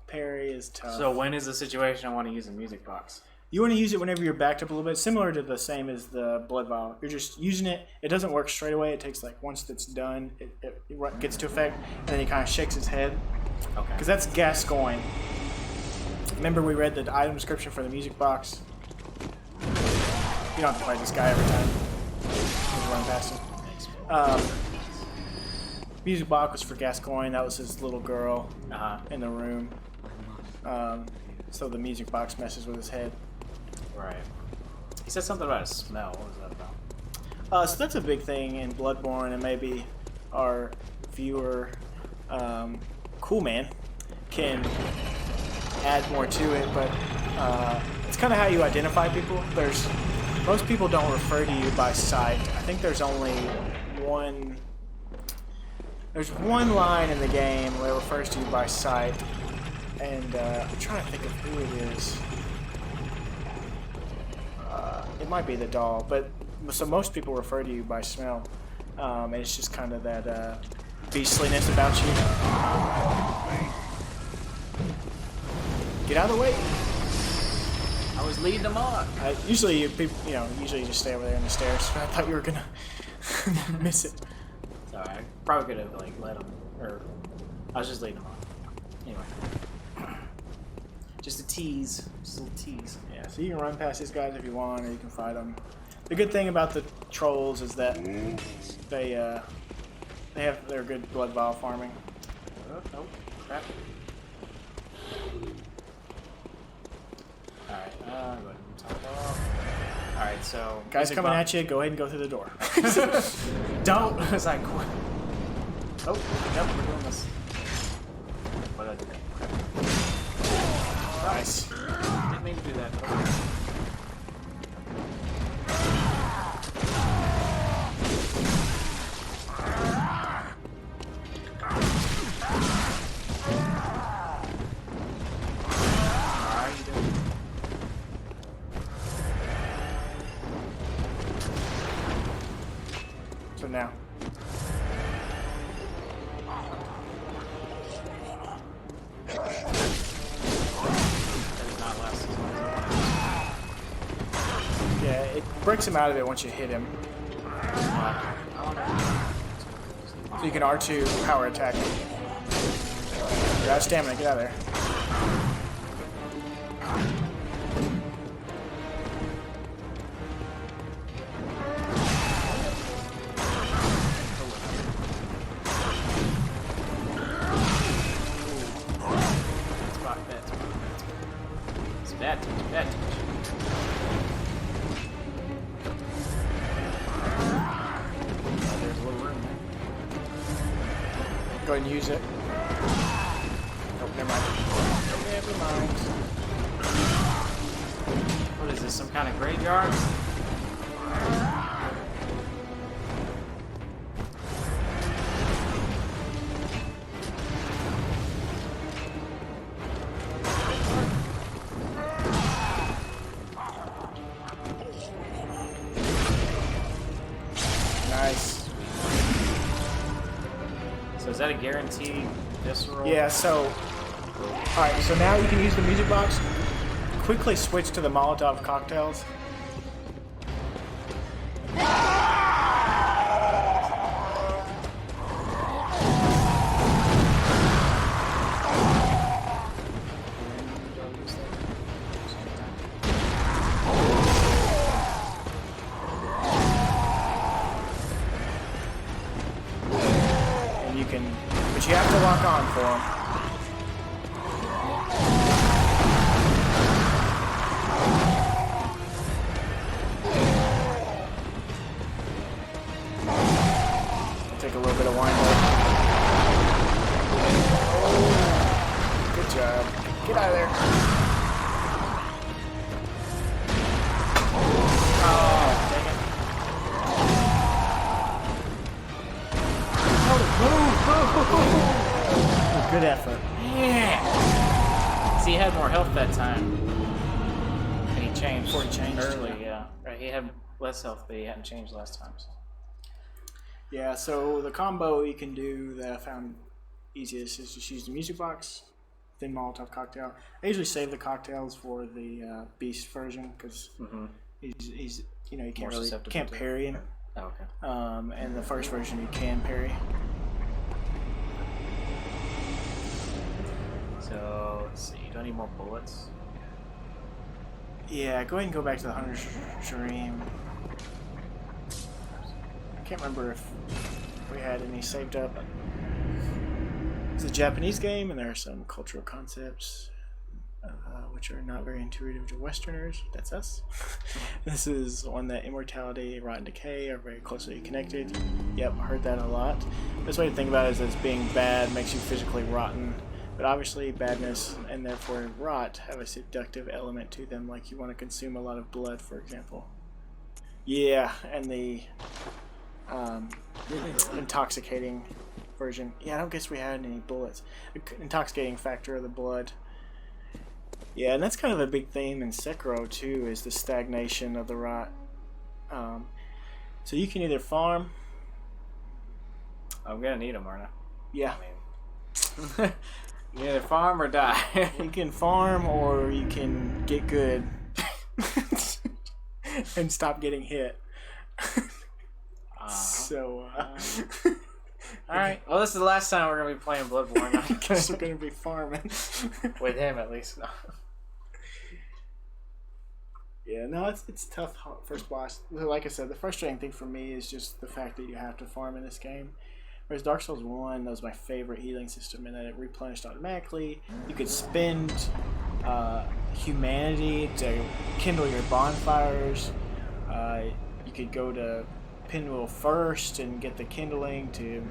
parry is tough. So when is the situation I want to use a music box? You want to use it whenever you're backed up a little bit, similar to the same as the blood vial. You're just using it. It doesn't work straight away. It takes like once it's done, it gets to effect, and then he kind of shakes his head. Okay. Because that's Gascoigne. Remember we read the item description for the music box? You don't have to fight this guy every time. Just run past him. Music box was for Gascoigne. That was his little girl in the room. So the music box messes with his head. Right. He said something about a smell. What was that about? So that's a big thing in Bloodborne, and maybe our viewer, Cool Man, can add more to it. But it's kind of how you identify people. Most people don't refer to you by sight. I think there's only one. There's one line in the game where it refers to you by sight, and I'm trying to think of who it is. It might be the doll, but so most people refer to you by smell, and it's just kind of that beastliness about you. Get out of the way! I was leading them on. Usually you just stay over there in the stairs. I thought you were gonna miss it. Sorry, I probably could have like let them, or I was just leading them on. Anyway, just a tease, just a little tease. Yeah, so you can run past these guys if you want, or you can fight them. The good thing about the trolls is that they're good blood vial farming. Oh, crap. Alright, go ahead and top off. Alright, so... Guys coming at you, go ahead and go through the door. Don't! As I quit. Oh, yep, we're doing this. What did I do? Crap. Nice. Didn't mean to do that. Okay. So now. breaks him out of it once you hit him. So you can R2 power attack him. You're out of stamina, get out of there. Go ahead and use it. Oh, never mind. Never mind. What is this, some kind of graveyard? Nice. So is that a guaranteed visceral? Yeah, so... Alright, so now you can use the music box. Quickly switch to the Molotov cocktails. And you can... But you have to lock on for them. Take a little bit of wind up. Oh, good job. Get out of there. Oh, dang it. Oh, good effort. Yeah. See, he had more health that time. And he changed. Before he changed, early, yeah. Right, he had less health, but he hadn't changed last time. So. Yeah, so the combo you can do that I found easiest is just use the music box, then Molotov cocktail. I usually save the cocktails for the Beast version because he's you know you can't really parry him. Oh, okay. And the first version you can parry. So let's see. Do I need more bullets? Yeah, go ahead and go back to the Hunter's Dream. I can't remember if we had any saved up. It's a Japanese game, and there are some cultural concepts which are not very intuitive to Westerners. That's us. This is one that immortality, rotten decay are very closely connected. Yep, I heard that a lot. Best way to think about it is that it's being bad makes you physically rotten. But obviously badness and therefore rot have a seductive element to them, like you want to consume a lot of blood, for example. Yeah, and the intoxicating version. Yeah, I don't guess we had any bullets. The intoxicating factor of the blood. Yeah, and that's kind of a big theme in Sekiro too, is the stagnation of the rot. So you can either farm. I'm gonna need them, aren't I? Yeah. I mean, you either farm or die. You can farm or you can get good and stop getting hit. So, alright. Well, this is the last time we're going to be playing Bloodborne. I guess we're going to be farming. With him, at least. Yeah, no, it's tough first boss. Like I said, the frustrating thing for me is just the fact that you have to farm in this game. Whereas Dark Souls 1, that was my favorite healing system, in that it replenished automatically. You could spend humanity to kindle your bonfires. You could go to Pinwheel first and get the kindling to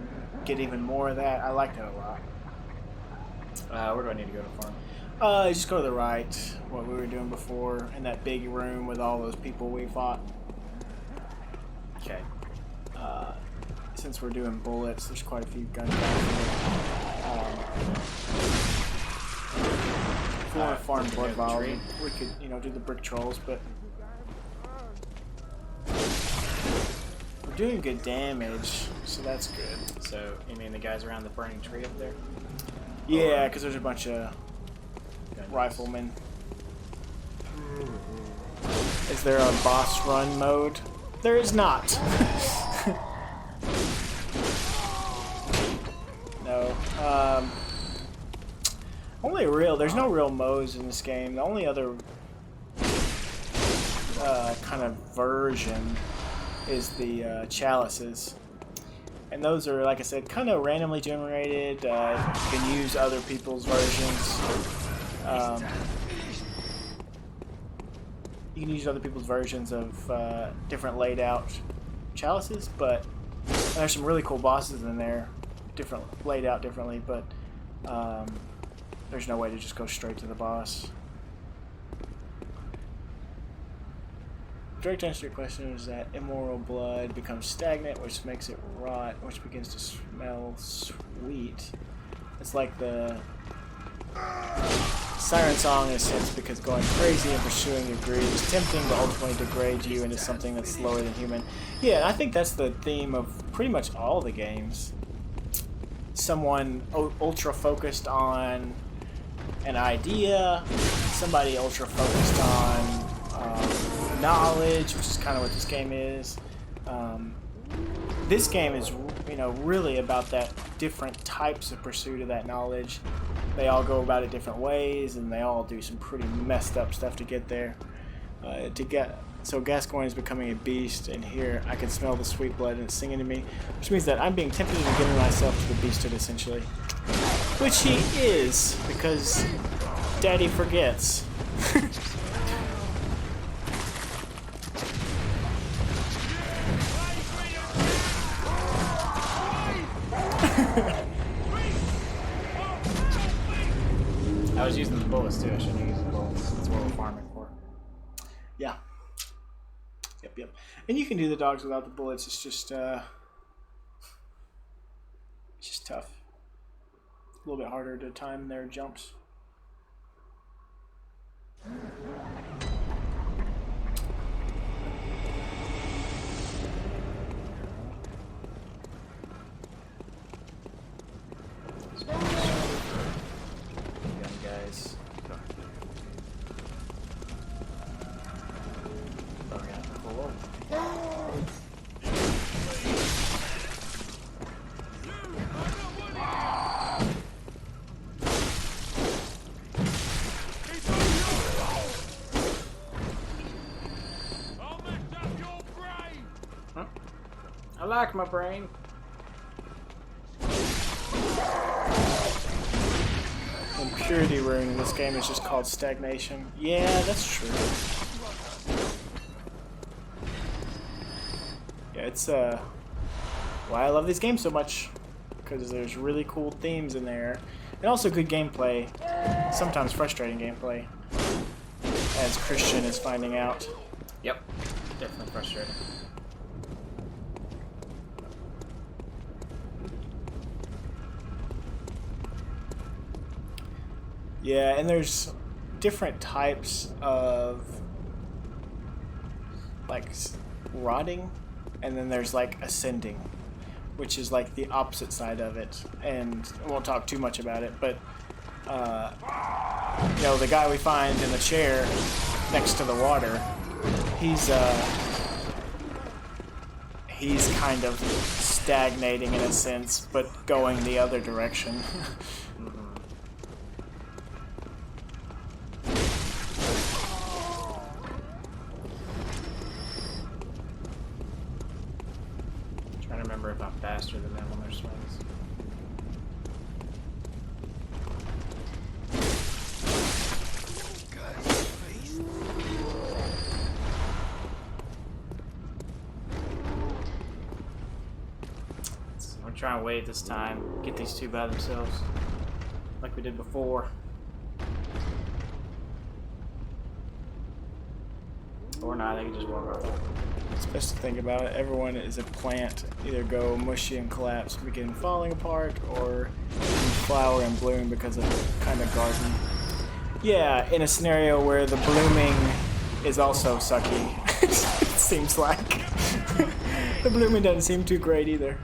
get even more of that. I like that a lot. Where do I need to go to farm? Just go to the right, what we were doing before, in that big room with all those people we fought. Okay. Since we're doing bullets, there's quite a few gun guys. If we want to farm blood vials, we could, you know, do the brick trolls, but we're doing good damage, so that's good. So, you mean the guys around the burning tree up there? Yeah, because there's a bunch of riflemen. Is there a boss run mode? There is not. No. There's no real modes in this game. The only other kind of version is the chalices. And those are, like I said, kind of randomly generated. You can use other people's versions. You can use other people's versions of different laid out chalices, but there's some really cool bosses in there, laid out differently, but there's no way to just go straight to the boss. Direct answer to your question is that immoral blood becomes stagnant, which makes it rot, which begins to smell sweet. It's like the siren song in a sense, because going crazy and pursuing your greed is tempting to ultimately degrade you into something that's slower than human. Yeah, and I think that's the theme of pretty much all the games. Someone ultra focused on an idea, somebody ultra focused on knowledge, which is kind of what this game is. This game is, really about that different types of pursuit of that knowledge. They all go about it different ways, and they all do some pretty messed up stuff to get there. So Gascoigne is becoming a beast, and here I can smell the sweet blood and it's singing to me, which means that I'm being tempted into giving myself to the beasthood, essentially. Which he is, because Daddy forgets. I was using the bullets too. I shouldn't have used the bullets. That's what we're farming for. Yeah. Yep. And you can do the dogs without the bullets. It's just tough. A little bit harder to time their jumps. Guys. Oh, yeah. Cool. Huh? I like my brain. Impurity rune in this game is just called stagnation. Yeah, that's true. Yeah, it's why I love these games so much, because there's really cool themes in there, and also good gameplay. Sometimes frustrating gameplay, as Christian is finding out. Yep, definitely frustrating. Yeah, and there's different types of like rotting, and then there's like ascending, which is like the opposite side of it. And I won't talk too much about it, but the guy we find in the chair next to the water, he's kind of stagnating in a sense, but going the other direction. If I'm faster than them on their swings. So I'm trying to wait this time, get these two by themselves, like we did before. Or not, they can just walk off. It's best to think about it. Everyone is a plant. Either go mushy and collapse, begin falling apart, or flower and bloom because of kind of garden. Yeah, in a scenario where the blooming is also sucky, it seems like. The blooming doesn't seem too great either.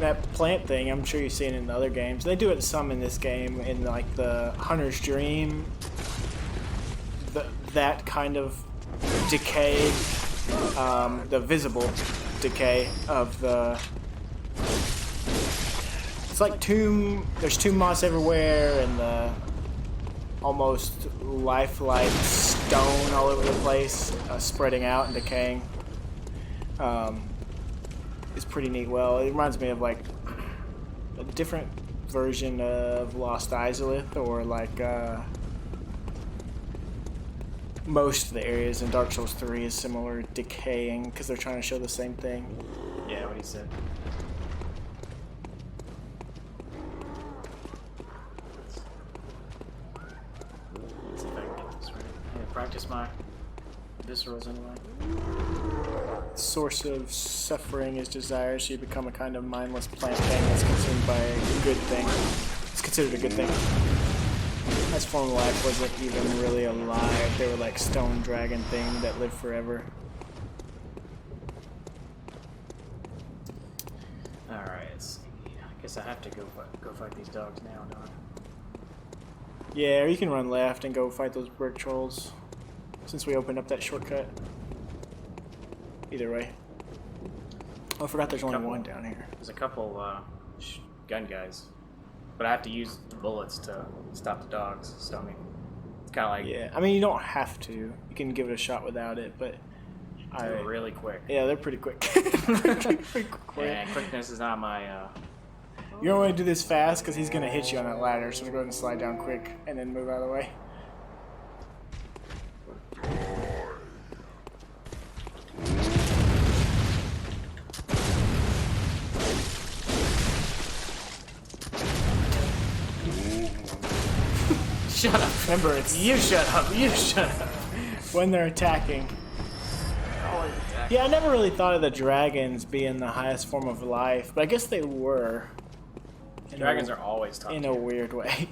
that plant thing, I'm sure you've seen it in other games. They do it some in this game, in like the Hunter's Dream. That kind of decay, the visible decay of the... It's like there's tomb moss everywhere, and the almost lifelike stone all over the place, spreading out and decaying. It's pretty neat. Well, it reminds me of like a different version of Lost Izalith, or like most of the areas in Dark Souls 3 is similar decaying, because they're trying to show the same thing. Yeah, what he said. Let's see if I can get this right. Yeah, practice my viscerals anyway. The source of suffering is desire, so you become a kind of mindless plant thing that's consumed by a good thing. It's considered a good thing. This form of life wasn't even really alive. They were like stone dragon thing that lived forever. Alright, let's see. I guess I have to go fight these dogs now, don't I? Yeah, or you can run left and go fight those brick trolls, since we opened up that shortcut. Either way. Oh, I forgot there's only one down here. There's a couple gun guys. But I have to use the bullets to stop the dogs, so I mean, it's kind of like... Yeah, I mean, you don't have to. You can give it a shot without it, but... They're really quick. Yeah, they're pretty quick. pretty quick. Yeah, quickness is not my... You don't want to do this fast, because he's going to hit you on that ladder, so go ahead and slide down quick, and then move out of the way. Shut up. Remember, it's... You shut up. You shut up. When they're attacking. Yeah, I never really thought of the dragons being the highest form of life, but I guess they were. Dragons are always tough. In a weird way.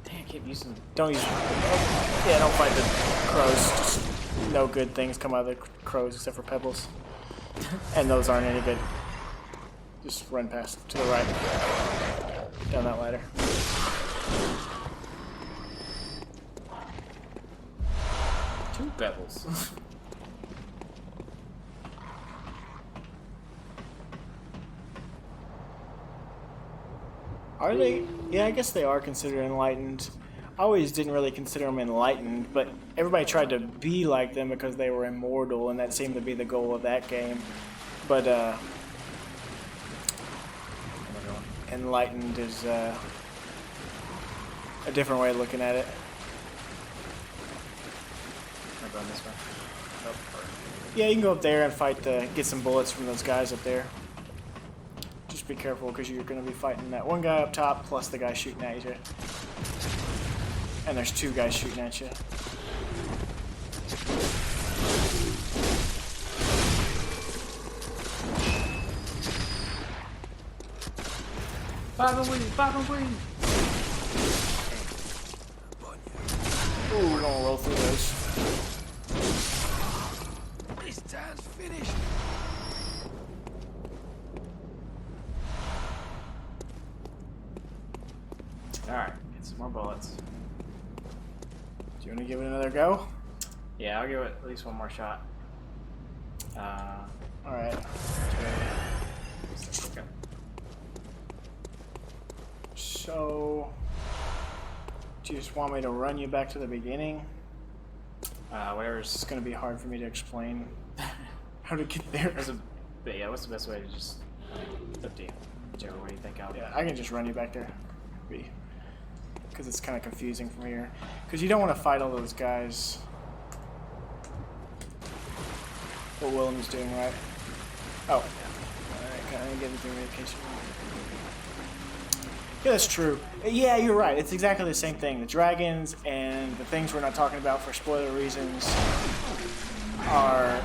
Damn, keep using... Don't use... Yeah, don't fight the crows. Just no good things come out of the crows except for pebbles. And those aren't any good. Just run past to the right. Down that ladder. Two pebbles. Are they? Yeah, I guess they are considered enlightened. I always didn't really consider them enlightened, but everybody tried to be like them because they were immortal, and that seemed to be the goal of that game. But, enlightened is, a different way of looking at it. Am I going this way? Nope. Yeah, you can go up there and fight get some bullets from those guys up there. Just be careful, because you're going to be fighting that one guy up top, plus the guy shooting at you. And there's two guys shooting at you. Five away, five away. Ooh, we're going to roll through those. This time's finished. Alright, get some more bullets. Do you want to give it another go? Yeah, I'll give it at least one more shot. Alright. Okay. So, do you just want me to run you back to the beginning? Whatever's... It's going to be hard for me to explain how to get there. But yeah, what's the best way to just... It's up to you. Whichever way you think out. Yeah, I can just run you back there. Because it's kind of confusing from here. Because you don't want to fight all those guys. What Willem's doing, right? Oh. Alright, can I get anything medication? Yeah, that's true. Yeah, you're right. It's exactly the same thing. The dragons and the things we're not talking about for spoiler reasons are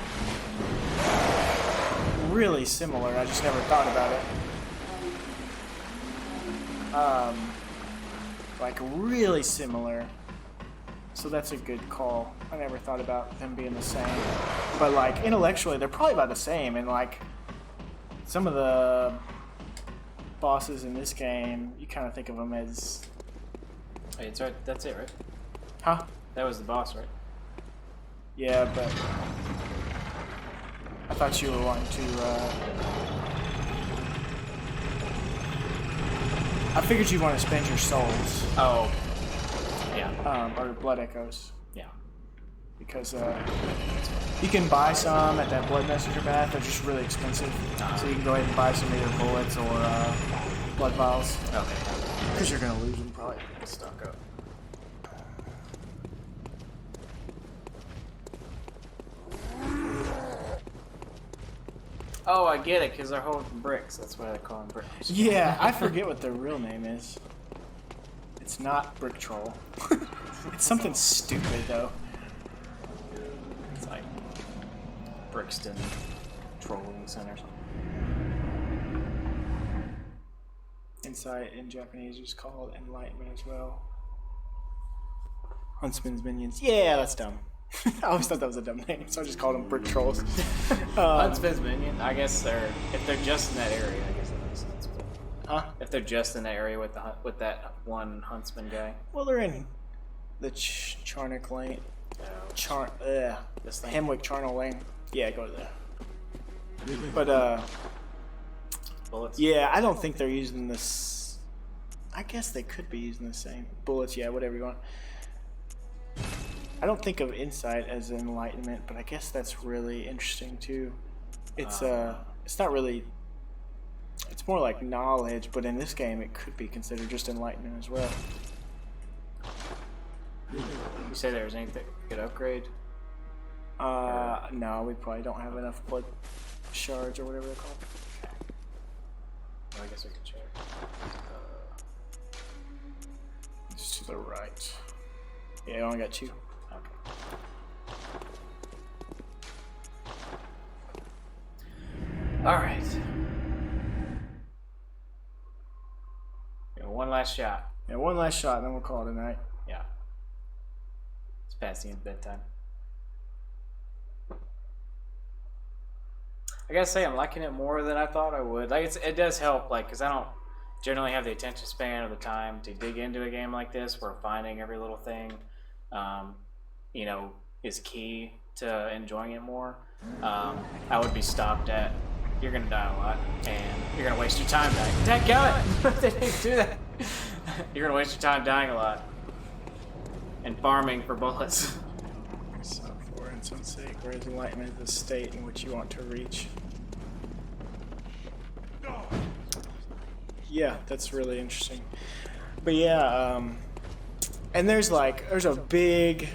really similar. I just never thought about it. Like, really similar. So that's a good call. I never thought about them being the same. But, like, intellectually, they're probably about the same. And, like, some of the bosses in this game, you kind of think of them as... Hey, it's right. That's it, right? Huh? That was the boss, right? Yeah, but I thought you were wanting to, I figured you'd want to spend your souls. Oh. Yeah. Or blood echoes. Yeah. Because, you can buy some at that blood messenger bath. They're just really expensive. So you can go ahead and buy some either bullets or, blood vials. Okay. Because you're going to lose them probably. Stock up. Oh, I get it, because they're holding bricks. That's why they call them bricks. Yeah, I forget what their real name is. It's not Brick Troll. It's something stupid, though. It's like Brixton Trolling Center or something. Insight in Japanese is called Enlightenment as well. Huntsman's Minions. Yeah, that's dumb. I always thought that was a dumb name, so I just called them Brick Trolls. Huntsman's Minion? I guess if they're just in that area, I guess that makes sense. But Huh? if they're just in that area with that one huntsman guy. Well, they're in the Charnock Lane. This thing. Hemwick Charnel Lane. Yeah, go to there. But, Bullets? yeah, I don't think they're using this. I guess they could be using the same. Bullets, yeah, whatever you want. I don't think of insight as enlightenment, but I guess that's really interesting too. It's not really. It's more like knowledge, but in this game it could be considered just enlightenment as well. You say there was anything we could upgrade? No, we probably don't have enough blood shards or whatever they're called. Well, I guess we could check. Just to the right. Yeah, I only got 2. All right. Yeah, one last shot. Yeah, one last shot, and then we'll call it a night. Yeah. It's past the end of bedtime. I gotta say, I'm liking it more than I thought I would. Like, it does help, like, because I don't generally have the attention span or the time to dig into a game like this, where finding every little thing, you know, is key to enjoying it more. I would be stopped at, you're gonna die a lot, and you're gonna waste your time dying. Dadgummit! They didn't do that. You're gonna waste your time dying a lot. And farming for bullets. So, for instance, sake, whereas enlightenment is the state in which you want to reach. Yeah, that's really interesting. But yeah, and there's a big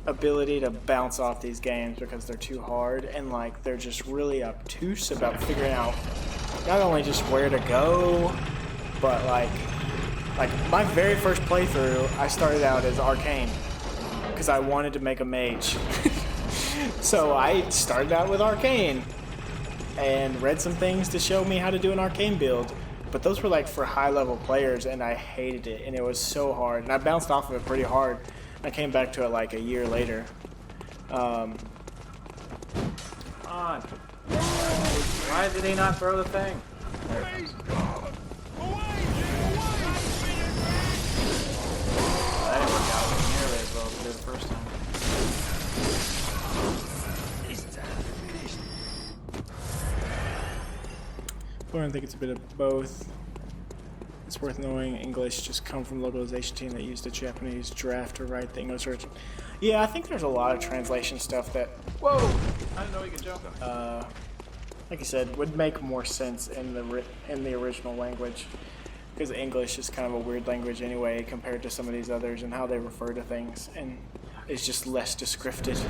ability to bounce off these games because they're too hard, and like they're just really obtuse about figuring out not only just where to go, but like my very first playthrough, I started out as arcane because I wanted to make a mage. So I started out with arcane and read some things to show me how to do an arcane build, but those were like for high level players, and I hated it, and it was so hard, and I bounced off of it pretty hard. I came back to it like a year later. Come on. Why did he not throw the thing? That didn't work out nearly as well as it did the first time. I think it's a bit of both. It's worth knowing English just come from localization team that used a Japanese draft to write the English version. Yeah, I think there's a lot of translation stuff that, Whoa! I didn't know you could jump. like you said, would make more sense in the original language, because English is kind of a weird language anyway compared to some of these others, and how they refer to things, and it's just less descriptive.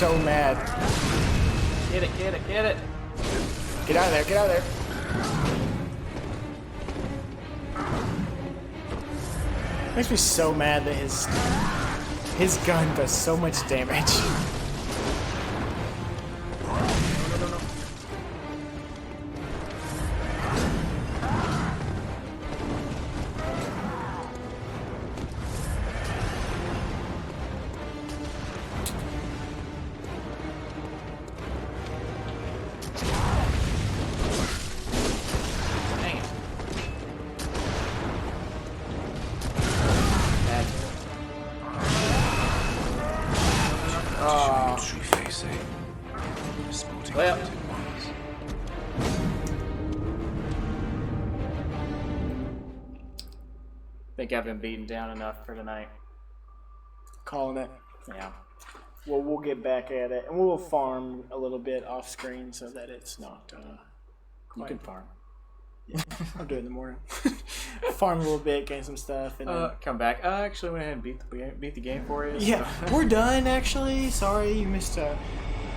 so mad. Get it, get it, get it. Get out of there, get out of there. Makes me so mad that his gun does so much damage. Dang it. Well. Think I've been beaten down enough for tonight. Calling it. Yeah. Well, we'll get back at it, and we'll farm a little bit off screen so that it's not. You can farm. Yeah, I'll do it in the morning. Farm a little bit, gain some stuff, and then Come back. I actually went ahead and beat the game for you. yeah, we're done. Actually, sorry you missed.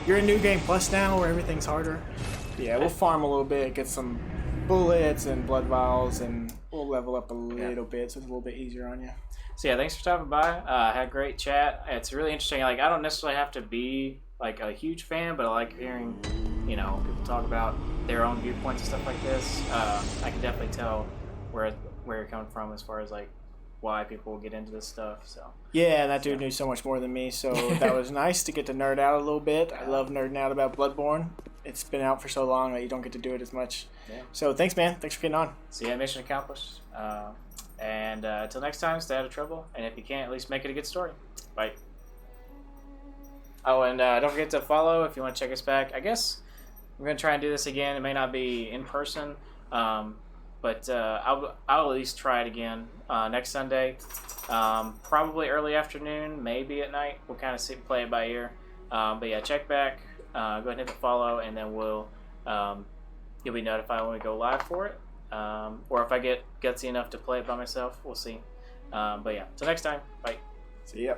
You're in New Game Plus now, where everything's harder. Yeah, we'll farm a little bit, get some bullets and blood vials, and we'll level up a little bit, so it's a little bit easier on you. So yeah, thanks for stopping by. Had a great chat. It's really interesting. Like, I don't necessarily have to be like a huge fan, but I like hearing, people talk about their own viewpoints and stuff like this. I can definitely tell where you're coming from as far as like why people will get into this stuff. So yeah, and that dude knew so much more than me, so that was nice to get to nerd out a little bit. I love nerding out about Bloodborne. It's been out for so long that you don't get to do it as much. Yeah. So thanks, man. Thanks for getting on. So yeah, mission accomplished. And until next time, stay out of trouble. And if you can't, at least make it a good story. Bye. Oh, and don't forget to follow if you want to check us back. I guess we're going to try and do this again. It may not be in person, but I'll at least try it again next Sunday. Probably early afternoon, maybe at night. We'll kind of play it by ear. But yeah, check back. Go ahead and hit the follow, and then you'll be notified when we go live for it. Or if I get gutsy enough to play it by myself, we'll see. But yeah, till next time, bye. See ya.